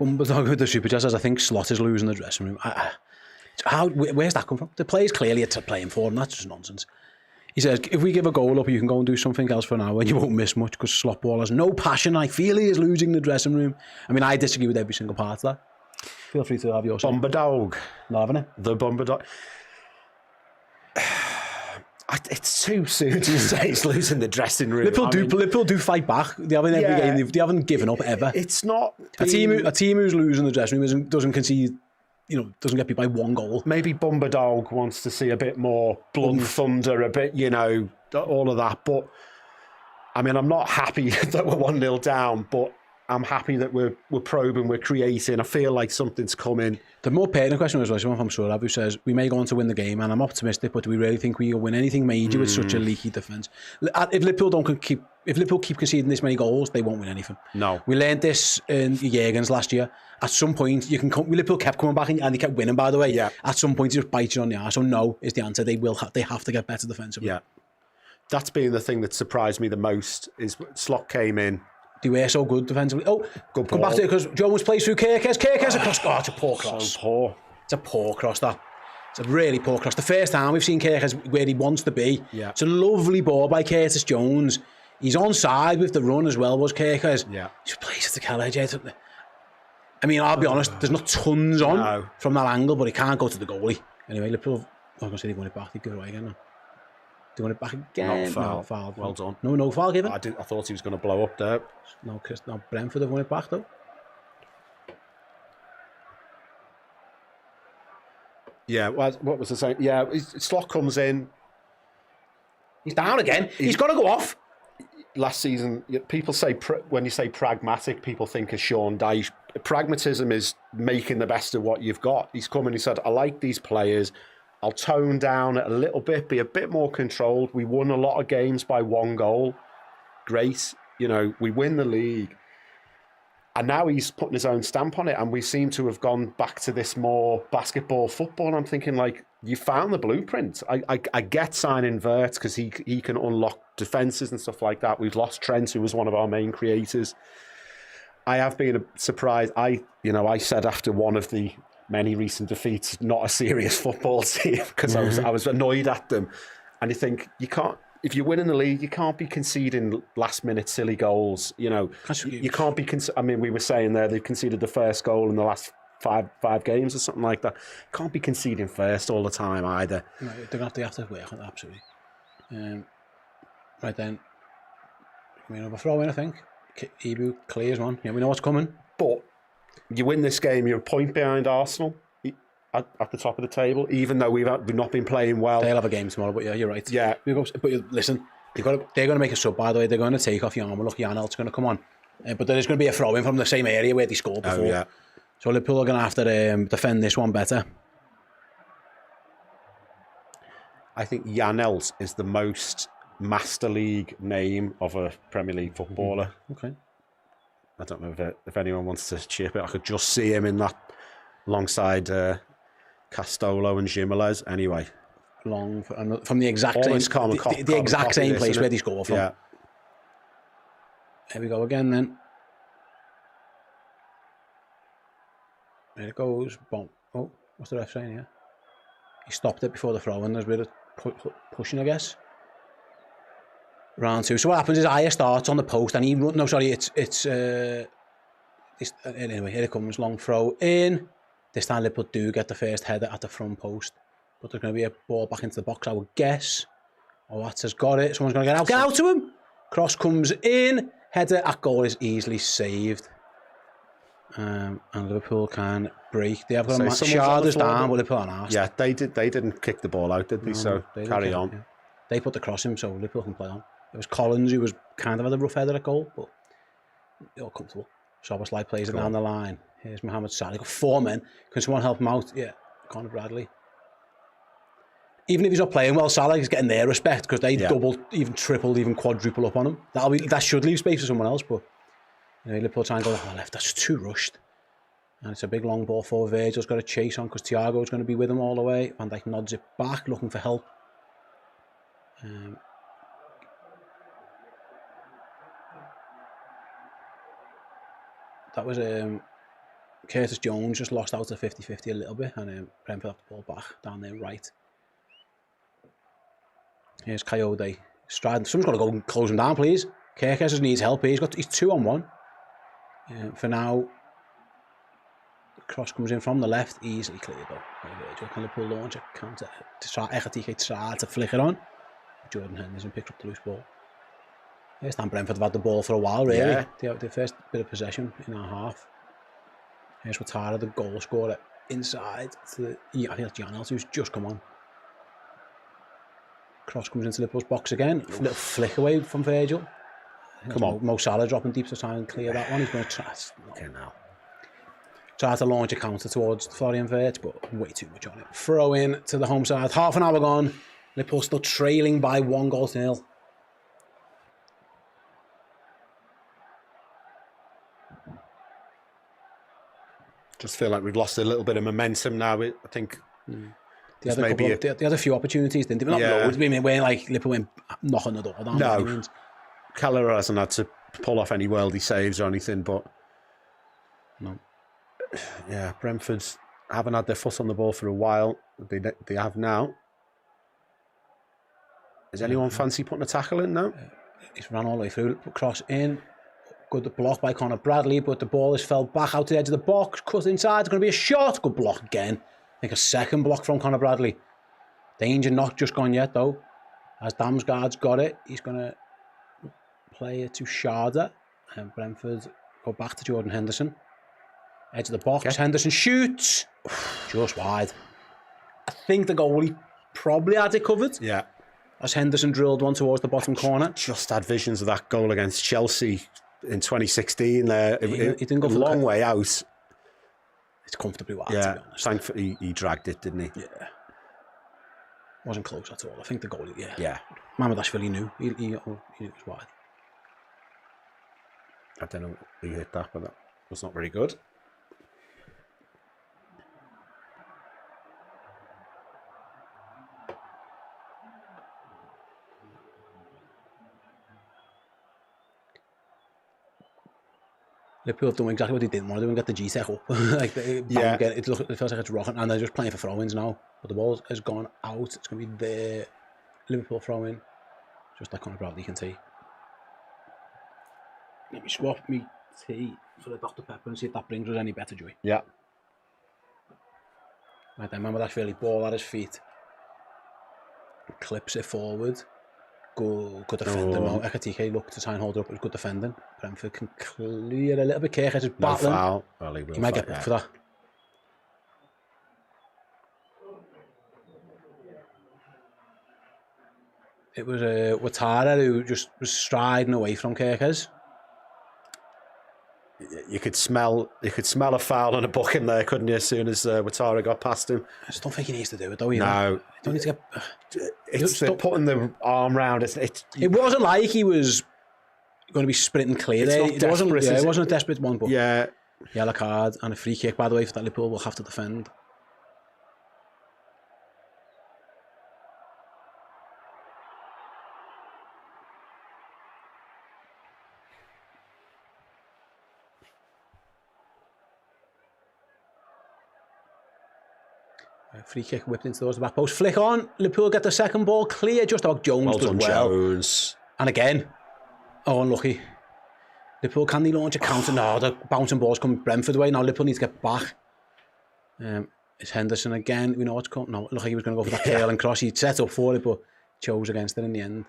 Bumbledog with the super chat says, I think Slot is losing the dressing room. Where's that come from? The players clearly are playing for him. That's just nonsense. He says, if we give a goal up, you can go and do something else for an hour and you won't miss much because Slot Ball has no passion. I feel he is losing the dressing room. I mean, I disagree with every single part of that. Feel free to have your say. Bumbledog. Not having it? The Bumbledog. It's too soon to say he's losing the dressing room. Liverpool do fight back. They haven't every game. They haven't given up ever. It's not a team who's losing the dressing room doesn't concede. Doesn't get beat by one goal. Maybe Bumbledog wants to see a bit more blood and thunder, a bit, all of that. But I mean, I'm not happy that we're 1-0 down, but I'm happy that we're probing, we're creating. I feel like something's coming. The more pertinent question was someone from Surab who says, we may go on to win the game, and I'm optimistic, but do we really think we'll win anything major with such a leaky defence? If Liverpool keep conceding this many goals, they won't win anything. No. We learned this in Jürgens last year. At some point, Liverpool kept coming back and they kept winning, by the way. Yeah. At some point, it just bites you on the arse. So no is the answer. They have to get better defensively. Yeah. That's been the thing that surprised me the most, is Slot came in. They were so good defensively. Oh, good come ball. back to it because Jones plays through Kirkes. Kirkes across. Oh, it's a poor cross. So poor. It's a poor cross, that. It's a really poor cross. The first time we've seen Kirkes where he wants to be. Yeah. It's a lovely ball by Curtis Jones. He's onside with the run as well, was Kirkes. Yeah. He just plays it to Kelleher. I mean, I'll be honest, there's not tons on from that angle, but he can't go to the goalie. Anyway, Liverpool, I'm going to say they won it back. They give it away again now. Do you want it back again? Not foul. No, foul. Well done. No foul given? I thought he was going to blow up there. No, Brentford have won it back though. Yeah, what was I saying? Yeah, Slot comes in. He's down again. He's got to go off. Last season, people say, when you say pragmatic, people think of Sean Dyche. Pragmatism is making the best of what you've got. He's come and he said, I like these players. I'll tone down it a little bit, be a bit more controlled. We won a lot of games by 1 goal. Great. We win the league. And now he's putting his own stamp on it. And we seem to have gone back to this more basketball football. And I'm thinking, you found the blueprint. I get signing Wirtz because he can unlock defences and stuff like that. We've lost Trent, who was one of our main creators. I have been surprised. I said after one of the many recent defeats, not a serious football team, because I was annoyed at them. And you think, you can't, if you're winning the league, you can't be conceding last minute silly goals. You can't be, we were saying there, they've conceded the first goal in the last five games or something like that. Can't be conceding first all the time either. No, they have to work on that, absolutely. Right then, a throw in, I think. Ibu clears one. Yeah, we know what's coming. But you win this game, you're a point behind Arsenal. at the top of the table, even though we've not been playing well. They'll have a game tomorrow, but yeah, you're right. Yeah. Listen, they're going to make a sub, by the way. They're going to take off Yarmo. Look, Janelt's going to come on. But there is going to be a throw-in from the same area where they scored before. Oh, yeah. So Liverpool are going to have to defend this one better. I think Janelt is the most Master League name of a Premier League footballer. Okay. I don't know if anyone wants to chip it. I could just see him in that alongside Castolo and Jimenez. Anyway, from the exact same the exact same place where they score from. Yeah. Here we go again then. There it goes. Boom. Oh, what's the ref saying here? He stopped it before the throw, and there's a bit of pushing, I guess. Round 2. So what happens is Aya starts on the post, and anyway, here it comes, long throw in. This time Liverpool do get the first header at the front post, but there's going to be a ball back into the box, I would guess. Watts has got it. Someone's going to get out to him. Cross comes in. Header at goal is easily saved. And Liverpool can break. They have got a Sharders down, but Liverpool aren't asked. Yeah, they didn't kick the ball out, did they? So carry on. Yeah. They put the cross in, so Liverpool can play on. It was Collins who was kind of had a rough header at goal, but all comfortable. Szoboszlai plays it down the line. Here's Mohamed Salah. Got 4 men. Can someone help him out? Yeah, Conor Bradley. Even if he's not playing well, Salah is getting their respect because they double, even triple, even quadruple up on him. That should leave space for someone else, but Liverpool try and go on the left. That's too rushed. And it's a big long ball for Virgil's got to chase on because Thiago's going to be with him all the way. Van Dijk nods it back, looking for help. That was Curtis Jones just lost out to 50-50 a little bit, and Brentford have the ball back down there right. Here's Coyote striding. Someone's got to go and close him down, please. Kirkes needs help here. He's 2-on-1. For now, the cross comes in from the left, easily cleared though. Virgil can Liverpool launch a counter to try Ekitike to flick it on. Jordan Henderson picked up the loose ball. First time Brentford have had the ball for a while, really. Yeah. The first bit of possession in our half. Here's Ouattara, the goal scorer, inside to I think that's Janelt who's just come on. Cross comes into Liverpool's box again. Little flick away from Virgil. Come on. Mo Salah dropping deep to try and clear that one. He's going to try to launch a counter towards Florian Wirtz, but way too much on it. Throw in to the home side. Half an hour gone. Liverpool still trailing by 1-0. Just feel like we've lost a little bit of momentum now. I think they had a few opportunities, didn't they? Not loads. We weren't like Liverpool went knocking the door down. No. Keller hasn't had to pull off any worldy saves or anything, but no. Yeah, Brentford haven't had their foot on the ball for a while. They have now. Does anyone fancy putting a tackle in now? He's ran all the way through. Cross in. Good block by Conor Bradley, but the ball has fell back out to the edge of the box. Cut inside. It's going to be a shot. Good block again. I think a second block from Conor Bradley. Danger not just gone yet, though. As Damsgaard's got it, he's going to play it to Sharda. And Brentford go back to Jordan Henderson. Edge of the box. Okay. Henderson shoots. Just wide. I think the goalie probably had it covered. Yeah. As Henderson drilled one towards the bottom corner. Just had visions of that goal against Chelsea in 2016. He didn't go for a long way out. It's comfortably wide, to be honest. Thankfully, he dragged it, didn't he? Yeah. Wasn't close at all. I think the goalie, Yeah. Mamardashvili knew. He was wide. I don't know who hit that, but that was not very good. Liverpool have done exactly what they didn't want to do and get the G-Tech up. It feels like it's rocking, and they're just playing for throw-ins now. But the ball has gone out. It's going to be the Liverpool throw-in, just like Conor Bradley can take. Let me swap me tea for the Dr. Pepper and see if that brings us any better joy. Yeah. Right then, remember that's really ball at his feet. Clips it forward. Good defending. No, Ekitike looked to try and hold it up. It was good defending. Brentford can clear a little bit. Kirkes is battling. No foul. Well, he might get booked for that. It was Ouattara who just was striding away from Tsimikas. You could smell a foul and a booking there, couldn't you? As soon as Ouattara got past him. I just don't think he needs to do it though. You No, know? You don't need to get. it's putting the arm round. It wasn't like he was going to be sprinting clear there. It's not desperate, It wasn't a desperate one, but yeah. yellow card and a free kick, by the way, for that Liverpool will have to defend. Free kick whipped into towards the back post. Flick on. Liverpool get the second ball clear. Just about Jones does well. Jones. And again, unlucky. Liverpool, can they launch a counter? No, the bouncing balls come Brentford way. Now Liverpool needs to get back. It's Henderson again. We know what's coming. No, it looked like he was going to go for that curling cross. He set up for it, but chose against it in the end.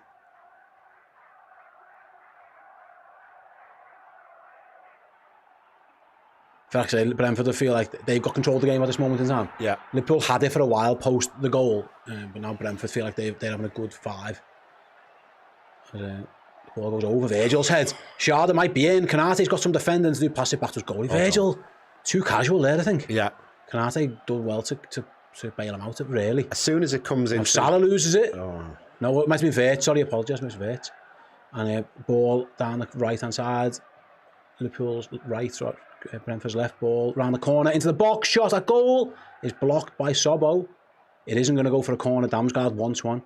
Actually, Brentford feel like they've got control of the game at this moment in time. Yeah. Liverpool had it for a while post the goal, but now Brentford feel like they're having a good 5. The ball goes over Virgil's head. Sharda might be in. Kanate's got some defending to do, pass it back to his goalie. Virgil, too casual there, I think. Yeah. Kanate done well to bail him out, really. As soon as it comes in. Salah loses it. Oh. No, it might be Wirtz. Sorry, apologise, it was Wirtz. And ball down the right-hand side. Liverpool's right, Brentford's left, ball round the corner into the box. Shot at goal is blocked by Sobo. It isn't going to go for a corner. Damsgaard wants one.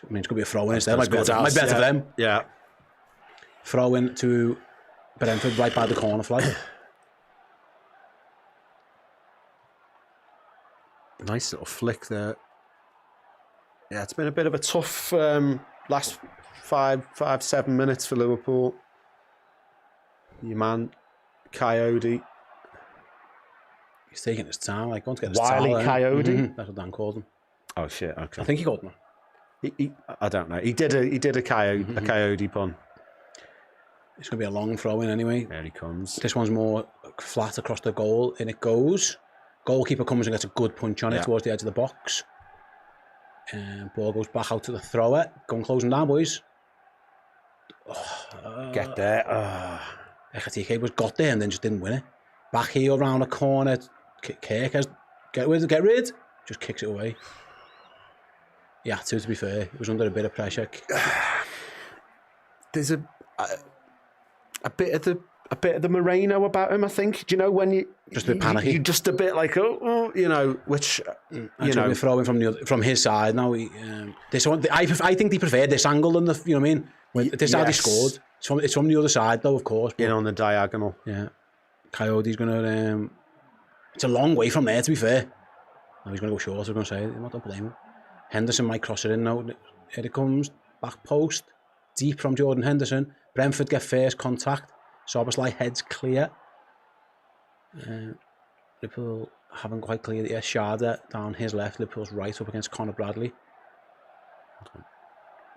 I mean, it's going to be a throw in instead. Might be better for them. Yeah. Throw in to Brentford right by the corner flag. Nice little flick there. Yeah, it's been a bit of a tough last 5-7 minutes for Liverpool. Your man, Coyote. He's taking his time, like going to get his Wily towel Coyote. Mm-hmm. That's what Dan called him. Oh shit! Okay. I think he called him. I don't know. He did a coyote pun. It's going to be a long throw in anyway. There he comes. This one's more flat across the goal, and it goes. Goalkeeper comes and gets a good punch on it towards the edge of the box. Ball goes back out to the thrower. Go and close him down, boys. Get there. Ekitike was got there and then just didn't win it. Back heel around the corner. Kirk has get rid. Just kicks it away. Yeah, to be fair, he was under a bit of pressure. There's a bit of the Moreno about him, I think. Do you know when you just a bit panicky? You just a bit like you know, which you know, throwing from his side now. This one, I think they preferred this angle than the. You know what I mean? When this how they scored. It's from the other side though, of course. But, on the diagonal. Yeah, Coyote's gonna. It's a long way from there, to be fair. Now he's gonna go short. I'm gonna say, I'm not gonna blame him. Henderson might cross it in now. Here it comes, back post, deep from Jordan Henderson. Brentford get first contact. Sobersley heads clear. Liverpool haven't quite cleared it yet. Sharda down his left. Liverpool's right up against Conor Bradley.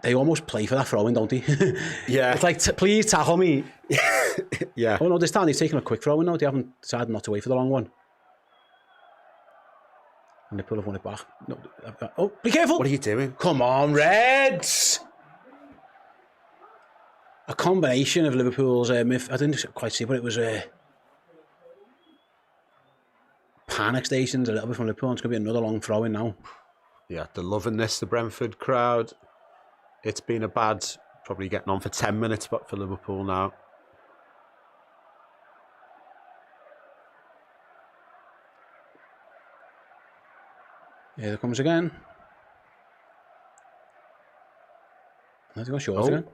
They almost play for that throw-in, don't they? Yeah. It's like, please tackle me. Yeah. Oh no, this time they've taken a quick throw-in now. They haven't decided not to wait for the long one. And Liverpool have won it back. No, oh, be careful! What are you doing? Come on, Reds! A combination of Liverpool's I didn't quite see, but it was panic stations a little bit from Liverpool. It's going to be another long throw in now. Yeah, they're loving this, the Brentford crowd. It's been a bad, probably getting on for 10 minutes, but for Liverpool now. Here it comes again. Let's go short again.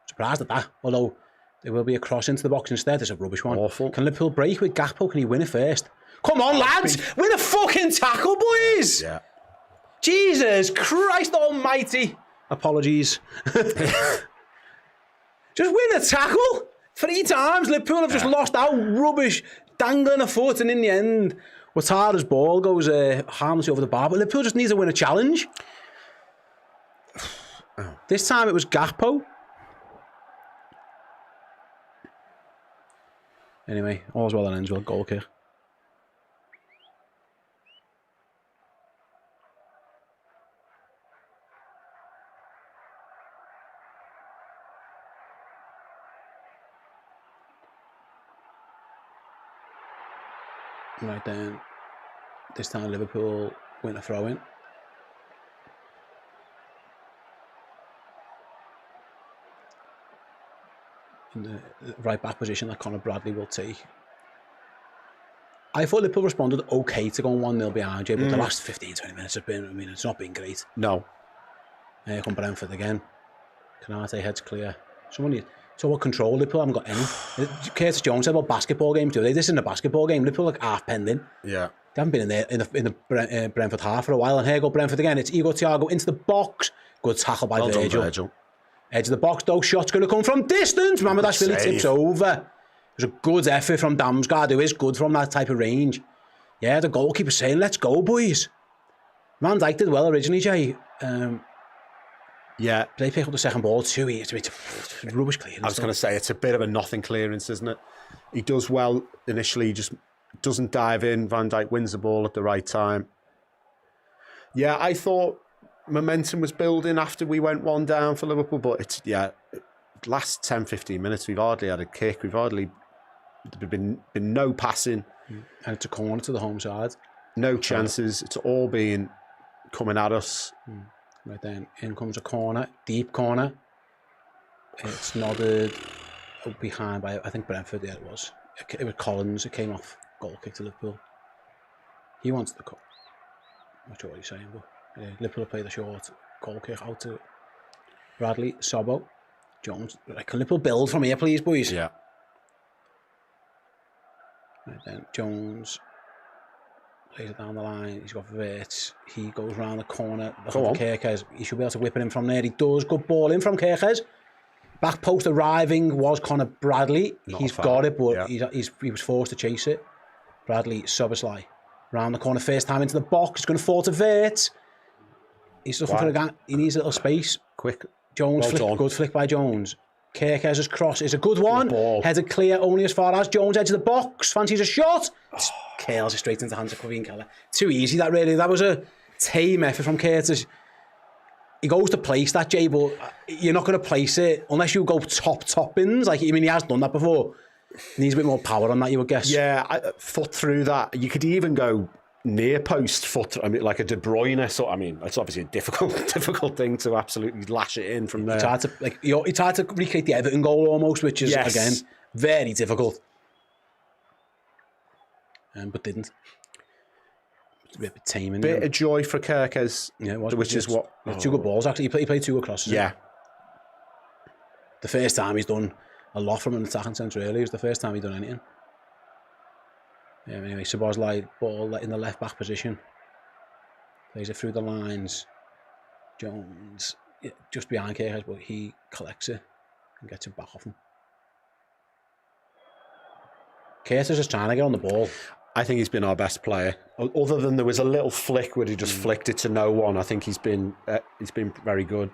Surprised at that. Although there will be a cross into the box instead. It's a rubbish one. Awful. Can Liverpool break with Gakpo? Can he win it first? Come on, lads! Win a fucking tackle, boys! Yeah. Jesus Christ almighty! Apologies. Just win a tackle! 3 times. Liverpool have just lost out. Rubbish. Dangling a foot, and in the end, Ouattara's ball goes harmlessly over the bar. But Liverpool just needs to win a challenge. This time it was Gakpo. Anyway, all's well that ends well. Goal kick. Right then, this time Liverpool win a throw-in. In the right back position that Conor Bradley will take. I thought Liverpool responded okay to going 1-0 behind you, but the last 15-20 minutes have been, I mean, it's not been great. No. Here come Brentford again. Canate heads clear. So what control Liverpool haven't got any. Curtis Jones said about basketball games, do they? This isn't a basketball game. Liverpool like half penned in. Yeah. They haven't been in there in the Brentford half for a while. And here go Brentford again. It's Igor Thiago into the box. Good tackle by Virgil. Edge of the box though. Shot's going to come from distance. Mamardashvili tips over. It was a good effort from Damsgaard, who is good from that type of range. Yeah, the goalkeeper saying, let's go, boys. Van Dijk did well originally, Jay. Yeah. They pick up the second ball too easy. Rubbish clearance. I was going to say, it's a bit of a nothing clearance, isn't it? He does well initially, just doesn't dive in. Van Dijk wins the ball at the right time. Yeah, I thought momentum was building after we went 1 down for Liverpool, but it's, last 10-15 minutes, we've hardly had a kick. There's been no passing. And it's a corner to the home side. No chances. It's all been coming at us. Right then, in comes a corner, deep corner. It's nodded behind by, I think Brentford, it was Collins. It came off, goal kick to Liverpool. He wants the cut. I'm not sure what he's saying, but Liverpool play the short goal kick out to Bradley, Sobbo, Jones. Can Liverpool build from here, please, boys? Yeah. Right then, Jones plays it down the line. He's got Wirtz. He goes round the corner. Kirkes. He should be able to whip it in from there. He does. Good ball in from Kirkes. Back post arriving was Conor Bradley. He's got it, but he was forced to chase it. Bradley, Soboslai. Round the corner, first time into the box. He's going to fall to Wirtz. He's looking for a gang. He needs a little space. Quick. Jones flick. Good flick by Jones. Kirkes' cross is a good one. Headed clear only as far as Jones edge of the box. Fancies a shot. Curls it straight into the hands of Queen Keller. Too easy that really. That was a tame effort from Curtis. He goes to place that, Jay, but you're not going to place it unless you go top bins. Like, I mean, he has done that before. Needs a bit more power on that, you would guess. Yeah, foot through that. You could even go near post foot. I mean, like a De Bruyne. So, I mean, it's obviously a difficult thing to absolutely lash it in from there. He tried to recreate the Everton goal almost, which is again very difficult. But didn't. It's a bit taming. Bit of joy for Kirkes, which is what... Two good balls, actually. He played 2 good crosses. Yeah. The first time he's done a lot from an attacking sense, really. It was the first time he'd done anything. Yeah, anyway, Szoboszlai, ball in the left back position. Plays it through the lines. Jones, just behind Kirkes, but he collects it and gets it back off him. Curtis is trying to get on the ball. I think he's been our best player. Other than there was a little flick where he just flicked it to no one. I think he's been very good.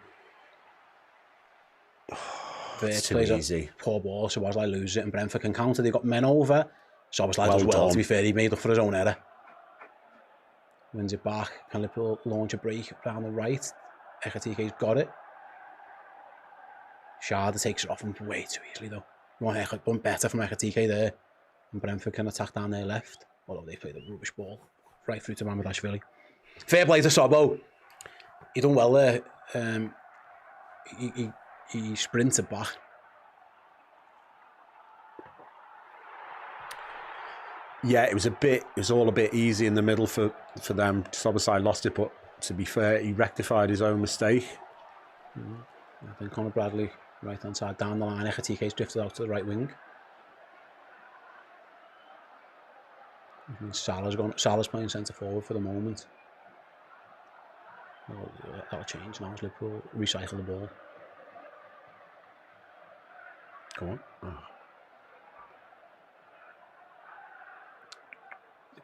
It's too easy. Poor ball, Szoboszlai loses it and Brentford can counter. They've got men over. Szoboszlai does well, to be fair. He made up for his own error. Wins it back. Can Liverpool launch a break down the right? Ekitike's got it. Sharda takes it off him way too easily though. One better from Ekitike there. And Brentford can attack down their left. Although they played a rubbish ball right through to Mamardashvili. Fair play to Sobbo. He done well there. He sprinted back. Yeah, it was all a bit easy in the middle for them. Szoboszlai lost it, but to be fair, he rectified his own mistake. I think Conor Bradley, right hand side, down the line. Ekitike's drifted out to the right wing. Salah's playing centre forward for the moment. That'll change now as Liverpool recycle the ball. Come on.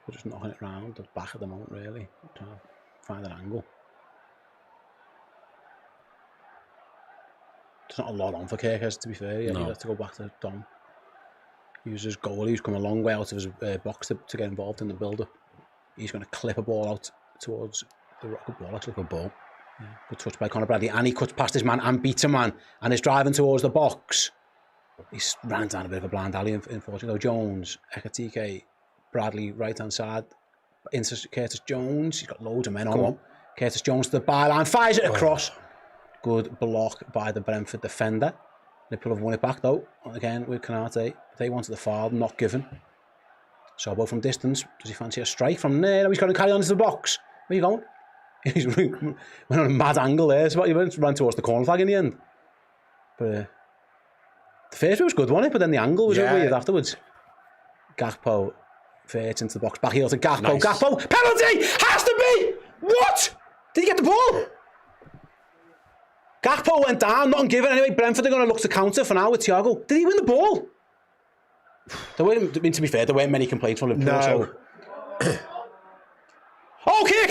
We're just knocking it round the back at the moment, really. Trying to find an angle. There's not a lot on for Kirkes, to be fair. He has to go back to Dom. He was his goalie who's come a long way out of his box to get involved in the build-up. He's going to clip a ball out towards the rocket ball, actually. Good ball. Yeah. Good touch by Conor Bradley. And he cuts past his man and beats a man and is driving towards the box. He's ran down a bit of a blind alley, unfortunately. Jones, Ekitike, Bradley right hand side into Curtis Jones. He's got loads of men on him. Curtis Jones to the byline, fires it across. Good block by the Brentford defender. Liverpool have won it back though. Again with Konate. They wanted the foul, not given. Sobo from distance. Does he fancy a strike from there? No, he's going to carry on into the box. Where are you going? He's went on a mad angle there. So he ran towards the corner flag in the end. But the first bit was good, wasn't it? But then the angle was weird afterwards. Gakpo fades into the box. Back heel to Gakpo. Nice. Gakpo. Penalty! Has to be! What? Did he get the ball? Gakpo went down, not given. Anyway, Brentford are going to look to counter for now with Thiago. Did he win the ball? There weren't, I mean, to be fair, there weren't many complaints from Liverpool. No. So. Okay,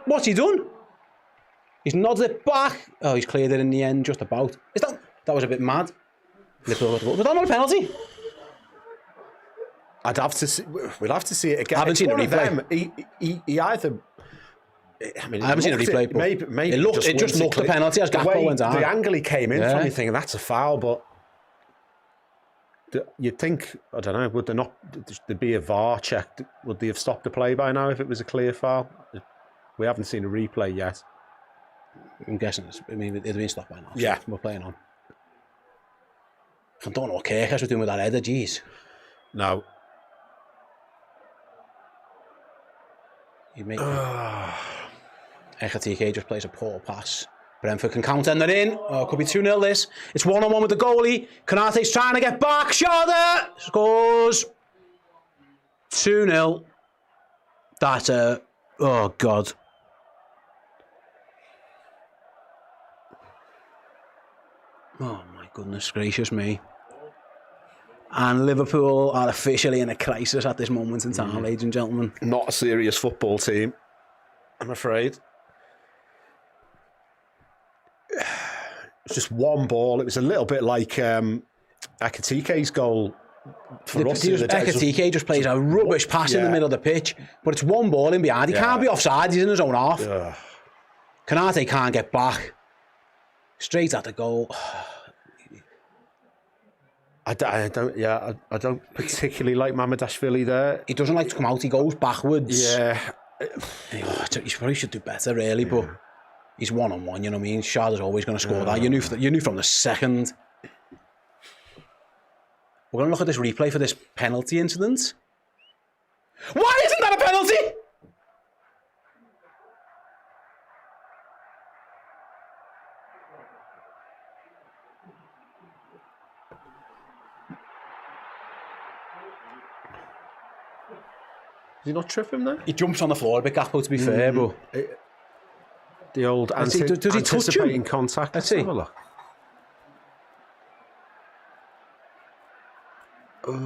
what's he done? He's nodded it back. Oh, he's cleared it in the end, just about. That was a bit mad. Liverpool, was that not a penalty? I'd have to see. We'll have to see it again. I haven't seen a replay. He either. I haven't seen a replay. But maybe it just looked a penalty as Gakpo went down. The angle he came in from, you thinking that's a foul, but you'd think, I don't know, would there be a VAR check? Would they have stopped the play by now if it was a clear foul? We haven't seen a replay yet. I'm guessing it'd have been stopped by now. So yeah, we're playing on. I don't know what Kirkus was doing with that header. Jeez. No. You make Ekitike just plays a poor pass. Brentford can counter and they're in. Oh, it could be 2-0 this. It's 1-on-1 with the goalie. Konate's trying to get back. Shoulder! Scores. 2-0. That's oh, God. Oh, my goodness gracious me. And Liverpool are officially in a crisis at this moment in time, ladies and gentlemen. Not a serious football team, I'm afraid. It's just one ball. It was a little bit like Ekitike's goal for us. Ekitike just plays a rubbish pass in the middle of the pitch, but it's one ball in behind. He can't be offside. He's in his own half. Konate can't get back. Straight at the goal. I don't particularly like Mamardashvili there. He doesn't like to come out. He goes backwards. Yeah. He probably should do better, really, but he's 1-on-1, you know what I mean? Shada's always going to score that. You knew from the second. We're going to look at this replay for this penalty incident. Why isn't that a penalty? Did he not trip him there? He jumps on the floor a bit, Gakpo, to be fair, but... The old does he touch him? anticipating contact. Let's see. Have a look.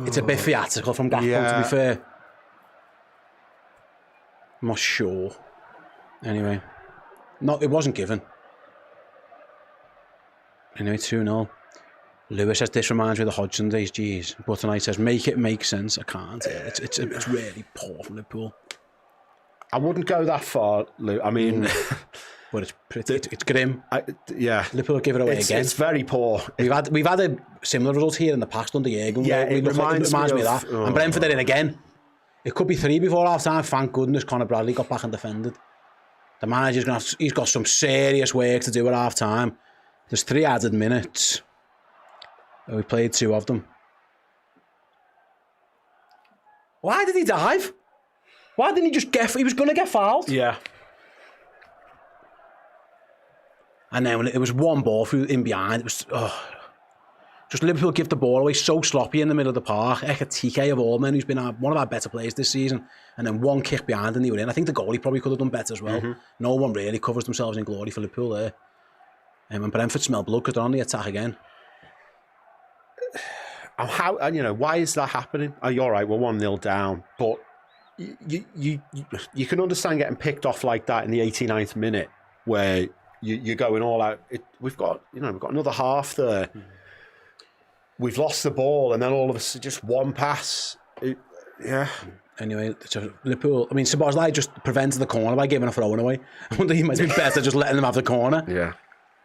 It's a bit theatrical from Gakpo, to be fair. I'm not sure. Anyway. It wasn't given. Anyway, 2-0. Lewis says, this reminds me of the Hodgson days, jeez. But tonight says, make it make sense. I can't. It's really poor from Liverpool. I wouldn't go that far, Lou. I mean... But it's grim. Liverpool give it away again. It's very poor. We've had a similar result here in the past under Jürgen. Yeah, it reminds me of that. And Brentford are in again. It could be 3 before half time. Thank goodness Conor Bradley got back and defended. The manager's he's got some serious work to do at half time. There's 3 added minutes. We played 2 of them. Why did he dive? Why didn't he just he was going to get fouled? Yeah. And then when it was one ball through in behind, it was just Liverpool give the ball away so sloppy in the middle of the park. Ekitike of all men, who's been one of our better players this season, and then one kick behind and they were in. I think the goalie probably could have done better as well. No one really covers themselves in glory for Liverpool there. And Brentford smell blood because they're on the attack again. Why is that happening? Oh, you're right, we're 1-0 down, but you can understand getting picked off like that in the 89th minute where you're going all out. We've got another half there. We've lost the ball, and then all of a sudden, just one pass. Anyway, so Liverpool. I mean, Szoboszlai just prevented the corner by giving a throw away. I wonder he might be better just letting them have the corner. Yeah,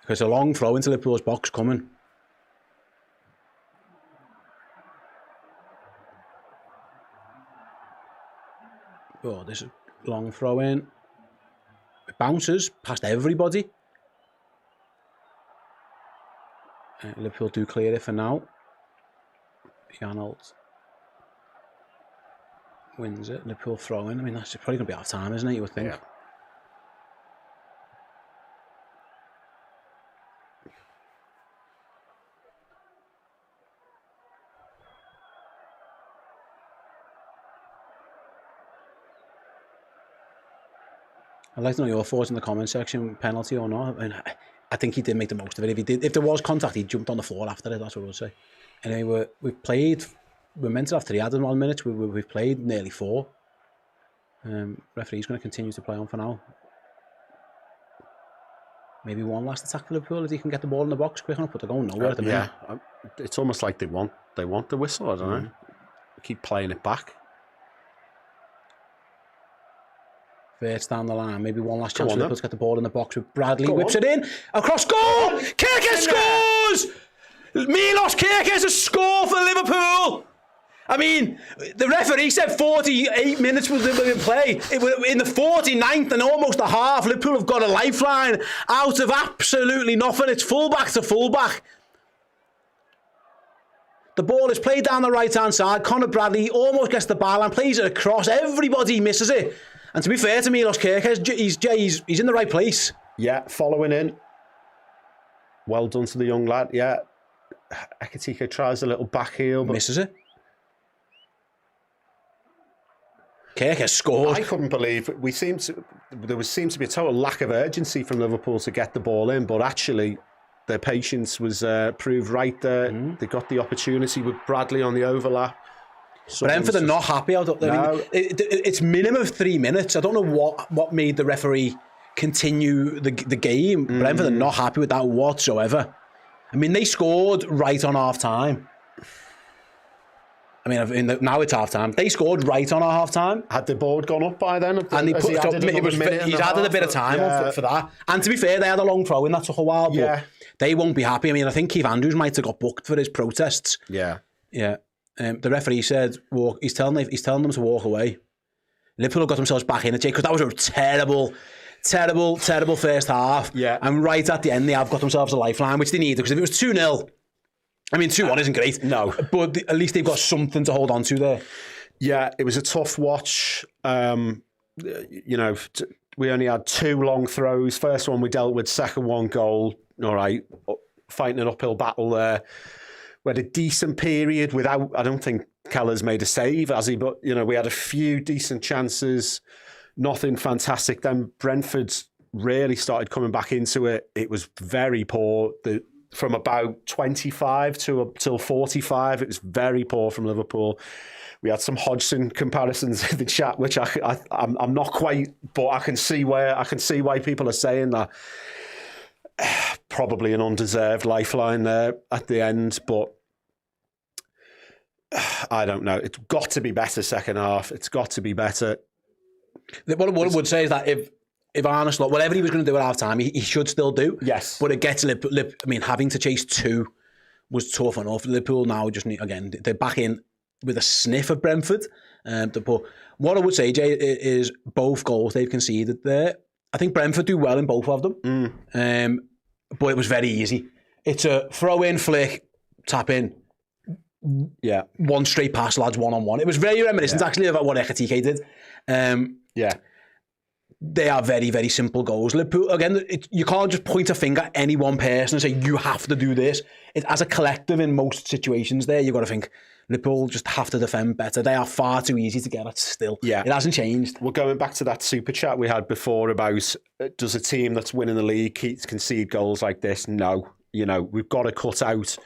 because a long throw into Liverpool's box coming. Oh, this is long throw in. It bounces past everybody. Liverpool do clear it for now. Janelt wins it. Liverpool throw in. I mean, that's probably going to be half time, isn't it? You would think. Yeah. I'd like to know your thoughts in the comment section, penalty or not. I mean, I think he did make the most of it. If there was contact, he jumped on the floor after it, that's what I would say. Anyway, we're meant to have 3 added 1 minute, we've played nearly 4. Referee's going to continue to play on for now. Maybe one last attack for Liverpool if he can get the ball in the box quick enough, but they're going nowhere at the minute. Yeah, it's almost like they want the whistle, I don't know. Keep playing it back. Wirtz down the line, maybe one last chance for Liverpool to get the ball in the box with Bradley. Whips it in, across goal! Tsimikas scores! Milos Tsimikas a score for Liverpool! I mean, the referee said 48 minutes was in play. In the 49th and almost a half, Liverpool have got a lifeline out of absolutely nothing. It's fullback to fullback. The ball is played down the right-hand side. Conor Bradley almost gets the byline, plays it across. Everybody misses it. And to be fair to Milos Tsimikas, he's in the right place. Yeah, following in. Well done to the young lad. Yeah. Ekitike tries a little back heel, but misses it. Tsimikas scored. I couldn't believe there seems to be a total lack of urgency from Liverpool to get the ball in, but actually their patience was proved right there. They got the opportunity with Bradley on the overlap. Brentford are not happy out there. No. It's minimum 3 minutes. I don't know what made the referee continue the game. Brentford are not happy with that whatsoever. I mean, they scored right on half time. I mean, now it's half time. They scored right on our half time. Had the board gone up by then? And he's added a bit of time on for that. And to be fair, they had a long throw in. That took a while, but they won't be happy. I mean, I think Keith Andrews might have got booked for his protests. Yeah. Yeah. The referee said, he's telling them to walk away. Liverpool got themselves back in it, because that was a terrible first half. Yeah. And right at the end, they have got themselves a lifeline, which they needed, because if it was 2-0, I mean, 2-1 isn't great. No. But at least they've got something to hold on to there. Yeah, it was a tough watch. We only had 2 long throws. First one we dealt with, second one goal. All right, fighting an uphill battle there. We had a decent period without, I don't think Keller's made a save, has he? But, we had a few decent chances, nothing fantastic. Then Brentford really started coming back into it. It was very poor. From about 25 till 45, it was very poor from Liverpool. We had some Hodgson comparisons in the chat, which I'm not quite, but I can see why people are saying that. Probably an undeserved lifeline there at the end, but I don't know. It's got to be better second half. It's got to be better. What I would say is that if Arne Slot, whatever he was going to do at half time, he should still do. Yes. But it gets I mean, having to chase 2 was tough enough. Liverpool now just need, again, they're back in with a sniff of Brentford. But what I would say, Jay, is both goals they've conceded there, I think Brentford do well in both of them. But it was very easy. It's a throw-in, flick, tap in. Yeah. One straight pass, lads, one-on-one. It was very reminiscent, actually, about what Ekitike did. Yeah. They are very, very simple goals. Liverpool, again, you can't just point a finger at any one person and say, you have to do this. As a collective in most situations there, you've got to think, Liverpool just have to defend better. They are far too easy to get at still. Yeah. It hasn't changed. Well, going back to that super chat we had before about, does a team that's winning the league concede goals like this? No. We've got to cut out,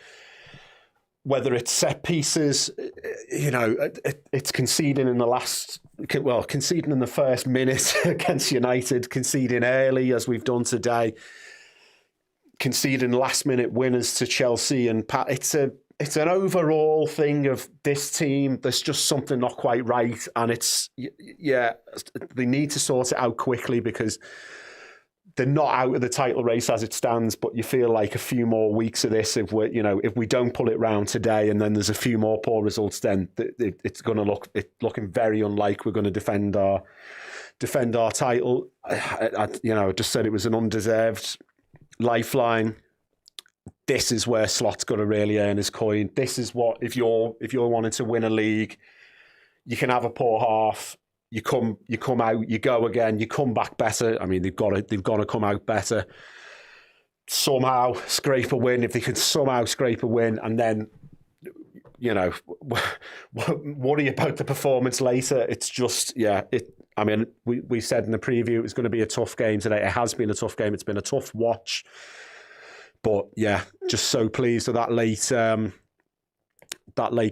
whether it's set pieces, it's conceding in conceding in the first minute against United, conceding early as we've done today, conceding last minute winners to Chelsea and Pat. It's an overall thing of this team. There's just something not quite right. And they need to sort it out quickly, because they're not out of the title race as it stands, but you feel like a few more weeks of this, if we don't pull it round today, and then there's a few more poor results, then it's going to looking very unlike we're going to defend our title. I just said it was an undeserved lifeline. This is where Slot's got to really earn his coin. This is what, if you're wanting to win a league, you can have a poor half. You come out, you go again, you come back better. I mean, they've got to come out better. Somehow scrape a win. If they can somehow scrape a win, and then, worry about the performance later. It's just, I mean, we said in the preview it was going to be a tough game today. It has been a tough game. It's been a tough watch. But yeah, just so pleased with that late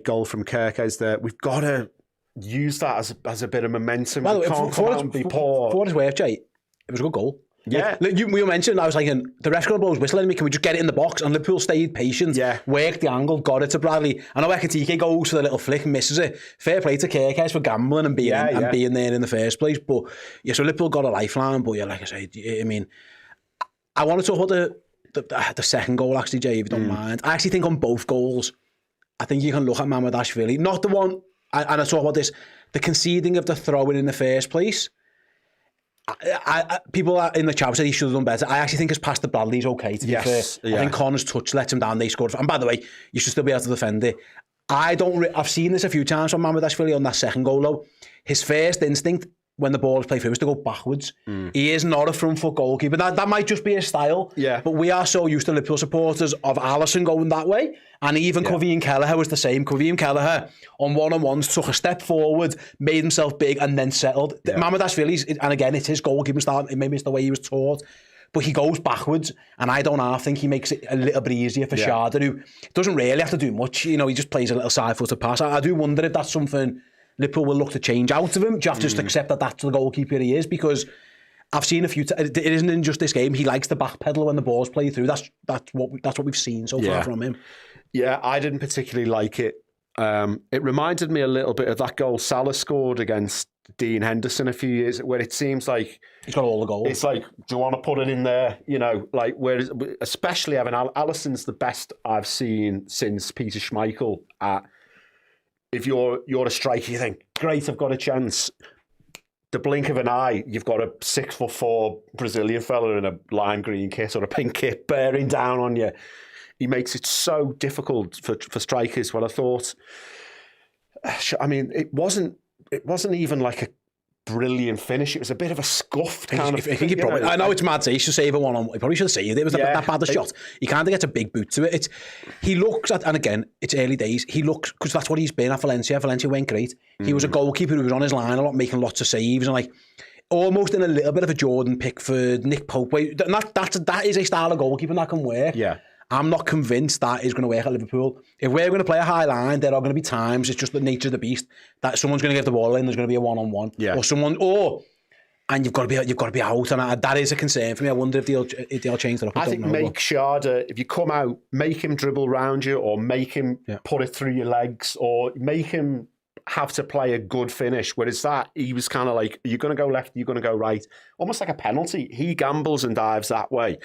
goal from Kirkes there. We've got to use that as a bit of momentum. Well, we can't come out and be poor. For what it's worth, Jay, it was a good goal. Yeah. We mentioned, I was like, the ref's going to blow his whistle at me, can we just get it in the box? And Liverpool stayed patient, worked the angle, got it to Bradley. I know Ekitike goes for the little flick and misses it. Fair play to Kirkes for gambling and being there in the first place. But yeah, so Liverpool got a lifeline, but yeah, like I said, I mean, I want to talk about the second goal, actually, Jay, if you don't mind. I actually think on both goals, I think you can look at Mamardashvili, not the one, and I talk about this, the conceding of the throw-in the first place. People in the chat said he should have done better. I actually think his pass to Bradley's okay, to be fair. I think Connor's touch lets him down, they scored. And by the way, you should still be able to defend it. I've seen this a few times from Mamardashvili on that second goal, though. His first instinct when the ball is played through is to go backwards. He is not a front foot goalkeeper. That might just be his style. Yeah. But we are so used to Liverpool supporters of Alisson going that way. And even Kevin Kelleher was the same. Kevin Kelleher on one-on-ones took a step forward, made himself big and then settled. Mamardashvili's, and again, it's his goalkeeping style. Maybe it's the way he was taught. But he goes backwards, and I don't think he makes it a little bit easier for Sharda, who doesn't really have to do much. He just plays a little side-footed pass. I do wonder if that's something Liverpool will look to change out of him. Do you have to just accept that that's the goalkeeper he is? Because I've seen a few it isn't in just this game. He likes to backpedal when the ball's played through. That's what we've seen so far from him. Yeah, I didn't particularly like it. It reminded me a little bit of that goal Salah scored against Dean Henderson a few years, where it seems like he's got all the goals. It's like, do you want to put it in there? Whereas especially Evan Alisson's the best I've seen since Peter Schmeichel at. If you're a striker, you think, great, I've got a chance. The blink of an eye, you've got a 6'4" Brazilian fella in a lime green kit or a pink kit bearing down on you. He makes it so difficult for strikers. Well, I thought, I mean, it wasn't even like a brilliant finish. It was a bit of a scuffed kind of. I know it's mad to say he should save a one-on-one. He probably should have saved it. It was that bad a shot. He kind of gets a big boot to it. He looks at, and again, it's early days. He looks, because that's what he's been at Valencia. Valencia went great. He was a goalkeeper who was on his line a lot, making lots of saves, and like almost in a little bit of a Jordan Pickford, Nick Pope way. That is a style of goalkeeping that can work. Yeah. I'm not convinced that is going to work at Liverpool. If we're going to play a high line, there are going to be times, it's just the nature of the beast, that someone's going to give the ball in, there's going to be a one-on-one. Yeah. And you've got to be out, and that is a concern for me. I wonder if they'll change that up. I think make Sharda, if you come out, make him dribble round you, or make him put it through your legs, or make him have to play a good finish. Whereas he was kind of like, you're going to go left, you're going to go right. Almost like a penalty. He gambles and dives that way.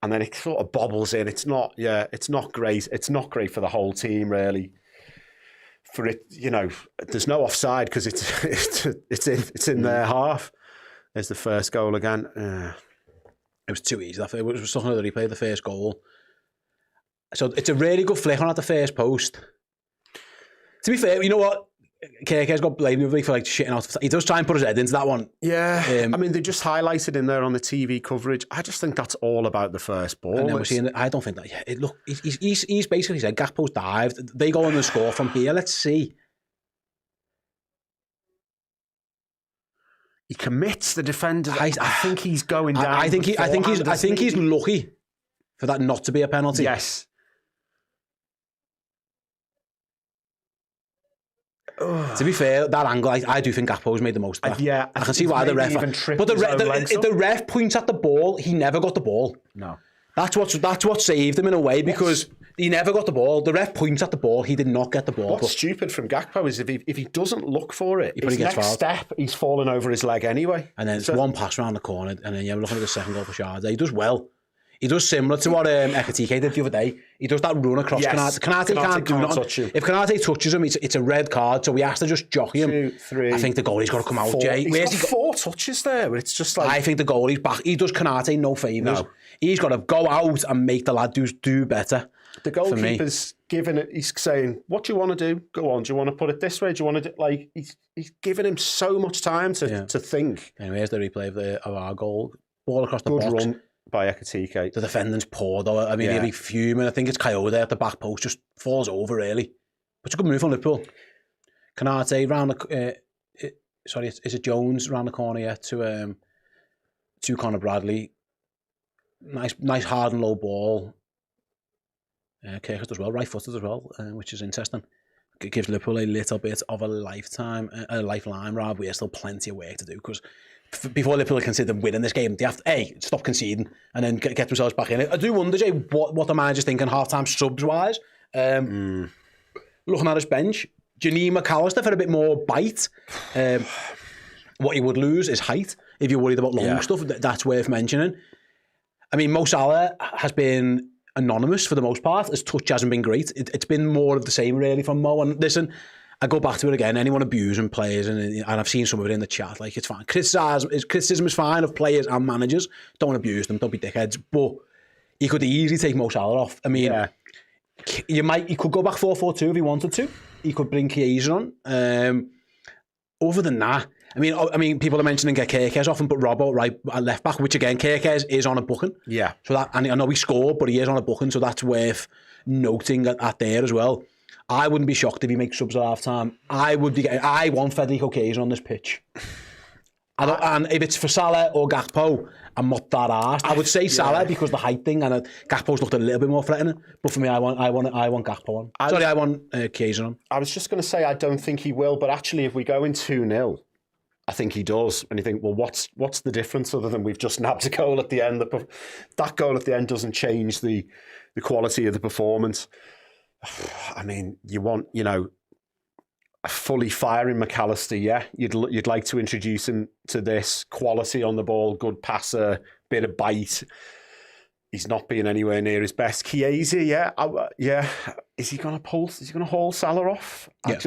And then it sort of bobbles in. It's not great. It's not great for the whole team, really. For it, there's no offside because it's in their half. There's the first goal again. It was too easy. It was something that he played the first goal. So it's a really good flick on at the first post. To be fair, you know what? Kirkes got blamed for like shitting out. He does try and put his head into that one. Yeah, I mean, they just highlighted in there on the TV coverage. I just think that's all about the first ball. And then we're seeing I don't think that. Yeah, he's basically said Gakpo's dived. They go on the score from here. Let's see. He commits the defender. I think he's going down. I think he's lucky for that not to be a penalty. Yes. To be fair, that angle, I do think Gakpo's made the most of that. Yeah, I can see why the ref. But the ref points at the ball. He never got the ball. No, that's what saved him in a way, because He never got the ball. The ref points at the ball. He did not get the ball. What's stupid from Gakpo is if he doesn't look for it, his gets next fouled. step, he's falling over his leg anyway. And then it's one pass around the corner, and then you're looking at the second goal for Sade. He does well. He does similar to what Ekitike did the other day. He does that run across Yes. Konate can't do nothing. Touch him. If Konate touches him, it's a red card, so he has to just jockey him. 2, 3, I think the goalie's got to come out, 4. Jay. He's got 4 touches there, but it's just like... I think the goalie's back. He does Konate no favours. No. He's got to go out and make the lad do better. The goalkeeper's giving it. He's saying, "What do you want to do? Go on. Do you want to put it this way? Do you want to do?" Like he's giving him so much time to think. Anyway, here's the replay of our goal. Ball across the Good box. run by Ekitike. The defendant's poor though. I mean, he'll be fuming. I think it's Coyote at the back post, just falls over really. But it's a good move from Liverpool. Konate round the. Is it Jones round the corner? To Conor Bradley. Nice hard and low ball. Kirkus does well, right-footed as well, which is interesting. It gives Liverpool a little bit of a lifeline. We have still plenty of work to do because before Liverpool consider winning this game, they have to stop conceding and then get themselves back in it. I do wonder, Jay, what the manager's thinking half-time subs-wise. Looking at his bench, Janine McAllister for a bit more bite. What he would lose is height. If you're worried about long stuff, that's worth mentioning. I mean, Mo Salah has been anonymous for the most part. His touch hasn't been great. It's been more of the same really from Mo. And listen, I go back to it again. Anyone abusing players, and I've seen some of it in the chat. Like, it's fine. Criticism is fine of players and managers. Don't abuse them. Don't be dickheads. But you could easily take Mo Salah off. I mean, you could go back 4-4-2 if he wanted to. You could bring Chiesa on. Other than that, I mean, people are mentioning Ekitike often, but Robbo right at left back, which again, Ekitike is on a booking. Yeah. So that, and I know he scored, but he is on a booking, so that's worth noting at there as well. I wouldn't be shocked if he makes subs at half time. I want Federico Chiesa on this pitch. And if it's for Salah or Gakpo, I'm not that arsed. I would say Salah because the height thing, and Gakpo's looked a little bit more threatening. But for me, I want Gakpo on. I want Chiesa on. I was just going to say I don't think he will, but actually, if we go in 2-0. I think he does. And you think, well, what's the difference other than we've just nabbed a goal at the end? That goal at the end doesn't change the quality of the performance. I mean, you want, a fully firing McAllister, yeah. You'd like to introduce him to this quality on the ball, good passer, bit of bite. He's not being anywhere near his best. Chiesa, yeah. Is he going to haul Salah off? Yeah.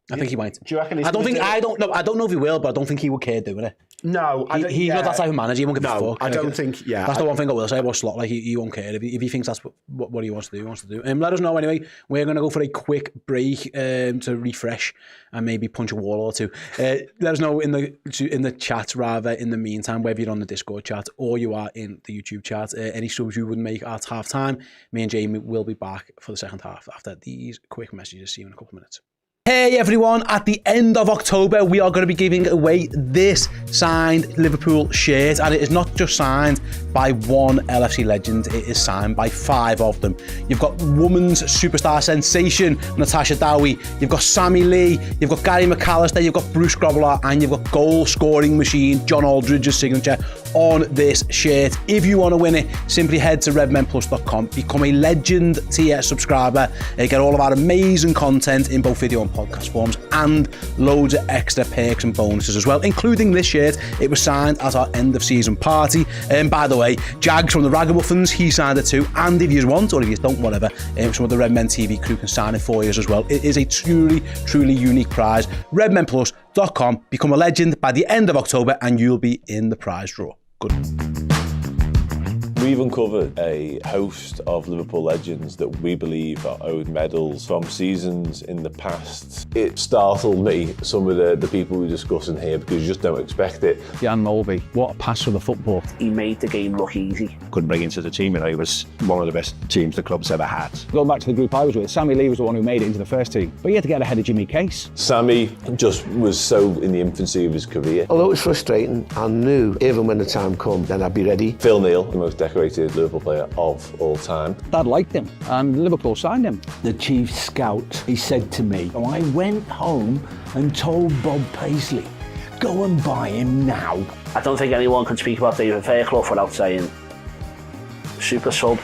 I think he might. Do you reckon he's I don't know if he will, but I don't think he would care doing it. No, he's not that type of manager. He won't give a fuck. I don't think. Yeah, that's the one thing I will say about Slot. Like he won't care if he thinks that's what he wants to do. He wants to do. Let us know anyway. We're going to go for a quick break to refresh and maybe punch a wall or two. Let us know in the chat rather. In the meantime, whether you're on the Discord chat or you are in the YouTube chat, any subs you would make at half time. Me and Jamie will be back for the second half after these quick messages. See you in a couple of minutes. Hey everyone, at the end of October, we are going to be giving away this signed Liverpool shirt, and it is not just signed by one LFC legend, it is signed by 5 of them. You've got women's superstar sensation, Natasha Dowie, you've got Sammy Lee, you've got Gary McAllister, you've got Bruce Grobbelaar, and you've got goal scoring machine John Aldridge's signature on this shirt. If you want to win it, simply head to redmenplus.com, become a legend tier subscriber, get all of our amazing content in both video and podcast forms, and loads of extra perks and bonuses as well, including this shirt. It was signed at our end of season party, and by the way, Jags from the Ragamuffins, he signed it too, and if you want, or if you don't, whatever, some of the Red Men TV crew can sign it for you as well. It is a truly unique prize. redmenplus.com, become a legend by the end of October and you'll be in the prize draw. Good. We've uncovered a host of Liverpool legends that we believe are owed medals from seasons in the past. It startled me, some of the people we discuss in here, because you just don't expect it. Jan Molby, what a pass for the football. He made the game look easy. Couldn't bring into the team, he was one of the best teams the club's ever had. Going back to the group I was with, Sammy Lee was the one who made it into the first team, but he had to get ahead of Jimmy Case. Sammy just was so in the infancy of his career. Although it was frustrating, I knew even when the time come, then I'd be ready. Phil Neal, the most decorated Liverpool player of all time. Dad liked him, and Liverpool signed him. The chief scout, he said to me, I went home and told Bob Paisley, go and buy him now. I don't think anyone can speak about David Fairclough without saying super sub.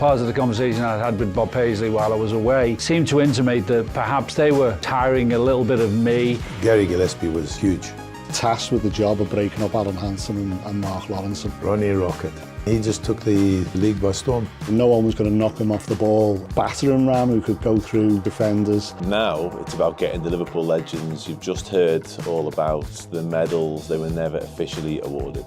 part of the conversation I had with Bob Paisley while I was away seemed to intimate that perhaps they were tiring a little bit of me. Gary Gillespie was huge. Tasked with the job of breaking up Alan Hansen and Mark Lawrence. Ronnie Rocket. He just took the league by storm. No one was going to knock him off the ball. Battering ram who could go through defenders. Now it's about getting the Liverpool legends. You've just heard all about the medals. They were never officially awarded.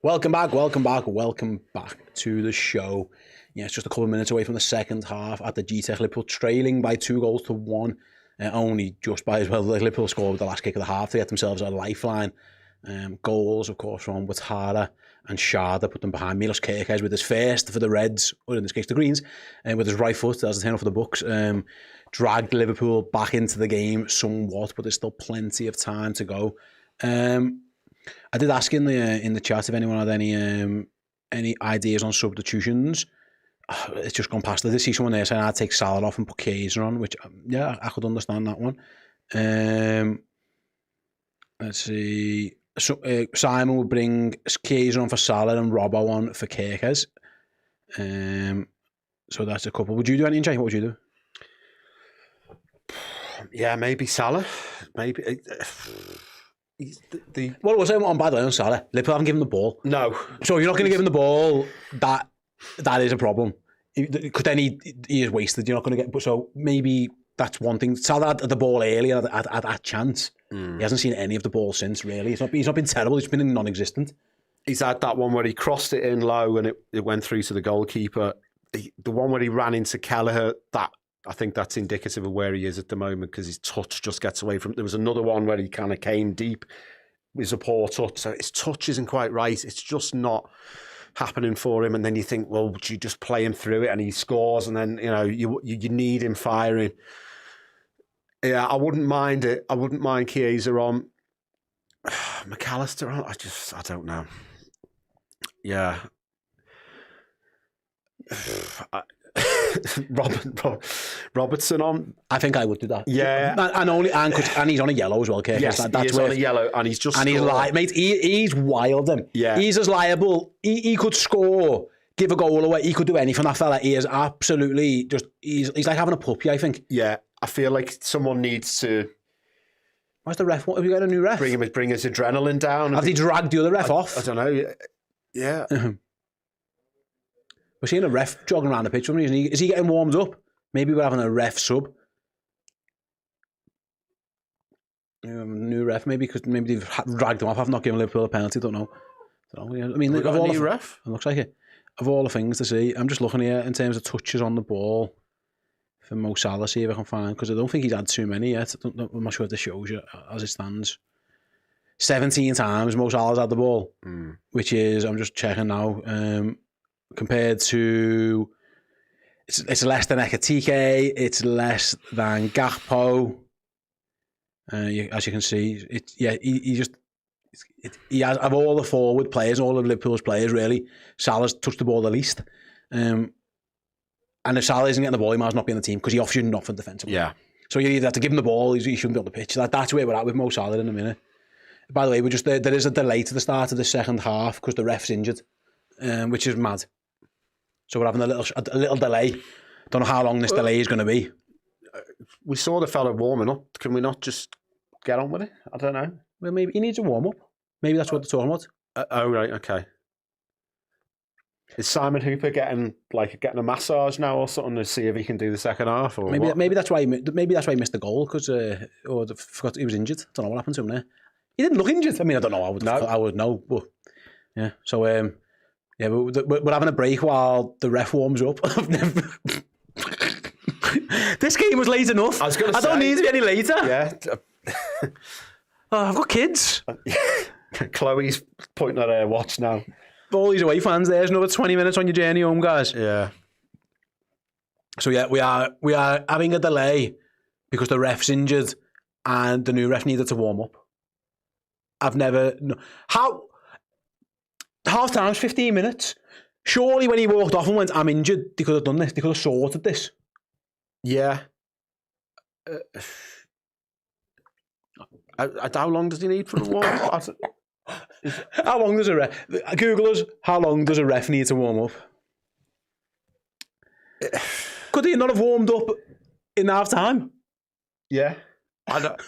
Welcome back to the show. Yeah, it's just a couple of minutes away from the second half at the GTEC. Liverpool trailing by 2-1, only just by as well. Liverpool scored with the last kick of the half to get themselves a lifeline. Goals, of course, from Ouattara and Sharda put them behind. Milos Tsimikas with his first for the Reds, or in this case the Greens, with his right foot, as the turn for the Bucks, dragged Liverpool back into the game somewhat, but there's still plenty of time to go. I did ask in the chat if anyone had any ideas on substitutions. It's just gone past. I did see someone there saying I'd take Salah off and put Kaiser on, which yeah, I could understand that one. Let's see. So, Simon will bring Kaiser on for Salah and Robbo on for Kirkes. So that's a couple. Would you do anything, Jay? What would you do? Yeah, maybe Salah. Maybe. Well, we're saying on bad on Salah. Liverpool haven't given the ball. No. So you're not going to give him the ball. That is a problem. Because then he is wasted. You're not going to get. So maybe that's one thing. Salah had the ball earlier at that chance. He hasn't seen any of the ball since. Really, he's not been terrible. He's been non-existent. He's had that one where he crossed it in low and it went through to the goalkeeper. The one where he ran into Kelleher, that I think that's indicative of where he is at the moment because his touch just gets away from. There was another one where he kind of came deep. It was a poor touch, so his touch isn't quite right. It's just not happening for him. And then you think, well, would you just play him through it and he scores? And then you need him firing. Yeah, I wouldn't mind it. I wouldn't mind Chiesa on. McAllister on. I don't know. Yeah. Robertson on. I think I would do that. Yeah, and he's on a yellow as well. Kirk. Yes, that's he is on a yellow, and he's just. And he's mate. He's wild. Yeah, he's as liable. He could score, give a goal away. He could do anything. That fella. He is absolutely just. He's like having a puppy. I think. Yeah, I feel like someone needs to. Where's the ref? What have you got a new ref? Bring his adrenaline down. Have they dragged the other ref off? I don't know. Yeah. We're seeing a ref jogging around the pitch for some reason. Is he getting warmed up? Maybe we're having a ref sub. New ref, maybe because maybe they've dragged him off. I've not given Liverpool a penalty. Don't know. I mean, of all the ref, it looks like it. Of all the things to see, I'm just looking here in terms of touches on the ball for Mo Salah. See if I can find, because I don't think he's had too many yet. I'm not sure if this shows you as it stands. 17 times Mo Salah's had the ball, which is, I'm just checking now. Compared to, it's less than Ekitike, it's less than Gakpo. As you can see, he has, of all the forward players, all of Liverpool's players, really, Salah's touched the ball the least. And if Salah isn't getting the ball, he might not be in the team because he offers you nothing defensively. Yeah. So you either have to give him the ball, he shouldn't be on the pitch. That's where we're at with Mo Salah in a minute. By the way, there is a delay to the start of the second half because the ref's injured, which is mad. So we're having a little delay. Don't know how long this delay is going to be. We saw the fella warming up. Can we not just get on with it? I don't know. Well, maybe he needs a warm up. Maybe that's what they're talking about. Oh right, okay. Is Simon Hooper getting a massage now or something to see if he can do the second half? Or maybe that's why he missed the goal because or forgot he was injured. I don't know what happened to him there. He didn't look injured. I mean, I don't know. I would know, but yeah. So yeah, we're having a break while the ref warms up. This game was late enough. I don't need to be any later. Yeah. I've got kids. Chloe's pointing at her watch now. All these away fans, there's another 20 minutes on your journey home, guys. Yeah. So yeah, we are having a delay because the ref's injured and the new ref needed to warm up. Half time's 15 minutes. Surely when he walked off and went, I'm injured, they could have done this. They could have sorted this. Yeah. How long does he need for the warm up? How long does a ref... Google us, how long does a ref need to warm up? Could he not have warmed up in half time? Yeah. I don't...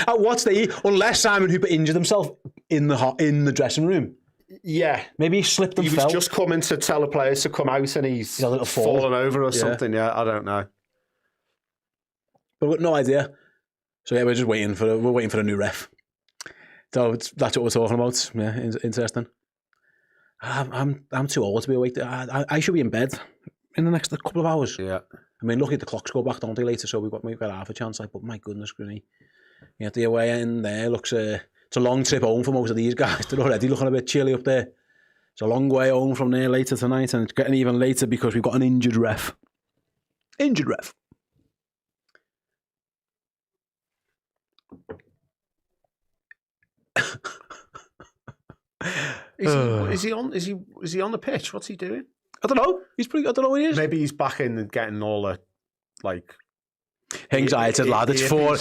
At what stage? Unless Simon Hooper injured himself in the dressing room. Yeah. Maybe he slipped and fell. He was just coming to tell the players to come out and he's a little fallen over or something. Yeah, I don't know. But we've got no idea. So yeah, we're just waiting for a new ref. So that's what we're talking about. Yeah, interesting. I'm too old to be awake. I should be in bed in the next couple of hours. Yeah. I mean, luckily the clocks go back, don't they, later? So we've got half a chance. Like, but my goodness, Grinny. Yeah, the away end there looks it's a long trip home for most of these guys. They're already looking a bit chilly up there. It's a long way home from there later tonight, and it's getting even later because we've got an injured ref. Injured ref. Is he on the pitch? What's he doing? I don't know. I don't know where he is. Maybe he's back in and getting all the anxiety, lad. It's 4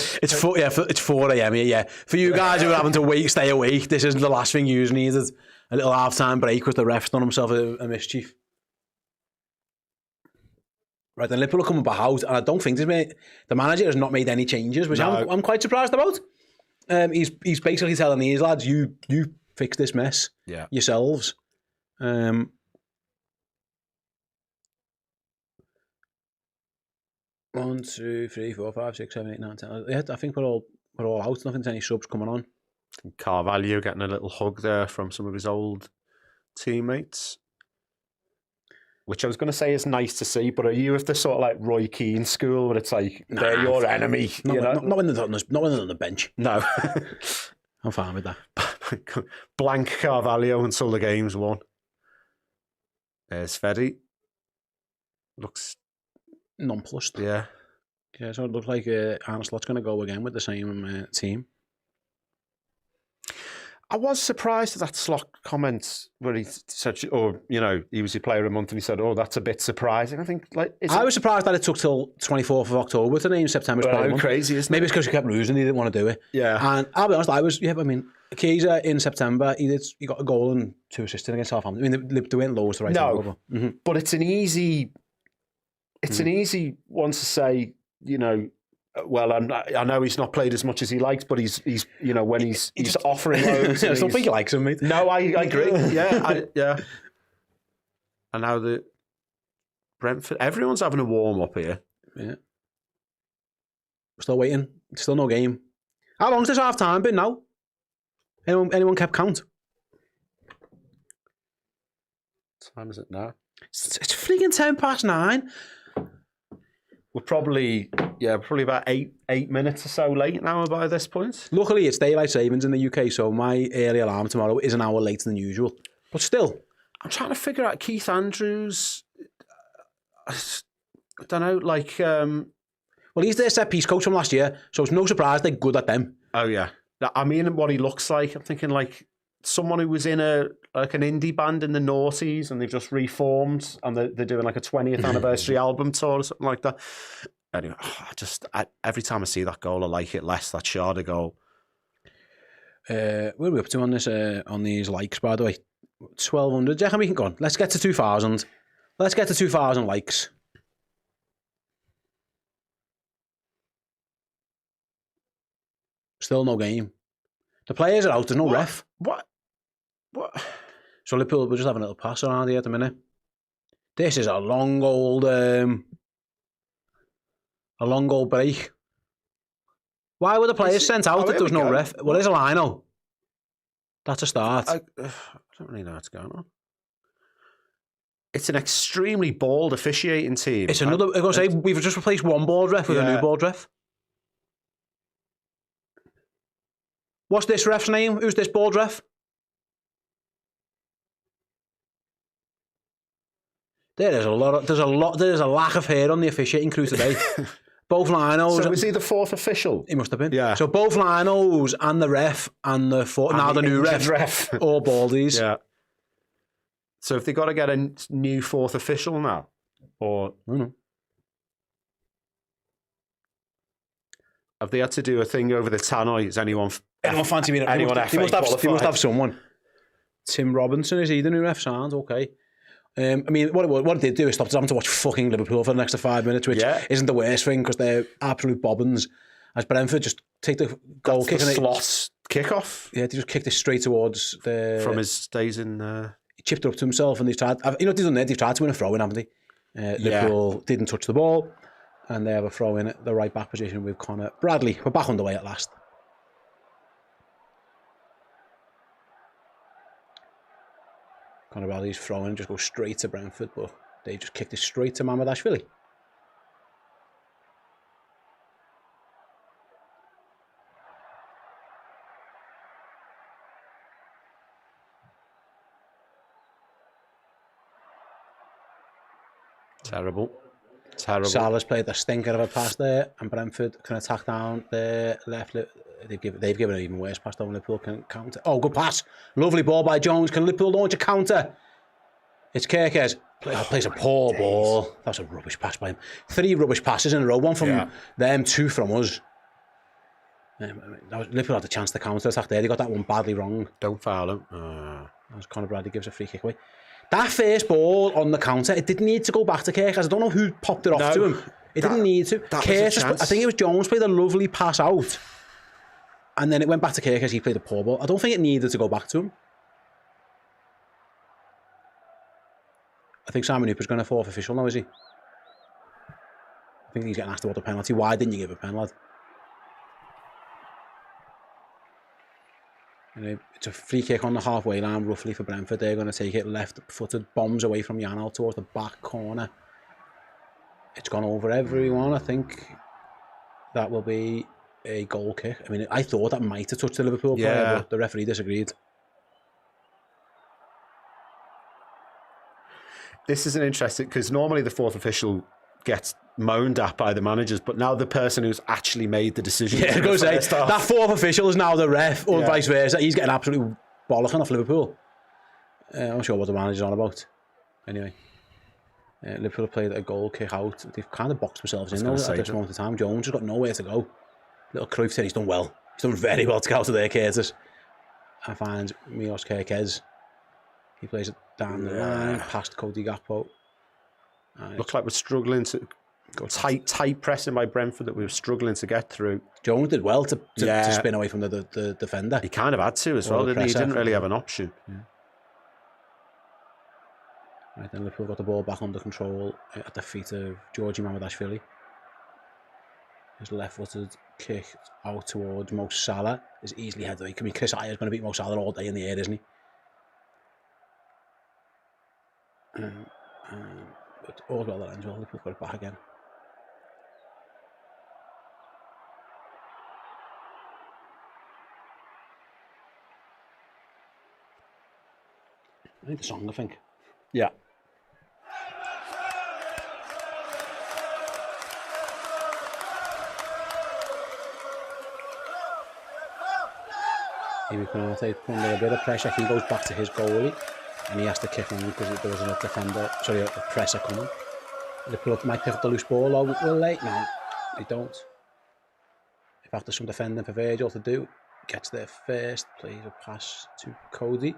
a.m. here. Yeah, for you guys who are having to stay awake, this isn't the last thing you needed. A little half-time break because the ref's done himself a mischief. Right, then Liverpool are coming back out, and I don't think the manager has not made any changes, which I'm quite surprised about. He's basically telling these lads, you fix this mess yourselves. 1, 2, 3, 4, 5, 6, 7, 8, 9, 10. Yeah, I think we're all out. Nothing's any subs coming on. Carvalho getting a little hug there from some of his old teammates, which I was going to say is nice to see. But are you of the sort of like Roy Keane school where it's like they're your enemy? Not when they're on the bench. No, I'm fine with that. Blank Carvalho until the game's won. There's Feddy. Looks nonplussed. Yeah, so it looks like Arne Slot's going to go again with the same team. I was surprised at that Slot comment where he said, he was your player of the month, and he said, that's a bit surprising. I think, I was surprised that it took till 24th of October to name September's player of the month. Crazy, isn't it? Maybe it's because he kept losing, he didn't want to do it. Yeah. And I'll be honest, Chiesa in September, he got a goal and 2 assists against Southampton. I mean, they went low as the right time. But it's an easy one to say, well, I know he's not played as much as he likes, but he's when he's offering loads. I don't think he likes him, mate. No, I agree. Yeah. And now the Brentford, everyone's having a warm up here. Yeah. We're still waiting. Still no game. How long's this half time been now? Anyone kept count? What time is it now? It's freaking 9:10. We're probably about eight minutes or so late now by this point. Luckily, it's daylight savings in the UK, so my early alarm tomorrow is an hour later than usual. But still, I'm trying to figure out Keith Andrews. I don't know, well, he's their set piece coach from last year, so it's no surprise they're good at them. Oh yeah, I mean, what he looks like. I'm thinking like someone who was in an indie band in the noughties and they've just reformed and they're doing like a 20th anniversary album tour or something like that. Anyway, every time I see that goal, I like it less. That Sharda goal. Where are we up to on this? On these likes, by the way, 1,200. Do you reckon we can go on? Let's get to 2,000. Let's get to 2,000 likes. Still no game. The players are out. There's no ref. What? So Liverpool, we're just having a little pass around here at the minute. This is a long old break. Why were the players sent out if there was no ref? Well, there's a line-out. That's a start. I don't really know what's going on. It's an extremely bald officiating team. It's another. I'm going to say we've just replaced one bald ref with a new bald ref. What's this ref's name? Who's this bald ref? There's a lack of hair on the officiating crew today. Both linos. So was he the fourth official? He must have been. Yeah. So both linos and the ref and the new ref, all baldies. Yeah. So have they got to get a new fourth official now? Or I don't know. Have they had to do a thing over the tannoy? Is anyone fancy being anyone he must have someone. Tim Robinson, is he the new ref? Sounds okay. I mean, what it did do is stop us having to watch fucking Liverpool for the next 5 minutes, which isn't the worst thing because they're absolute bobbins. As Brentford just take the goal kick and and slot kick-off. Yeah, they just kicked it straight towards the... From his days in... He chipped it up to himself and they've tried... You know what they've done there? They've tried to win a throw-in, haven't they? Liverpool didn't touch the ball and they have a throw-in at the right-back position with Connor Bradley. We're back underway at last. Connor Bradley's throw-in just goes straight to Brentford, but they just kicked it straight to Mamardashvili. Terrible. Salah's played the stinker of a pass there, and Brentford can attack down the left. They've given an even worse pass down. Liverpool can counter. Oh, good pass. Lovely ball by Jones. Can Liverpool launch a counter? It's Kirkes. Plays a poor ball. That's a rubbish pass by him. 3 rubbish passes in a row. 1 from them, 2 from us. Liverpool had the chance to counter attack there. They got that one badly wrong. Don't foul him. As Connor Bradley gives a free kick away. That first ball on the counter, it didn't need to go back to Kirkes. I don't know who popped it off to him. It didn't need to. Kirkes, I think it was Jones played a lovely pass out. And then it went back to Kirkes. He played a poor ball. I don't think it needed to go back to him. I think Simon Hooper's going to 4th official now, is he? I think he's getting asked about the penalty. Why didn't you give a pen, lad? It's a free kick on the halfway line, roughly, for Brentford. They're going to take it left-footed, bombs away from Yanal towards the back corner. It's gone over everyone. I think that will be a goal kick. I mean, I thought that might have touched the Liverpool player, but the referee disagreed. This is an interesting, because normally the 4th official gets moaned at by the managers, but now the person who's actually made the decision. Yeah, I was going to say, that 4th official is now the ref, or vice versa. He's getting absolutely bollocking off Liverpool. I'm not sure what the manager's on about. Anyway, Liverpool played a goal kick out. They've kind of boxed themselves in at this moment in time. Jones has got nowhere to go. Little Cruyff said he's done well. He's done very well to get out of there, Curtis. And finds Milos Tsimikas. He plays it down the line, past Cody Gakpo. Looks like we're struggling to go tight pressing by Brentford that we were struggling to get through. Jones did well to spin away from the defender. He kind of had to as well, didn't he? He didn't really have an option. Yeah. Right, then Liverpool got the ball back under control at the feet of Georgi Mamardashvili. His left-footed kick out towards Mo Salah is easily headed away. Chris Ayer's going to beat Mo Salah all day in the air, isn't he? But all well that ends well. Liverpool got it back again. I need the song, I think. Yeah. Amy Konate under a bit of pressure. He goes back to his goalie and he has to kick on because there wasn't a defender, sorry, a presser coming. Liverpool might pick up the loose ball, or will they? No, they don't. If after some defending for Virgil to do, gets there first, plays a pass to Cody.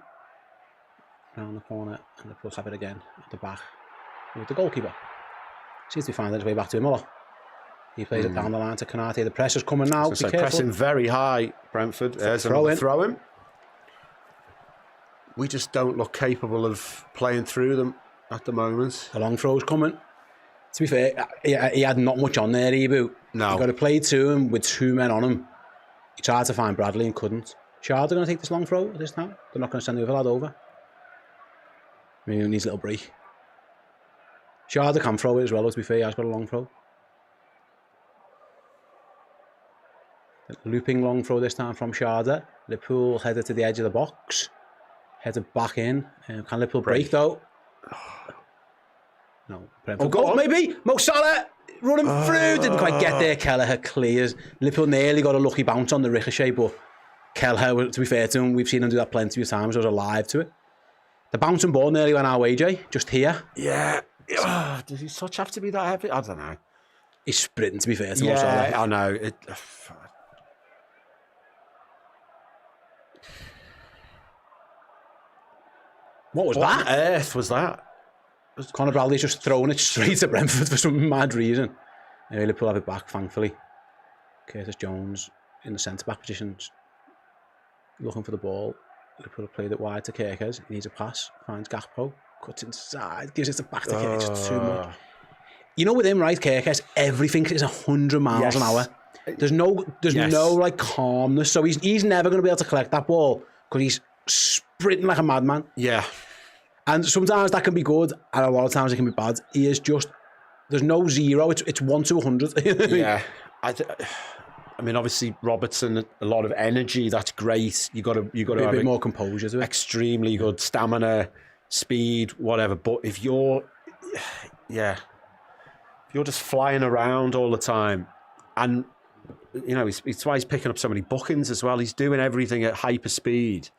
Round the corner, and Liverpool have it again at the back with the goalkeeper. Seems to be finding his way back to Muller. He plays it down the line to Konate. The pressure's coming now. So pressing very high, Brentford. There's another throw-in. We just don't look capable of playing through them at the moment. The long throw's coming. To be fair, he had not much on there, Ebu. No. He got to play to him with 2 men on him. He tried to find Bradley and couldn't. Shard are going to take this long throw this time. They're not going to send the other lad over. Maybe he needs a little break. Shard can throw it as well, to be fair. He has got a long throw. Looping long throw this time from Sharda. Liverpool headed to the edge of the box. Headed back in. Can Liverpool break though? No. Brentford. Oh, maybe! Mo Salah running through. Didn't quite get there. Kelleher clears. Liverpool nearly got a lucky bounce on the ricochet, but Kelleher, to be fair to him, we've seen him do that plenty of times. I was alive to it. The bouncing ball nearly went our way, Jay. Just here. Yeah. Does his touch have to be that heavy? I don't know. He's sprinting, to be fair to Mo Yeah, Salah. I know. What was What that? on earth was that? Conor Bradley's just throwing it straight at Brentford for some mad reason. Liverpool have it back, thankfully. Curtis Jones in the centre-back position, looking for the ball. Liverpool have played it wide to Kirkes. He needs a pass, finds Gakpo, cuts inside, gives it back to Kirkes. It's too much. You know, with him, right, Kirkes, everything is 100 miles an hour. There's no like calmness. So he's never going to be able to collect that ball because he's sprinting like a madman. Yeah. And sometimes that can be good, and a lot of times it can be bad. He is just, there's no zero. It's 1 to 100. Yeah. I mean, obviously Robertson, a lot of energy. That's great. You got to have a bit more composure to it. Extremely good stamina, speed, whatever. But if you're just flying around all the time, and you know, it's why he's picking up so many bookings as well. He's doing everything at hyper speed.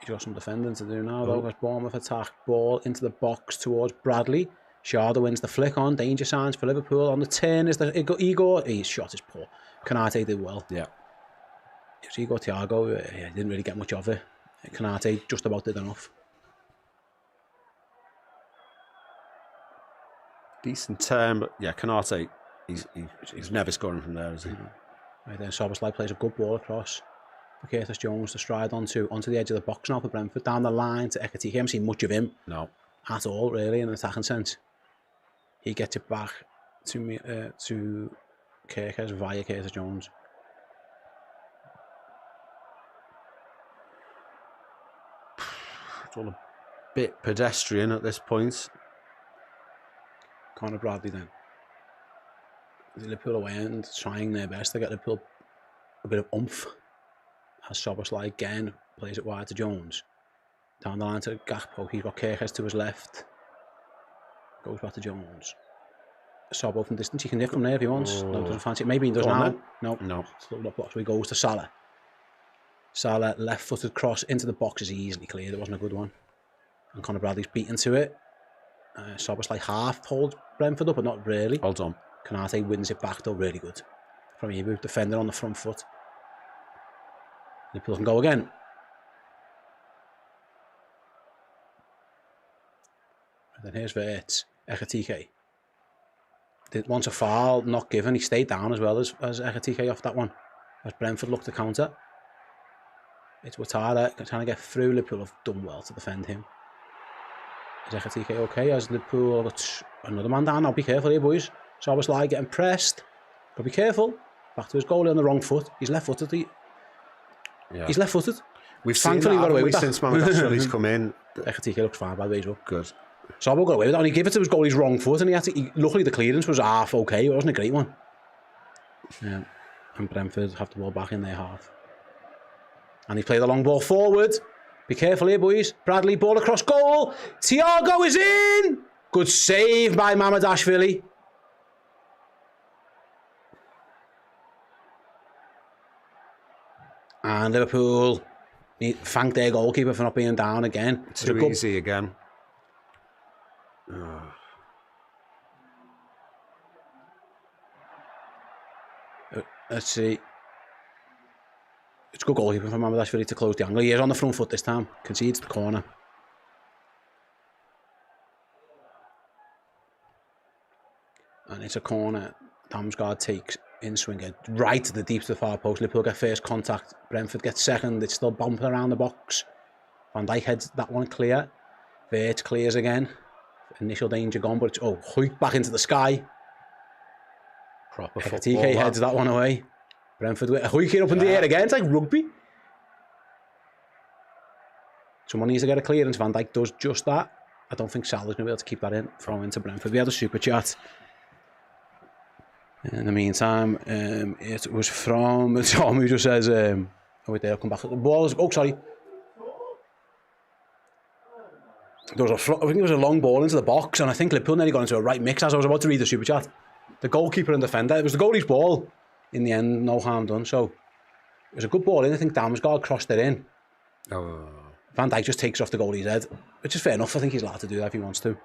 He's got some defending to do now, though. As Bournemouth attack, ball into the box towards Bradley. Sharda wins the flick on. Danger signs for Liverpool. On the turn is the Igor. His shot is poor. Konate did well. Yeah. It was Igor Thiago. He didn't really get much of it. Konate just about did enough. Decent turn, but yeah, Konate, he's never scoring from there, is he? Right then, Szoboszlai plays a good ball across for Curtis Jones to stride onto the edge of the box now for Brentford. Down the line to Ekitike. I haven't seen much of him. No. At all, really, in an attacking sense. He gets it back to Kirkes via Curtis Jones. It's all a bit pedestrian at this point. Conor Bradley then. The Liverpool away and trying their best to get Liverpool a bit of oomph. As Szoboszlai again plays it wide to Jones. Down the line to Gakpo. He's got Kirkes to his left. Goes back to Jones. Sobo from distance. He can hit from there if he wants. No, doesn't fancy it. Maybe he does now. No. Still not blocked. So he goes to Salah. Salah left-footed cross into the box is easily cleared. It wasn't a good one. And Conor Bradley's beaten to it. Szoboszlai half holds Brentford up, but not really. Hold on. Konate wins it back though. Really good from Ibu. Defender on the front foot. Liverpool can go again. And then here's Wirtz. Ekitike. Once a foul, not given. He stayed down as well as Ekitike off that one. As Brentford looked to counter. It's Ouattara trying to get through. Liverpool have done well to defend him. Is Ekitike okay? As Liverpool got another man down. Now be careful here, boys. Szoboszlai getting pressed. But be careful. Back to his goalie on the wrong foot. He's left-footed. He's left-footed. We've thankfully got away with that since Mamadaashvili's come in. Ekitike looks fine by the way as well. Good. Sobo got away with it, and he gave it to his goalie's wrong foot, and luckily the clearance was half okay. It wasn't a great one. Yeah. And Brentford have the ball back in their half. And he played the long ball forward. Be careful here, boys. Bradley, ball across goal. Thiago is in! Good save by Mamadaashvili. And Liverpool thank their goalkeeper for not being down again. Too easy again. Let's see. It's a good goalkeeper from Mamadaashvili to close the angle. He is on the front foot this time. Concedes the corner. And it's a corner. Damsgaard takes in swinger right to the deep to the far post. Liverpool get first contact. Brentford gets second. It's still bumping around the box. Van Dijk heads that one clear. Wirtz clears again. Initial danger gone, but it's hoiked back into the sky. Proper TK heads that one away. Brentford hoiking up in the air again. It's like rugby. Someone needs to get a clearance. Van Dijk does just that. I don't think Salah's going to be able to keep that in. Throw into Brentford. We had a super chat. In the meantime, it was from Tom who just says, wait there, I'll come back. The ball is, sorry. I think there was a long ball into the box, and I think Liverpool nearly got into a right mix as I was about to read the super chat. The goalkeeper and defender, it was the goalie's ball in the end, no harm done. So it was a good ball in. I think Damsgaard crossed it in. Van Dijk just takes off the goalie's head, which is fair enough. I think he's allowed to do that if he wants to.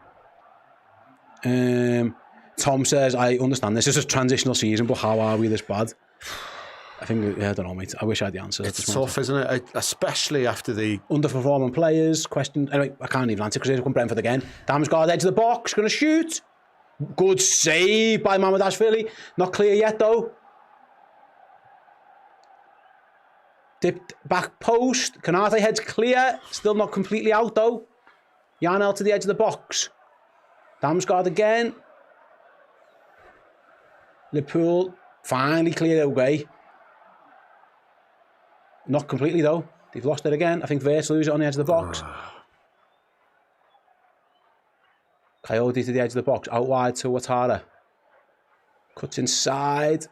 Tom says, I understand this is a transitional season, but how are we this bad? I think, I don't know, mate. I wish I had the answer. It's tough, isn't it? Especially after the... Underperforming players, question... Anyway, I can't even answer because here comes Brentford again. Damsgaard, edge of the box, going to shoot. Good save by Mamardashvili. Not clear yet, though. Dipped back post. Kanate heads clear. Still not completely out, though. Yarnell to the edge of the box. Damsgaard again. Liverpool finally cleared away. Not completely, though. They've lost it again. I think Wirtz lose it on the edge of the box. Coyote to the edge of the box. Out wide to Ouattara. Cuts inside.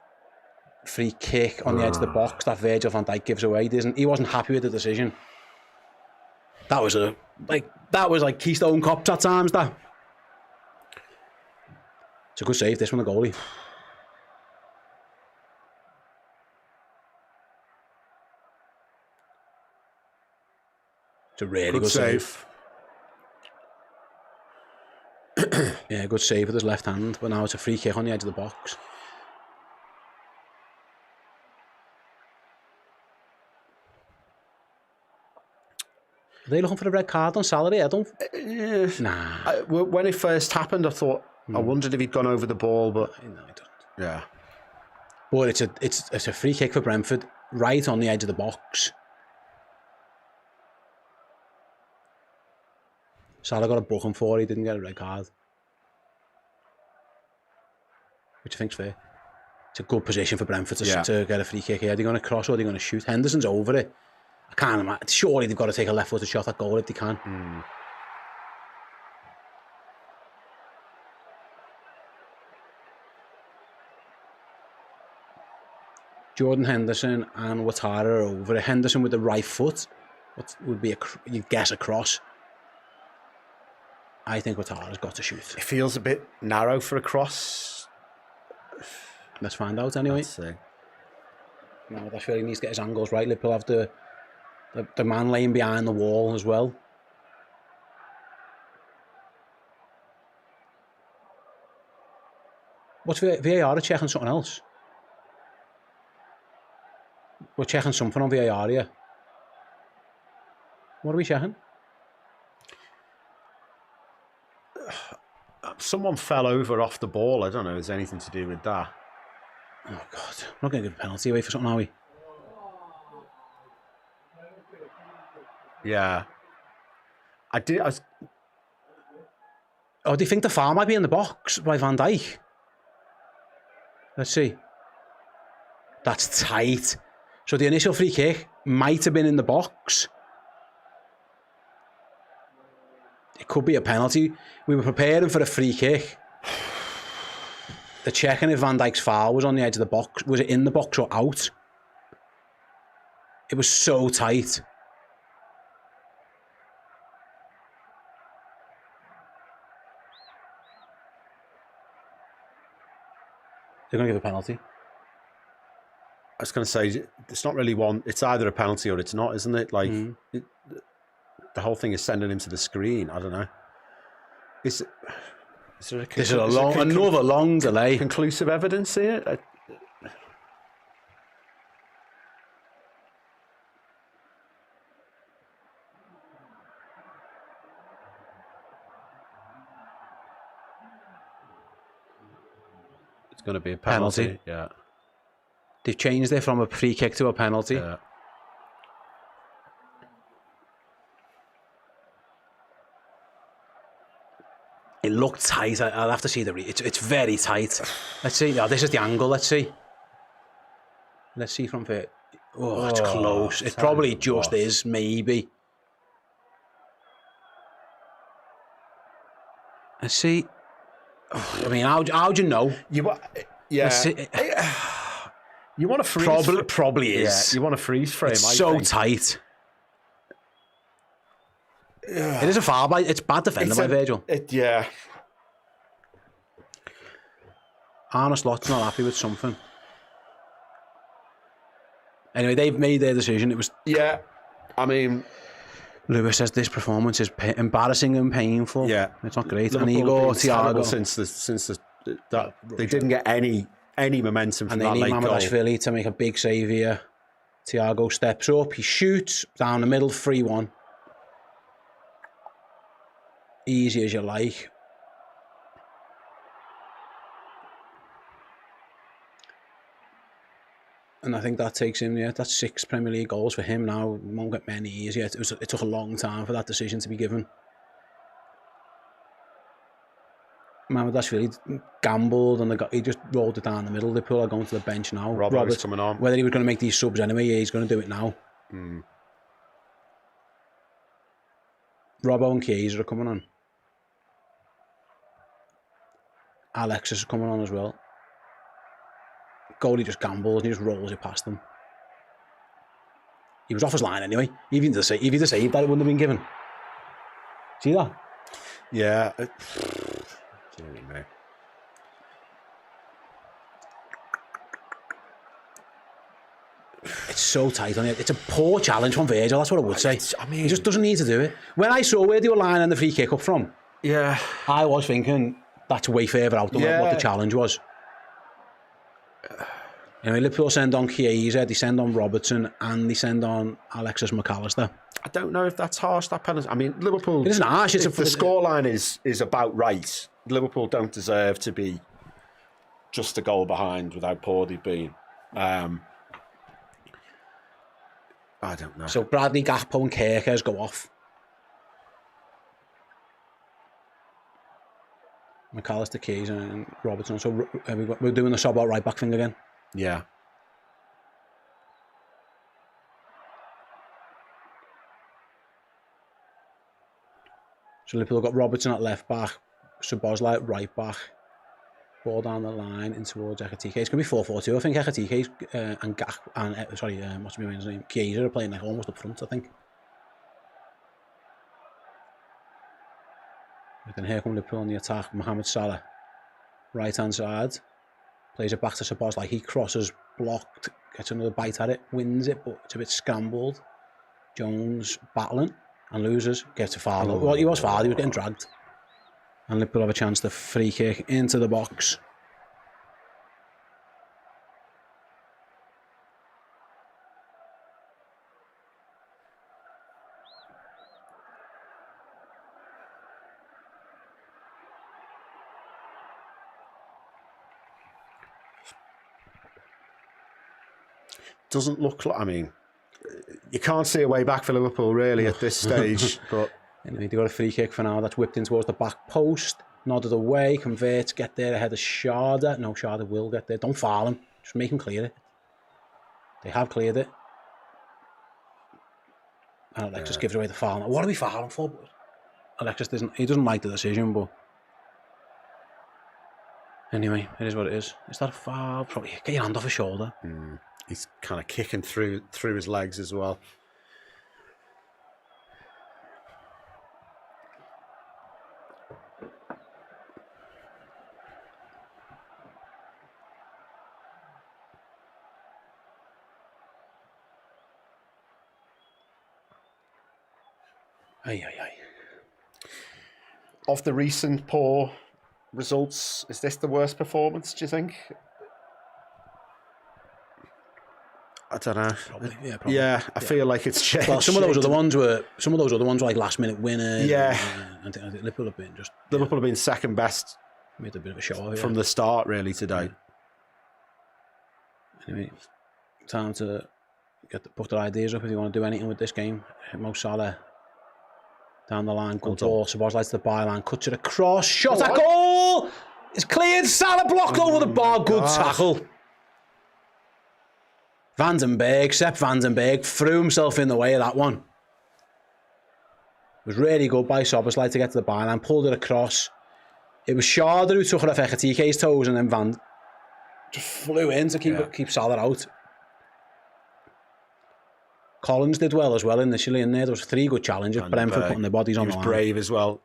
Free kick on the edge of the box that Virgil van Dijk gives away. He wasn't happy with the decision. That was like Keystone Cops at times, that. It's a good save, this one, the goalie. It's a really good save. Yeah, good save with his left hand, but now it's a free kick on the edge of the box. Are they looking for a red card on salary? I don't... Nah. When it first happened, I thought, I wondered if he'd gone over the ball, but... No, I don't. Yeah. But it's a free kick for Brentford, right on the edge of the box. Salah got a booking for it, he didn't get a red card. Which I think's fair. It's a good position for Brentford to get a free kick here. Are they going to cross or are they going to shoot? Henderson's over it. I can't imagine. Surely they've got to take a left-footed shot at goal if they can. Jordan Henderson and Ouattara are over it. Henderson with the right foot. What would be you'd guess a cross. I think Ouattara's got to shoot. It feels a bit narrow for a cross. Let's find out anyway. Let's see. No, that's where he needs to get his angles right. Liverpool have the man laying behind the wall as well. What's VAR checking something else? We're checking something on VAR here. What are we checking? Someone fell over off the ball. I don't know if there's anything to do with that. Oh, God. We're not going to give a penalty away for something, are we? Yeah. Oh, do you think the foul might be in the box by Van Dijk? Let's see. That's tight. So the initial free kick might have been in the box. It could be a penalty. We were preparing for a free kick. They're checking if Van Dijk's foul was on the edge of the box. Was it in the box or out? It was so tight. They're going to give a penalty. I was going to say, it's not really one. It's either a penalty or it's not, isn't it? Like, the whole thing is sending him to the screen. I don't know. Is there another long delay. Conclusive evidence here? It's going to be a penalty. Yeah. They've changed it from a free kick to a penalty. Yeah. It looked tight. I'll have to see it's very tight. Let's see. Oh, this is the angle. Let's see. Let's see from here. Oh, it's close. It probably just is, maybe. Let's see. Oh, I mean, how do you know? Yeah. You want to freeze? Probably is. Yeah, you want to freeze frame. It's so tight. Yeah. It is a foul by. It's bad defending by Virgil. Yeah. Arne Slot's not happy with something. Anyway, they've made their decision. It was. Yeah. I mean, Lewis says this performance is embarrassing and painful. Yeah, it's not great. And Igor Thiago since the That they didn't get any momentum from and they that need late goal. Mamardashvili to make a big save here. Thiago steps up, he shoots down the middle, 3-1. Easy as you like. And I think that takes him, that's 6 Premier League goals for him now. Won't get many easier. It took a long time for that decision to be given. Mamardashvili gambled and he just rolled it down the middle. Liverpool are going to the bench now. Robert's coming on. Whether he was going to make these subs anyway, he's going to do it now. Robbo and Chiesa are coming on. Alexis is coming on as well. Goalie just gambles and he just rolls it past them. He was off his line anyway. If he'd have saved that, it wouldn't have been given. See that? Yeah. It's so tight on it. It's a poor challenge from Virgil, that's what I would say. He just doesn't need to do it. When I saw where they were lining the free kick up from, I was thinking that's way further out than what the challenge was. Anyway, Liverpool send on Chiesa, they send on Robertson, and they send on Alexis McAllister. I don't know if that's harsh, that penalty. I mean, Liverpool... It isn't harsh. If the scoreline is about right, Liverpool don't deserve to be just a goal behind with how poor they've been. I don't know. So Bradley, Gakpo and Kerkers go off. McAllister, Chiesa and Robertson. So we're doing the sub out right back thing again. Yeah. So Liverpool got Robertson at left back, Szoboszlai at right back, ball down the line in towards Ekitike. It's going to be 4-4-2. I think Ekitike what's his name? Chiesa are playing like almost up front, I think. But then here come Liverpool on the attack. Mohamed Salah, right hand side, plays it back to Szoboszlai. He crosses, blocked, gets another bite at it, wins it, but it's a bit scrambled. Jones battling and loses, gets a foul. Well, he was fouled, he was getting dragged. And Liverpool have a chance to free kick into the box. Doesn't look like, I mean, you can't see a way back for Liverpool really at this stage. But anyway, they got a free kick for now. That's whipped in towards the back post. Nodded away. Wirtz get there ahead of Sharda. No, Sharda will get there. Don't foul him. Just make him clear it. They have cleared it. And Alexis gives away the foul. Now, what are we fouling for? Alexis doesn't like the decision, but anyway, it is what it is. Is that a foul? Probably get your hand off his shoulder. He's kind of kicking through his legs as well. Of the recent poor results, is this the worst performance, do you think? I don't know. Probably. I feel like it's changed. Well, some of those other ones were like last minute winners. Yeah. I think Liverpool have been second best. Made a bit of a show from the start, really, today. Anyway, time to put their ideas up if you want to do anything with this game. Mo Salah down the line, good ball. Szoboszlai to the byline, cuts it across, shot at goal. It's cleared. Salah blocked over the bar. Good tackle. Sepp Vandenberg threw himself in the way of that one. It was really good by Szoboszlai to get to the byline, pulled it across. It was Sharda who took it off Ekitike's toes, and then Van just flew in to keep Salah out. Collins did well as well initially in there. There was 3 good challenges. Brentford putting their bodies on the line. He was brave as well.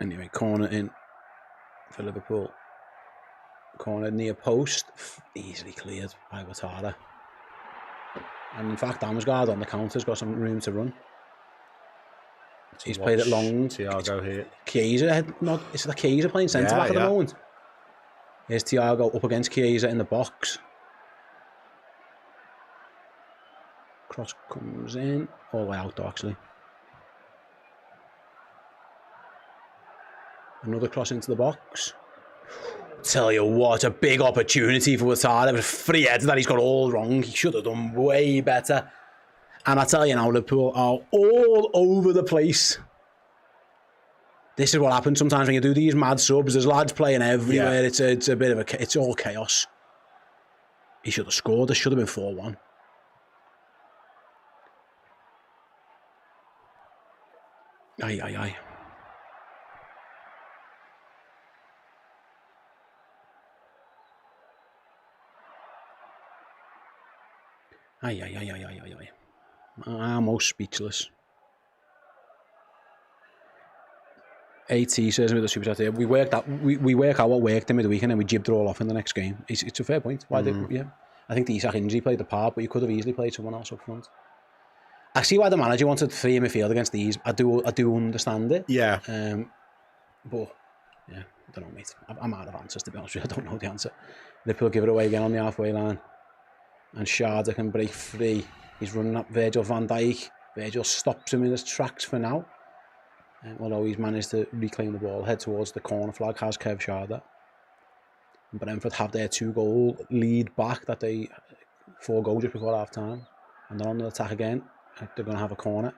Anyway, corner in for Liverpool. Corner near post, easily cleared by Ouattara. And in fact, Damsgaard on the counter's got some room to run. He's played it long. Thiago here. Chiesa, it's the Chiesa playing centre back at the moment. Here's Thiago up against Chiesa in the box. Cross comes in, all the way out though, actually. Another cross into the box. Tell you what, a big opportunity for Ouattara. It was a free header that he's got all wrong. He should have done way better. And I tell you now, Liverpool are all over the place. This is what happens sometimes when you do these mad subs. There's lads playing everywhere. Yeah. It's a bit of it's all chaos. He should have scored. This should have been 4-1. Aye, aye, aye. Aye, aye, aye, aye, aye, aye, aye. I'm almost speechless. AT says with the super chat here, we work out what worked in midweek and then we jibbed it all off in the next game. It's a fair point. Why did I think the Isak injury played the part, but you could have easily played someone else up front. I see why the manager wanted 3 in midfield against these. I do understand it. Yeah. But yeah, I don't know, mate. I'm out of answers, to be honest with you. I don't know the answer. Liverpool give it away again on the halfway line. And Sharda can break free. He's running up Virgil van Dijk. Virgil stops him in his tracks for now. Although he's managed to reclaim the ball, head towards the corner flag, has Kev Sharda. And Brentford have their 2-goal lead back that they 4 goals just before half time. And they're on the attack again. They're going to have a corner.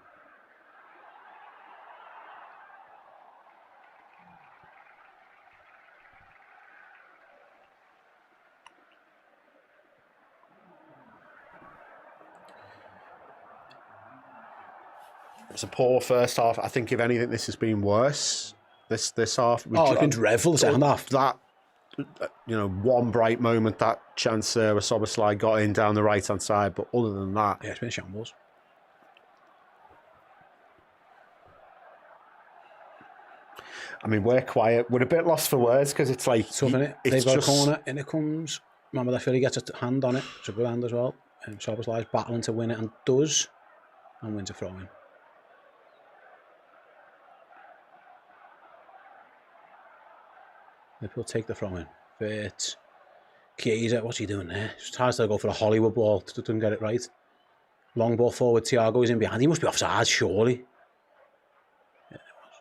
It's a poor first half. I think if anything, this has been worse. This half. It's been dreadful the second half. That, one bright moment, that chance where Soboslai got in down the right hand side, but other than that, yeah, it's been shambles. I mean, we're quiet. We're a bit lost for words because it's like tough, innit? They've got a corner, in it comes. Mohamed Afili gets a hand on it. It's a good hand as well. And Soboslai's battling to win it and does, and wins a throw in. Liverpool take the throw in. Wirtz. Chiesa, what's he doing there? Just tries to go for a Hollywood ball. Doesn't get it right. Long ball forward. Thiago is in behind. He must be offside, surely. Yeah, it was.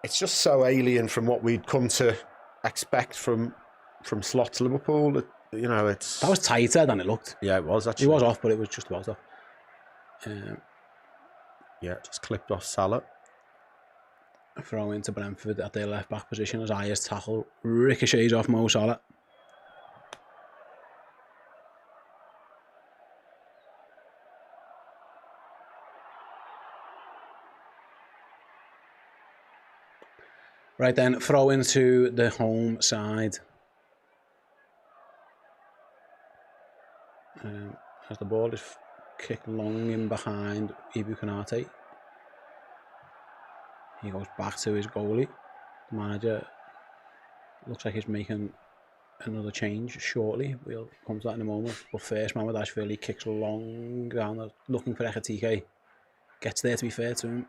It's just so alien from what we'd come to expect from Slot's Liverpool. It's that was tighter than it looked. Yeah, it was actually. He was off, but it was just about off. Just clipped off Salah. A throw into Brentford at their left back position as Ayers tackle ricochets off Mo Salah. Right then, throw into the home side. As the ball is kicked long in behind Ibu Konate. He goes back to his goalie. The manager looks like he's making another change shortly. We'll come to that in a moment. But first, Mamardashvili kicks long down, looking for Ekitike. Gets there, to be fair to him.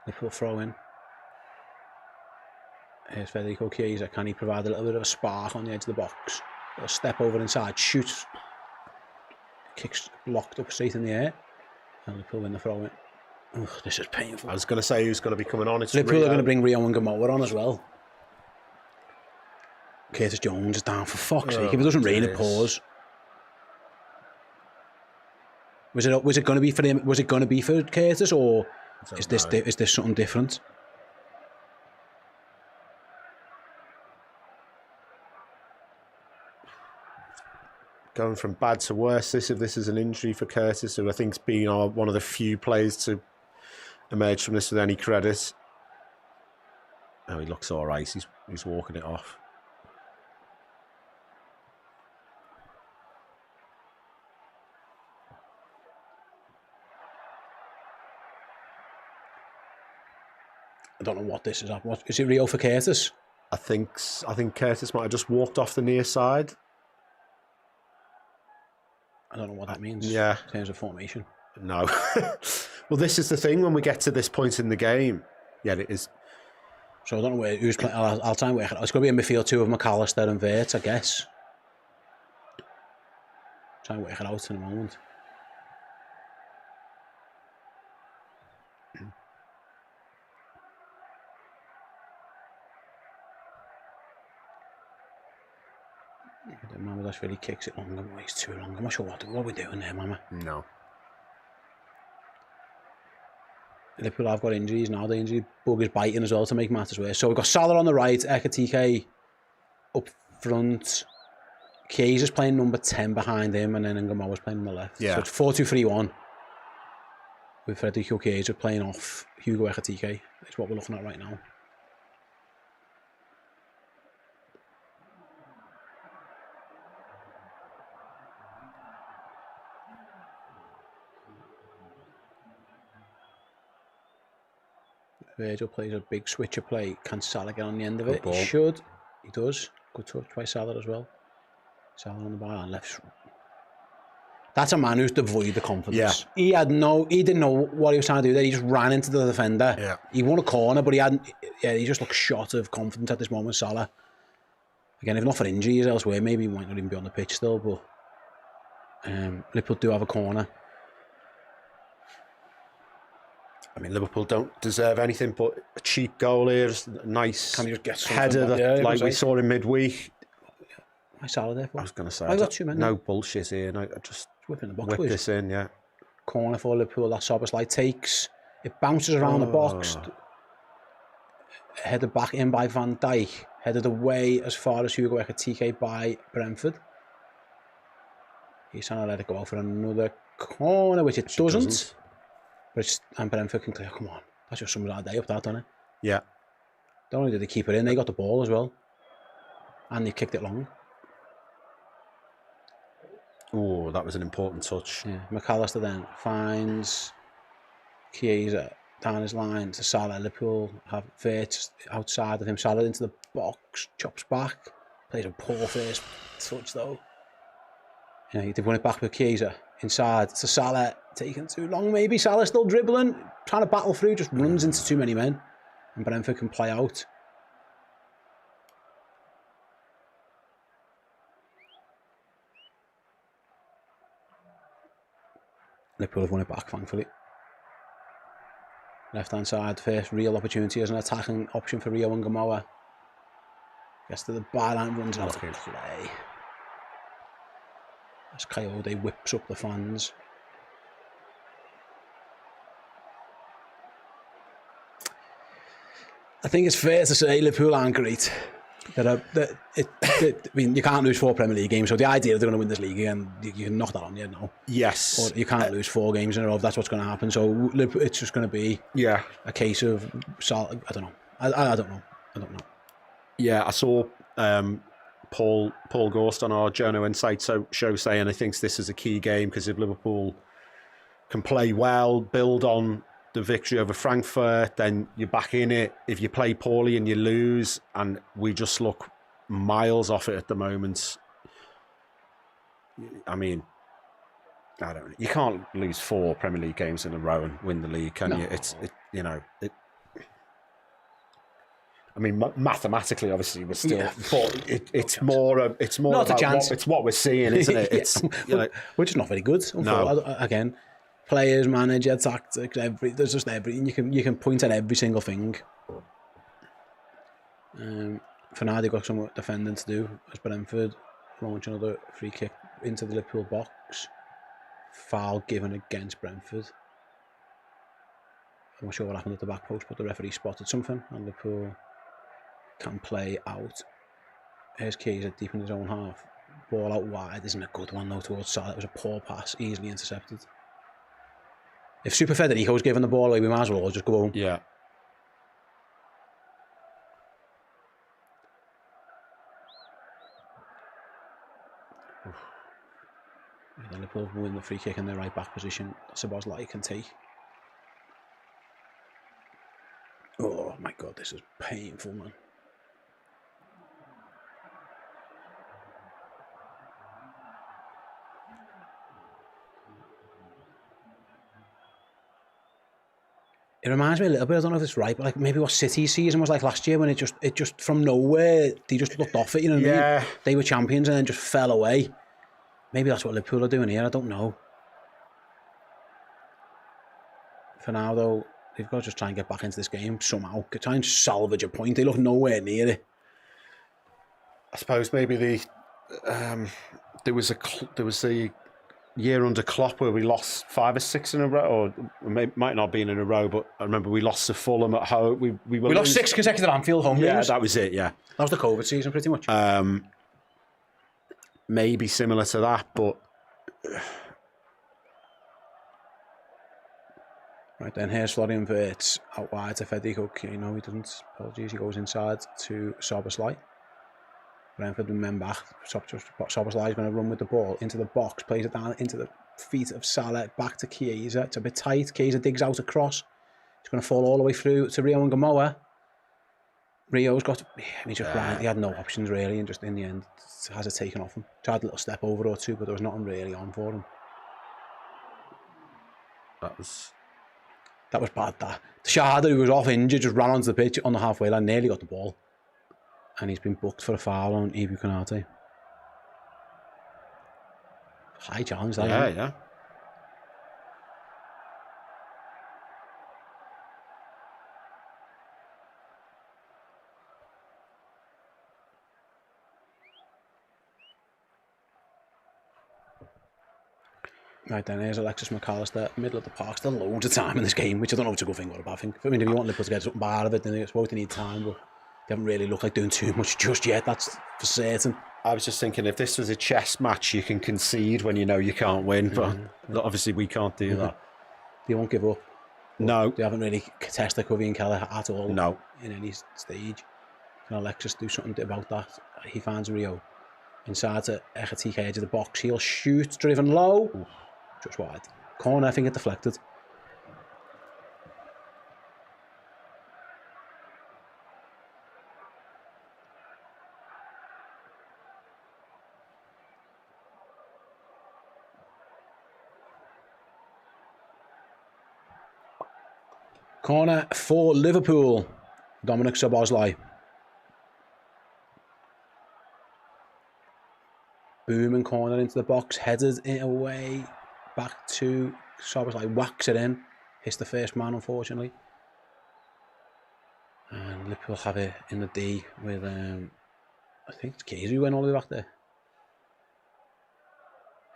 Liverpool throw in. Here's Federico Chiesa. Can he provide a little bit of a spark on the edge of the box? A step over inside, shoots. Kicks locked up straight in the air. And Liverpool win the throw in. Ugh, this is painful. I was going to say who's going to be coming on. It's Liverpool are going to bring Rio and Gamoa on as well. Curtis Jones is down, for fuck's sake. If it doesn't rain, it pours. Was it going to be for him? Was it going to be for Curtis, or is this something different? Going from bad to worse. If this is an injury for Curtis, who I think's been one of the few players to emerge from this with any credit. Oh, he looks all right. He's walking it off. I don't know what this is. What is it? Rio for Curtis? I think Curtis might have just walked off the near side. I don't know what that means. Yeah, in terms of formation. No. Well, this is the thing when we get to this point in the game. Yeah, it is. So I don't know who's playing. I'll try and work it out. It's going to be a midfield two of McAllister and Wirtz, I guess. Try and work it out in a moment. Mama just really kicks it long. It's too long. I'm not sure what we're doing there, Mama. No. Liverpool have got injuries now. The injury bug is biting as well to make matters worse. So we've got Salah on the right, Ekitike up front. Kiesa's playing number 10 behind him, and then Ngamoa's playing on the left. Yeah. So it's 4-2-3-1. With Federico Chiesa playing off Hugo Ekitike. That's what we're looking at right now. Virgil plays a big switcher play. Can Salah get on the end of it? He should. He does. Good touch by Salah as well. Salah on the bar and left. That's a man who's devoid of confidence. Yeah. He didn't know what he was trying to do there. He just ran into the defender. Yeah. He won a corner, but he just looked short of confidence at this moment, Salah. Again, if not for injuries elsewhere, maybe he might not even be on the pitch still, but Liverpool do have a corner. I mean, Liverpool don't deserve anything but a cheap goal here. Nice Can you just get header that, like we saw in midweek. Why Salah there for? I was going to say, I got 2 men. No bullshit here. No, just whipping the box, whip please. this in, yeah. Corner for Liverpool. That Szoboszlai takes. It bounces around the box. Headed back in by Van Dijk. Headed away as far as Hugo Ekitike by Brentford. He's trying to let it go out for another corner, which it doesn't. And Brentford can clear. Come on. That's just someone's day up that, doesn't it? Yeah. Not only did they keep it in, they got the ball as well. And they kicked it long. Oh, that was an important touch. Yeah. McAllister then finds Chiesa down his line to Salah. Liverpool have Wirtz outside of him. Salah into the box, chops back, plays a poor first touch though. You know, they've won it back with Chiesa inside to Salah, taking too long maybe. Salah still dribbling, trying to battle through, just runs into too many men, and Brentford can play out. Liverpool have won it back, thankfully. Left hand side, first real opportunity as an attacking option for Rio and Ngamoa. Gets to the byline, runs out of play. As Coyote whips up the fans. I think it's fair to say Liverpool aren't great. I mean, you can't lose 4 Premier League games, so the idea that they're going to win this league again, you can knock that on you now. Yes. But you can't lose 4 games in a row if that's what's going to happen. So it's just going to be a case of, I don't know. I don't know. Yeah, I saw Paul Gorst on our Jono Insight show saying he thinks this is a key game because if Liverpool can play well, build on the victory over Frankfurt, then you're back in it. If you play poorly and you lose, and we just look miles off it at the moment. I mean, I don't know. You can't lose 4 Premier League games in a row and win the league, can you? I mean, mathematically, obviously, we're still, but it's more not about a chance. It's what we're seeing, isn't it? It's which is not very good. No. Again, players, manager, tactics, there's just everything. You can point at every single thing. For now, they've got some defending to do as Brentford launch another free kick into the Liverpool box. Foul given against Brentford. I'm not sure what happened at the back post, but the referee spotted something, and Liverpool can play out. Here's Chiesa deep in his own half. Ball out wide isn't a good one though towards Salah. It was a poor pass, easily intercepted. If Super Federico's given the ball away, we might as well all just go home. Yeah. Then Liverpool win the free kick in their right back position. Szoboszlai can take. Oh my God, this is painful, man. It reminds me a little bit, I don't know if it's right, but like maybe what City's season was like last year when it just from nowhere, they just looked off it, you know what I mean? They were champions and then just fell away. Maybe that's what Liverpool are doing here, I don't know. For now though, they've got to just try and get back into this game somehow. Try and salvage a point, they look nowhere near it. I suppose maybe there was a year under Klopp where we lost 5 or 6 in a row, or it might not have been in a row, but I remember we lost to Fulham at home. We lost 6 consecutive Anfield home games. Yeah, that was it, yeah. That was the COVID season pretty much. Maybe similar to that, but... Right then, here's Florian Wirtz out wide to Ekitike. You know, he doesn't, apologies, he goes inside to Szoboszlai. Brentford and men back. Szoboszlai is going to run with the ball into the box, plays it down into the feet of Salah, back to Chiesa. It's a bit tight. Chiesa digs out across. He's going to fall all the way through to Rio and Gamoa. Rio's got, he just ran. He had no options really, and just in the end, has it taken off him. Tried a little step over or two, but there was nothing really on for him. That was bad. That Shahada, who was off injured, just ran onto the pitch on the halfway line, nearly got the ball. And he's been booked for a foul on Ibu Konate. High challenge, that. Yeah. Right then, here's Alexis McAllister, middle of the park. Still loads of time in this game, which I don't know if it's a good thing or a bad thing. I mean, if you want Liverpool to get something bad out of it, then I suppose they need time, but they haven't really looked like doing too much just yet, that's for certain. I was just thinking, if this was a chess match, you can concede when you know you can't win, but obviously we can't do that. They won't give up. No. They haven't really contested Covey and Keller at all. No. In any stage. Can Alexis do something about that? He finds Rio. Inside to Ekitike, edge of the box. He'll shoot, driven low. Ooh. Just wide. Corner, I think it deflected. Corner for Liverpool. Dominic Szoboszlai. Booming corner into the box, headed it away. Back to Szoboszlai, whacks it in. Hits the first man, unfortunately. And Liverpool have it in the D with, I think it's Chiesa who went all the way back there.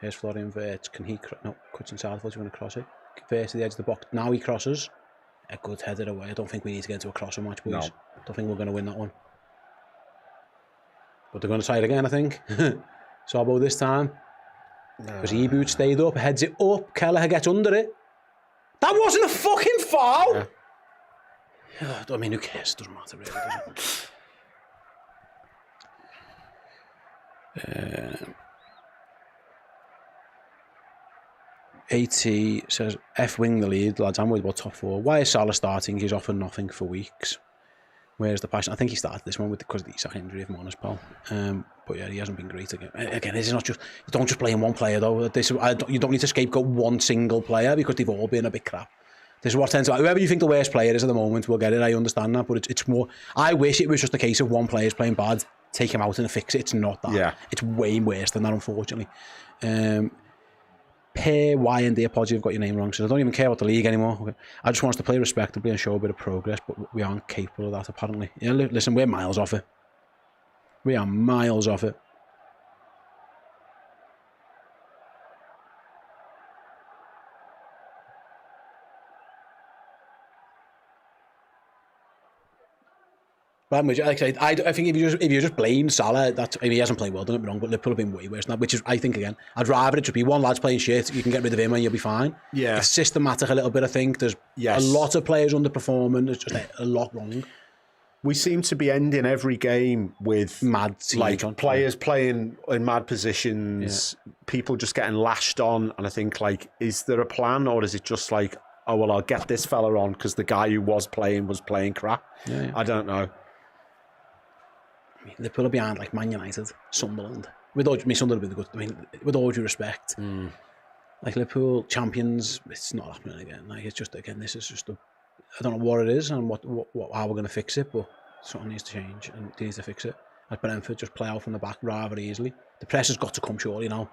Here's Florian Wirtz. Can he, no, cuts inside, I thought he was going to cross it. First to the edge of the box, now he crosses. A good headed away. I don't think we need to get into a crosser match, boys. No. I don't think we're going to win that one. But they're going to try it again, I think. Sobo this time. Because Ibu stayed up, heads it up, Kelleher gets under it. That wasn't a fucking foul! Yeah. I mean, who cares? It doesn't matter really, does it? AT says, F-wing the lead, lads, I'm worried about top 4. Why is Salah starting? He's offered nothing for weeks. Where's the passion? I think he started this one because of the Isak injury, if I'm honest, pal. But yeah, he hasn't been great again. Again, this is not just, you don't just play in one player though. You don't need to scapegoat one single player because they've all been a bit crap. This is what tends to, whoever you think the worst player is at the moment, we'll get it, I understand that, but it's more, I wish it was just a case of one player's playing bad, take him out and fix it. It's not that. Yeah. It's way worse than that, unfortunately. Pear Y&D, apologies, I've got your name wrong, so I don't even care about the league anymore. Okay. I just want us to play respectably and show a bit of progress, but we aren't capable of that, apparently. Yeah, listen, we're miles off it. We are miles off it. But like I said, I think if you just blame Salah, that he hasn't played well, don't get me wrong, but Liverpool have been way worse than that, which is, I think, again, I'd rather it just be one lad's playing shit, you can get rid of him and you'll be fine. Yeah. It's systematic a little bit, I think. There's a lot of players underperforming, there's just a lot wrong. We seem to be ending every game with mad like players playing in mad positions, people just getting lashed on, and I think, like, is there a plan, or is it just like, oh, well, I'll get this fella on because the guy who was playing crap? Yeah. I don't know. I mean, Liverpool are behind like Man United, Sunderland. Sunderland would be good. I mean, with all due respect, like Liverpool champions, it's not happening again. Like it's just, again, this is just I don't know what it is and how we're going to fix it, but something needs to change and they need to fix it. At Brentford, just play out from the back rather easily. The press has got to come surely now.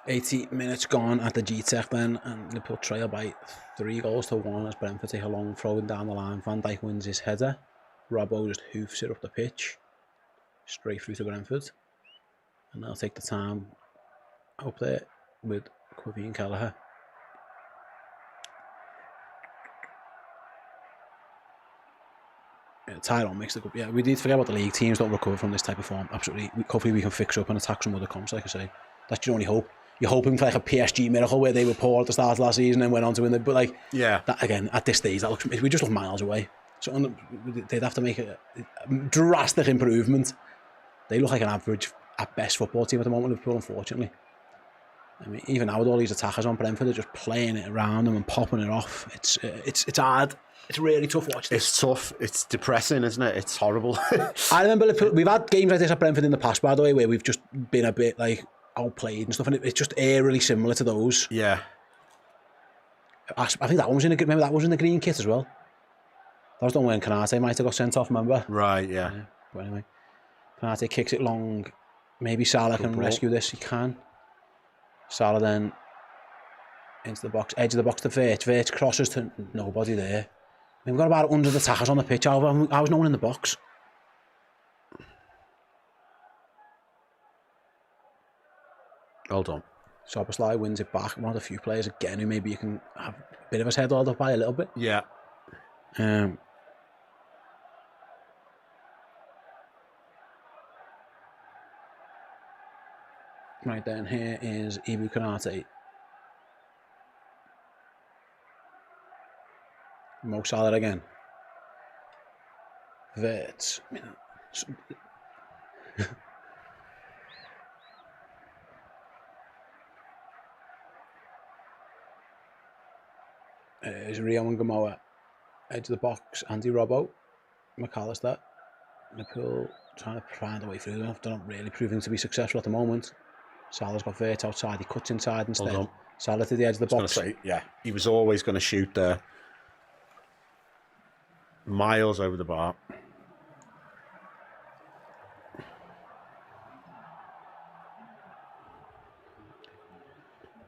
$80 minutes gone at the Ekitike then, and Liverpool trail by 3-1 as Brentford take a long throw down the line. Van Dijk wins his header. Robbo just hoofs it up the pitch, straight through to Brentford. And they'll take the time up there with Quivy and Kelleher. Yeah, Tyrone makes the good. Yeah, we need to forget about the league. Teams don't recover from this type of form. Absolutely. Hopefully we can fix up and attack some other comps, like I say. That's your only hope. You're hoping for like a PSG miracle where they were poor at the start of last season and went on to win the. But like, yeah, that again at this stage, that looks. We just look miles away. So they'd have to make a drastic improvement. They look like an average at best football team at the moment, Liverpool, unfortunately. I mean, even now with all these attackers on Brentford, they're just playing it around them and popping it off. It's hard. It's really tough watching. It's tough. It's depressing, isn't it? It's horrible. I remember Liverpool, we've had games like this at Brentford in the past, by the way, where we've just been a bit like outplayed and stuff, and it's just eerily similar to those. Yeah. I think that one was remember that was in the green kit as well. That was the one when Konate might have got sent off, remember? Right, yeah. But anyway, Konate kicks it long. Maybe Salah can rescue this. He can. Salah then into the box, edge of the box to Wirtz. Wirtz crosses to nobody there. We've got about 100 attackers on the pitch. I was no one in the box. Hold on. Soboslai wins it back. One of the few players again who maybe you can have a bit of his head held up by a little bit. Yeah. Right then, here is Ibu Konate. Mo Salah again. Wirtz. Is Rio and Gamoa. Edge of the box, Andy Robbo. McAllister. Liverpool trying to find a way through them. They're not really proving to be successful at the moment. Salah's got Wirtz outside. He cuts inside instead. Salah to the edge of the box. Say, yeah, he was always going to shoot there. Miles over the bar.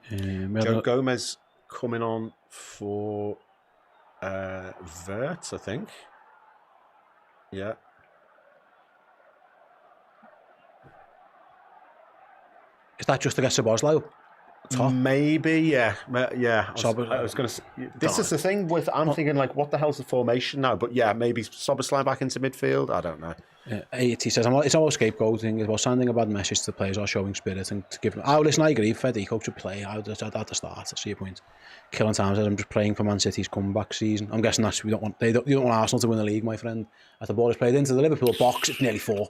Joe Gomez coming on for Wirtz, I think. Yeah. Is that just to get Szoboszlai up top? Maybe, yeah. Yeah. I was going to say, this is the thing with, I'm thinking like, what the hell's the formation now? But yeah, maybe Szoboszlai back into midfield. I don't know. He says, it's all scapegoating. It's about sending a bad message to the players or showing spirit and to give them. Oh, listen, I agree. Federico should play. At the start. I see your point. Killing time says, I'm just playing for Man City's comeback season. I'm guessing that's you don't want Arsenal to win the league, my friend. As the ball is played into the Liverpool box, it's nearly 4.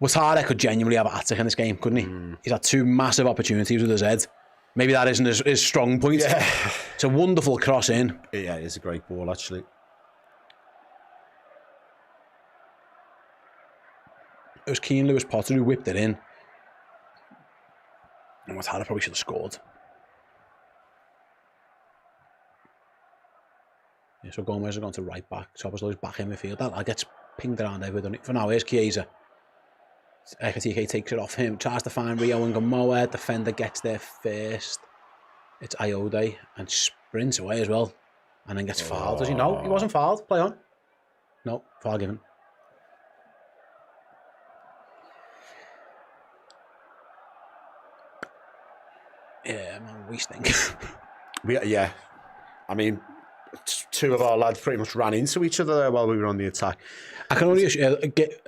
Ouattara could genuinely have a hat-trick in this game, couldn't he? He's had 2 massive opportunities with his head. Maybe that isn't his strong point. Yeah. It's a wonderful cross in. Yeah, it is a great ball, actually. It was Keane Lewis Potter who whipped it in. And Ouattara probably should have scored. Yeah, so Gomez has gone to right back. Szoboszlai's back in midfield. That gets pinged around everywhere, doesn't it? For now, here's Chiesa. Ekitike takes it off him, tries to find Rio and Gamoa. Defender gets there first. It's Iode and sprints away as well. And then gets fouled. Does he? No, he wasn't fouled. Play on. No, foul given. Yeah, man, we stink. Yeah. I mean, 2 of our lads pretty much ran into each other there while we were on the attack. I can only get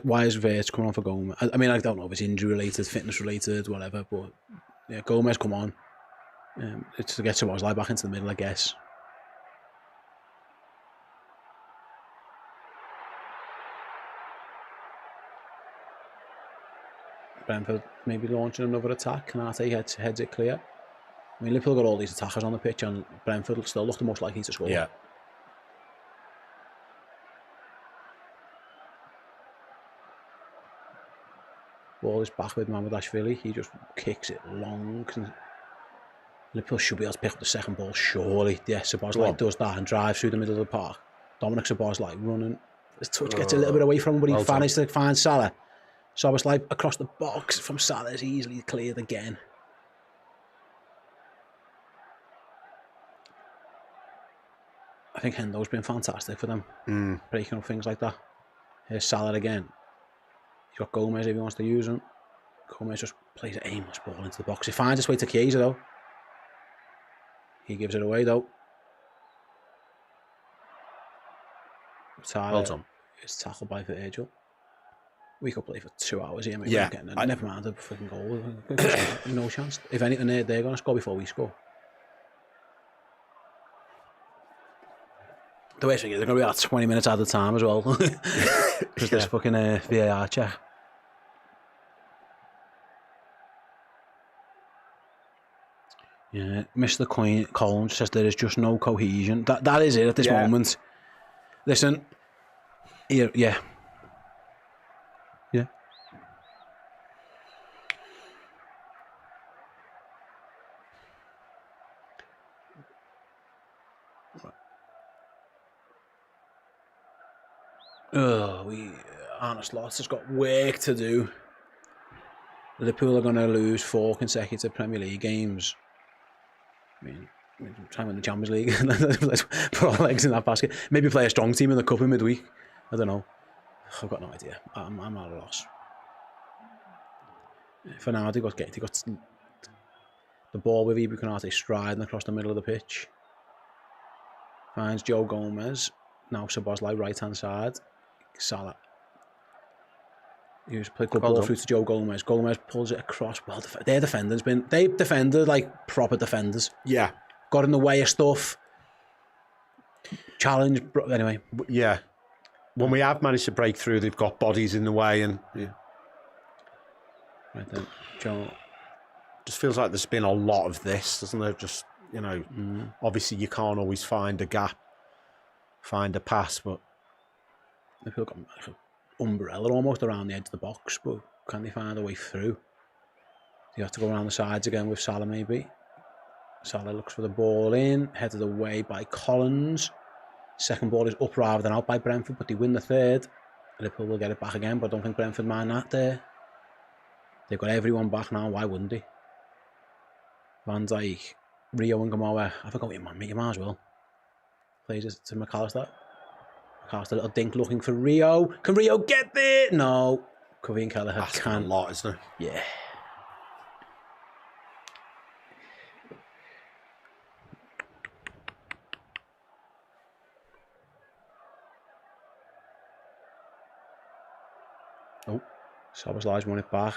why is Wirtz coming on for Gomez? I mean, I don't know if it's injury related, fitness related, whatever, but yeah, Gomez come on. It's to get Szoboszlai back into the middle, I guess. Brentford maybe launching another attack. Konate heads it clear. I mean, Liverpool got all these attackers on the pitch, and Brentford will still look the most likely to score. Yeah. Ball is back with Mamardashvili. He just kicks it long. Liverpool should be able to pick up the second ball, surely. Yeah, Szoboszlai does that and drives through the middle of the park. Dominic Szoboszlai running. His touch gets a little bit away from him, but he managed to find Salah. Szoboszlai across the box from Salah is easily cleared again. I think Hendo's been fantastic for them, breaking up things like that. Here's Salah again. He's got Gomez if he wants to use him. Gomez just plays an aimless ball into the box. He finds his way to Chiesa though. He gives it away though. Well done. It's tackled by Virgil. We could play for 2 hours here. Maybe never mind the fucking goal. No chance. If anything, they're going to score before we score. The worst thing is they're going to be about 20 minutes at a time as well. Because there's fucking VAR check. Yeah, Mr. Collins says there is just no cohesion. That is it at this moment. Listen, yeah. Arne Slot has got work to do. Liverpool are going to lose 4 consecutive Premier League games. I mean try and win the Champions League. Let's put our legs in that basket. Maybe play a strong team in the cup in midweek. I don't know. I've got no idea. I'm at a loss. For now, they got the ball with Ibu Konate striding across the middle of the pitch. Finds Joe Gomez. Now Szoboszlai right hand side. Salah. He's played good ball through to Joe Gomez. Gomez pulls it across. Well, their defenders they've defended like proper defenders. Yeah. Got in the way of stuff. Challenge. Anyway. Yeah. When we have managed to break through, they've got bodies in the way and... Yeah. Right then. Joe. Just feels like there's been a lot of this, doesn't there? Just, obviously you can't always find a gap, find a pass, but... They've got like an umbrella almost around the edge of the box, but can they find a way through? You have to go around the sides again with Salah maybe. Salah looks for the ball in, headed away by Collins. Second ball is up rather than out by Brentford, but they win the third. Liverpool will get it back again, but I don't think Brentford mind that there. They've got everyone back now, why wouldn't they? Van Dijk, Rio and Gamoa. I forgot you might as well. Plays it to McAllister. McAllister, a little dink looking for Rio. Can Rio get there? No. Covey and Kelleher can. A lot, isn't it? Yeah. Oh, Szoboszlai's won it back.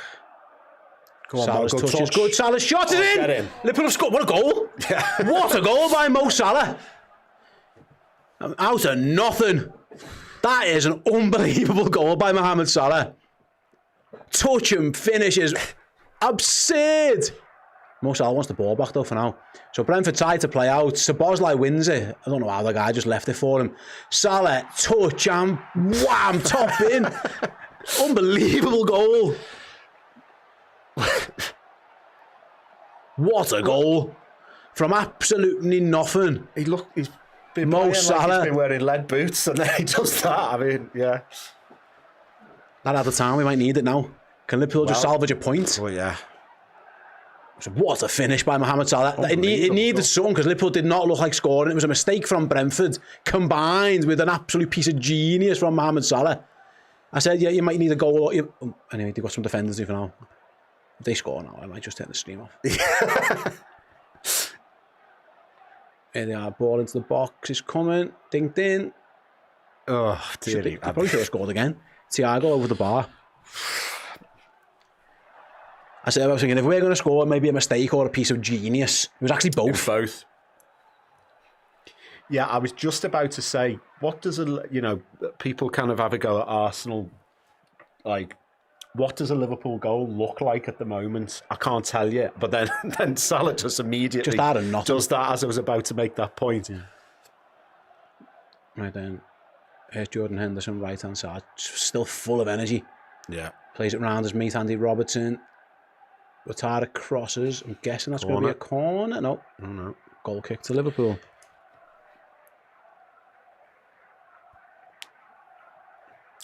Go on, Salah's touch is good. Salah's shot is in. Liverpool have scored. What a goal! What a goal by Mo Salah! Out of nothing. That is an unbelievable goal by Mohamed Salah. Touch and finish is absurd. Mo Salah wants the ball back though for now. So Brentford tried to play out. Szoboszlai wins it. I don't know how the guy just left it for him. Salah, touch and wham, top in. Unbelievable goal. What a goal. From absolutely nothing. He's been Mo Salah. Like he's been wearing lead boots and then he does that. I mean, yeah. That at the time, we might need it now. Can Liverpool just salvage a point? Oh, yeah. So what a finish by Mohamed Salah. It needed something because Liverpool did not look like scoring. It was a mistake from Brentford combined with an absolute piece of genius from Mohamed Salah. I said, yeah, you might need a goal. Anyway, they've got some defenders here for now. If they score now, I might just turn the stream off. Here they are, ball into the box is coming. Dinked in. Oh, dear. They probably should have scored again. Thiago over the bar. I was thinking, if we're going to score, maybe a mistake or a piece of genius. It was actually both. Both. Yeah, I was just about to say, what does people kind of have a go at Arsenal, like, what does a Liverpool goal look like at the moment? I can't tell you. But then Salah just immediately does that as I was about to make that point. Yeah. Right then, here's Jordan Henderson, right hand side, still full of energy. Yeah. Plays it round his mate Andy Robertson. Ouattara crosses. I'm guessing that's going to be a corner. No. Oh, no. Goal kick to Liverpool.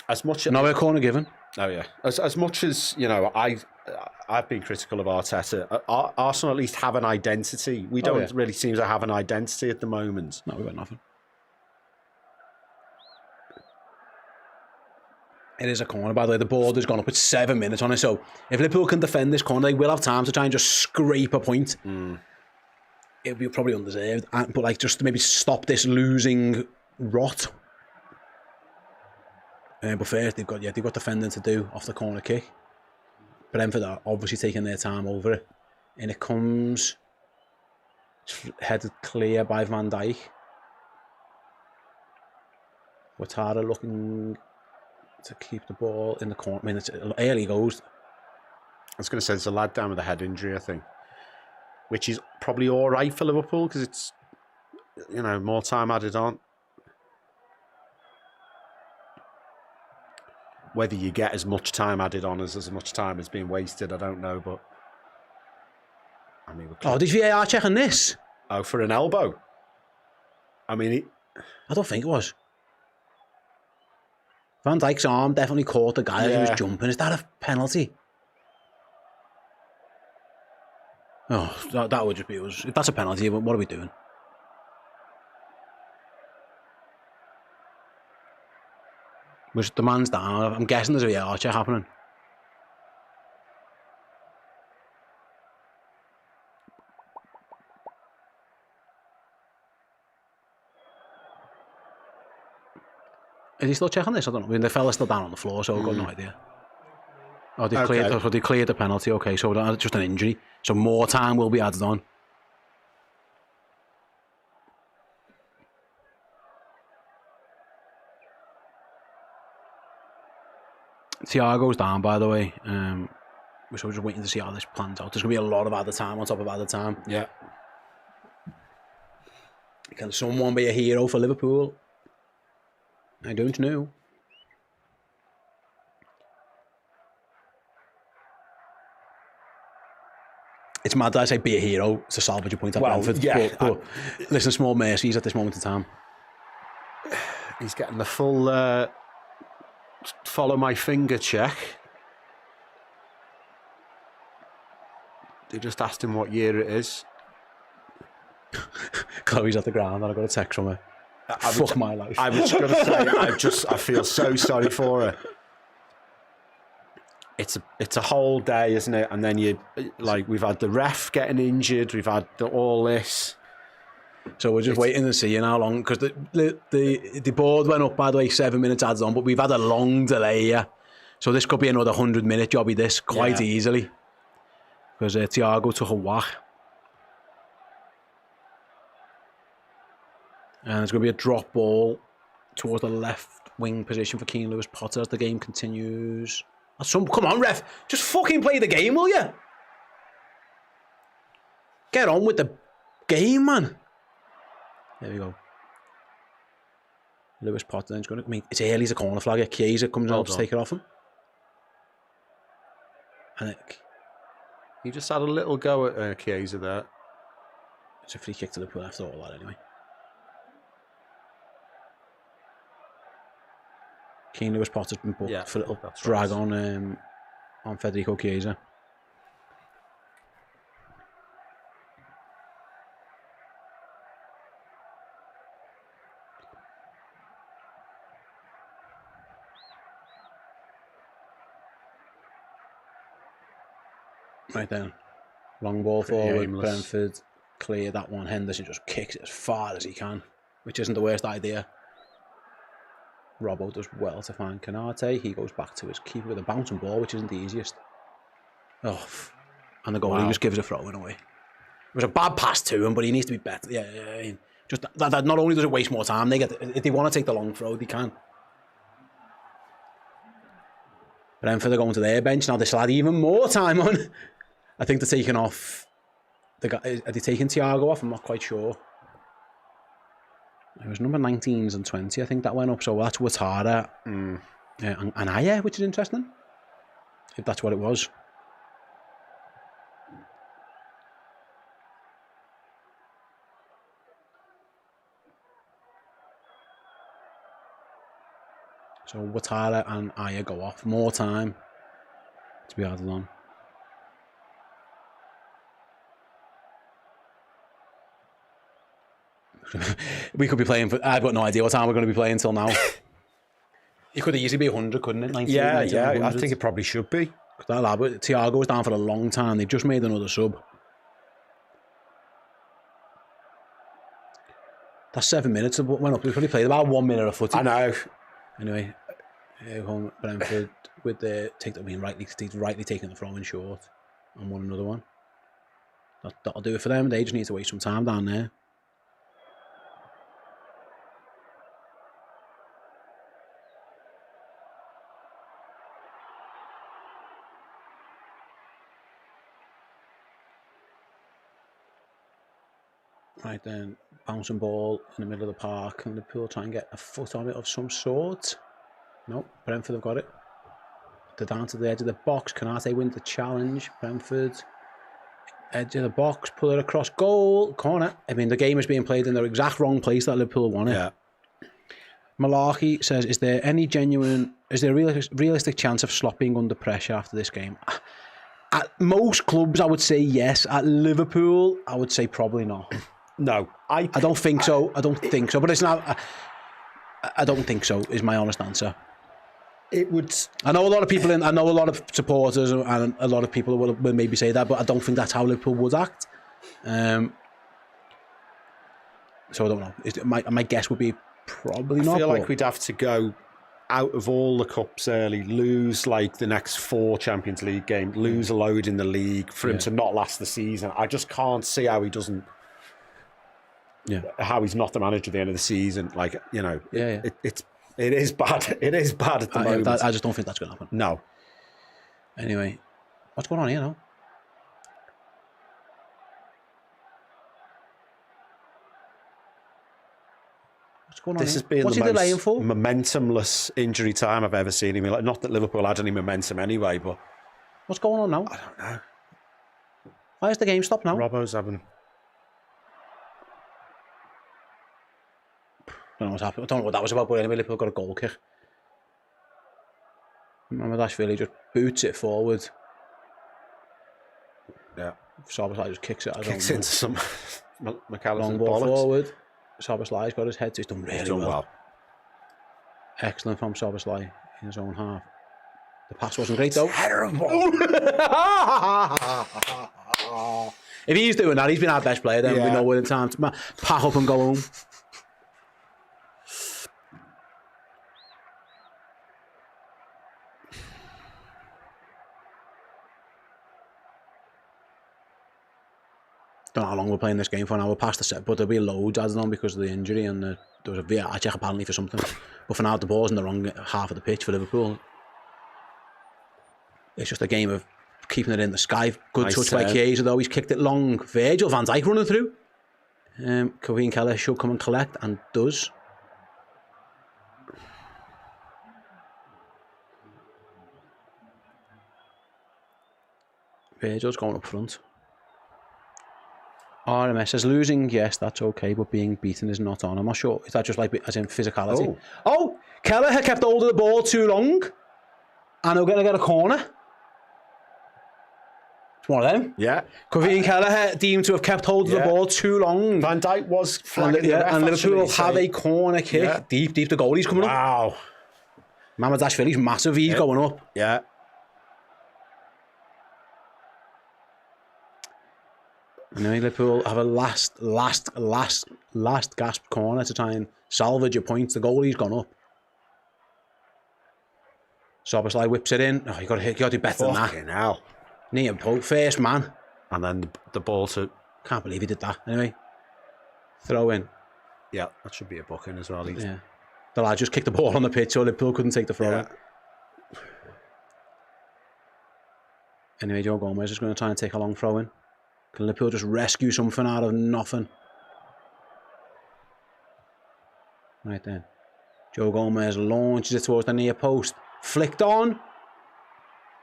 As much No, a corner given. Oh yeah. As much as I've been critical of Arteta. Arsenal at least have an identity. We don't really seem to have an identity at the moment. No, we've got nothing. It is a corner, by the way. The board has gone up. It's 7 minutes on it. So if Liverpool can defend this corner, they will have time to try and just scrape a point. It'll be probably undeserved, but like just to maybe stop this losing rot. But first, they've got defending to do off the corner kick. Brentford are obviously taking their time over it, and it comes headed clear by Van Dijk. Ouattara looking to keep the ball in the corner. I mean, it's early goes. I was going to say there's a lad down with a head injury, I think, which is probably all right for Liverpool because it's more time added on. Whether you get as much time added on as much time is being wasted, I don't know, but I mean, did VAR check on this? Oh, for an elbow? I mean, I don't think it was. Van Dijk's arm definitely caught the guy as he was jumping. Is that a penalty? Oh, that would just be us. If that's a penalty, what are we doing? Which the man's down. I'm guessing there's a VAR check happening. Is he still checking this? I don't know. I mean, the fella's still down on the floor, so I've got no idea. Oh, they cleared the penalty. Okay, so that's just an injury. So more time will be added on. Thiago's down, by the way. We're just waiting to see how this plans out. There's going to be a lot of added time on top of added time. Yeah. Can someone be a hero for Liverpool? I don't know. It's mad that I say be a hero to salvage a point at Brentford. Yeah, but listen, small mercies at this moment in time. He's getting the full follow my finger check. They just asked him what year it is. Chloe's at the ground and I got a text from her. Fuck my life. I was going to say, I feel so sorry for her. It's a whole day, isn't it? And then we've had the ref getting injured, we've had all this. So we're just waiting to see how long, because the board went up, by the way, 7 minutes adds on, but we've had a long delay here. So this could be another 100-minute jobby, this, quite easily. Because Thiago took a whack. And there's going to be a drop ball towards the left wing position for Keane Lewis Potter as the game continues. Come on, ref. Just fucking play the game, will you? Get on with the game, man. There we go. Lewis Potter is going to... I mean, it's early as a corner flag. Chiesa comes out to take it off him. And he just had a little go at Chiesa there. It's a free kick to Liverpool after all that, anyway. Keane Lewis Potter's been booked for a little drag on Federico Chiesa. Right then, long ball forward. Brentford clear that one. Henderson just kicks it as far as he can, which isn't the worst idea. Robbo does well to find Canate. He goes back to his keeper with a bouncing ball, which isn't the easiest. Oh, and the goalie just gives a throw in away. It was a bad pass to him, but he needs to be better. Yeah. Just that not only does it waste more time, if they want to take the long throw, they can. Brentford are going to their bench now. This will add even more time on. I think they're taking off the guy. Are they taking Thiago off? I'm not quite sure. It was number 19s and 20, I think that went up. So that's Ouattara. Yeah, and Aya, which is interesting. if that's what it was. So Watala and Aya go off. More time to be added on. We could be playing for... I've got no idea what time we're going to be playing till now. It could easily be 100, couldn't it? 90, Yeah, 90, yeah. 100. I think it probably should be. Thiago was down for a long time. They've just made another sub. That's 7 minutes. Went up. We probably played about 1 minute of footy. I know. Anyway, here come Brentford with the rightly taking the throw in short and won another one. That'll do it for them. They just need to waste some time down there. Right then, bouncing ball in the middle of the park, and Liverpool try and get a foot on it of some sort. No, Brentford have got it. They're down to the edge of the box. Konate wins the challenge. Brentford, edge of the box, pull it across goal, corner. I mean, the game is being played in the exact wrong place that Liverpool won it. Yeah. Malarkey says, is there a realistic chance of slopping under pressure after this game? At most clubs, I would say yes. At Liverpool, I would say probably not. No, I don't think so. I don't think so. But it's not. I don't think so. Is my honest answer. It would. I know a lot of people. I know a lot of supporters and a lot of people will maybe say that, but I don't think that's how Liverpool would act. So I don't know. My guess would be probably not. I feel like we'd have to go out of all the cups early, lose like the next 4 Champions League games, lose a load in the league for him to not last the season. I just can't see how he doesn't. Yeah, how he's not the manager at the end of the season. Like, you know, it is bad. It is bad at the moment. I just don't think that's going to happen. No. Anyway, what's going on here now? What's going on This here? has been What's the he delaying for? momentumless injury time I've ever seen him. Like, not that Liverpool had any momentum anyway, but what's going on now? I don't know. Why is the game stopped now? Robbo's having. I don't know what's happened. I don't know what that was about, but anyway, Liverpool got a goal kick. Mamardashvili just boots it forward. Yeah. Szoboszlai just kicks it. Kicks into some McAllister's long ball bollocks. Forward. Szoboszlai's got his head, so he's done really done well. Excellent from Szoboszlai in his own half. The pass wasn't great though. Terrible. If he's doing that, he's been our best player. Then we know when it's time to pack up and go home. Don't know how long we're playing this game for now. We're past the set, but there'll be loads added on because of the injury and there was a VAR check apparently for something. But for now, the ball's in the wrong half of the pitch for Liverpool. It's just a game of keeping it in the sky. Good nice touch by Chiesa though. He's kicked it long. Virgil van Dijk running through. Kevin Keller should come and collect and does. Virgil's going up front. RMS says losing, yes, that's okay, but being beaten is not on. I'm not sure. Is that just like as in physicality? Oh, Keller had kept hold of the ball too long, and they're going to get a corner. It's one of them. Yeah. Kevin Keller deemed to have kept hold of the ball too long. Van Dijk was flagging the ref, and Liverpool have a corner kick deep. The goalie's coming up. Wow. Mamardashvili's massive. He's going up. Yeah. Anyway, Liverpool have a last gasp corner to try and salvage your points. The goalie's gone up. Szoboszlai whips it in. Oh, you got to do better than that. Fucking hell. Near poke, first man. And then the ball to. Can't believe he did that. Anyway, throw in. Yeah, that should be a booking as well. Yeah, the lad just kicked the ball on the pitch, so Liverpool couldn't take the throw in. Anyway, Joe Gomez is going to try and take a long throw in. Can Liverpool just rescue something out of nothing? Right then. Joe Gomez launches it towards the near post. Flicked on.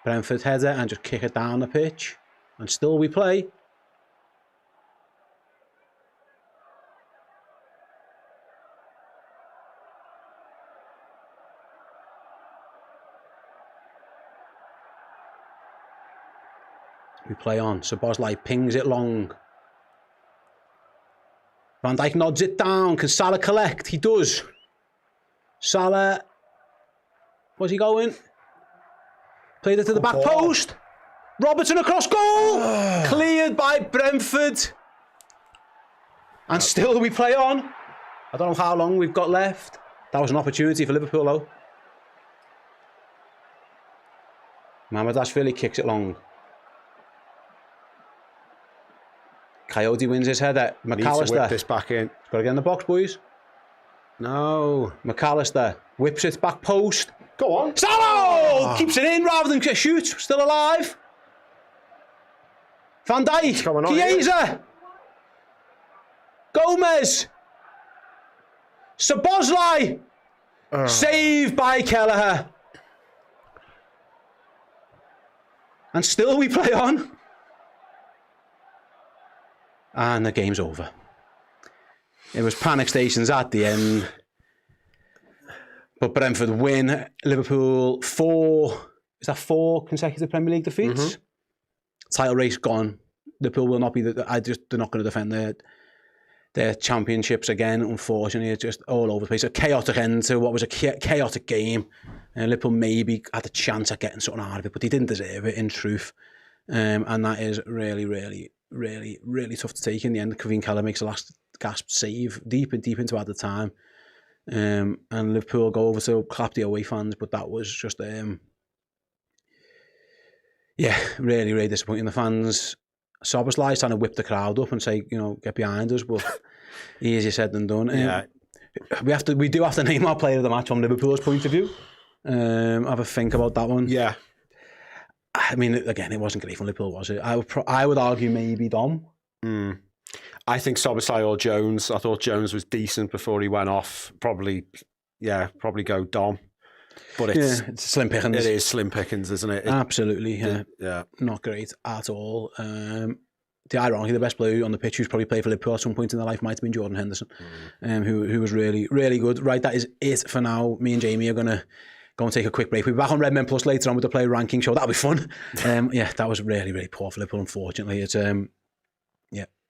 Brentford header and just kick it down the pitch. And still we play. We play on. Szoboszlai pings it long. Van Dijk nods it down. Can Salah collect? He does. Salah. Where's he going? Played it to the back post. Robertson across goal. Cleared by Brentford. And still we play on. I don't know how long we've got left. That was an opportunity for Liverpool though. Mamardashvili kicks it long. Coyote wins his header. McAllister. Need to whip this back in. He's got to get in the box, boys. No. McAllister whips it back post. Go on. Salah keeps it in rather than shoot. Still alive. Van Dijk. Chiesa. Gomez. Szoboszlai. Saved by Kelleher. And still we play on. And the game's over. It was panic stations at the end. But Brentford win. Liverpool 4 consecutive Premier League defeats. Title race gone. Liverpool will not be they're not going to defend their championships again, unfortunately. It's just all over the place. A chaotic end to what was a chaotic game. Liverpool maybe had a chance at getting something out of it, but they didn't deserve it in truth. And that is really, really, really, really tough to take in the end. Kevin Keller makes a last gasp save deep into added time. And Liverpool go over to clap the away fans, but that was just really, really disappointing. The fans, Szoboszlai's trying to whip the crowd up and say, get behind us, but easier said than done. We do have to name our player of the match from Liverpool's point of view. Have a think about that one. Yeah. I mean, again, it wasn't great from Liverpool, was it? I would argue maybe Dom. I think Szoboszlai or Jones. I thought Jones was decent before he went off. Probably go Dom. But it's slim pickings. It is slim pickings, isn't it? Absolutely. Yeah. Not great at all. Ironically, the best player on the pitch who's probably played for Liverpool at some point in their life might have been Jordan Henderson, who was really, really good. Right, that is it for now. Me and Jamie are going to go and take a quick break. We'll be back on Redmen Plus later on with the player ranking show. That'll be fun. That was really, really poor for Liverpool, unfortunately. It's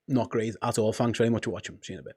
not great at all. Thanks very much for watching. See you in a bit.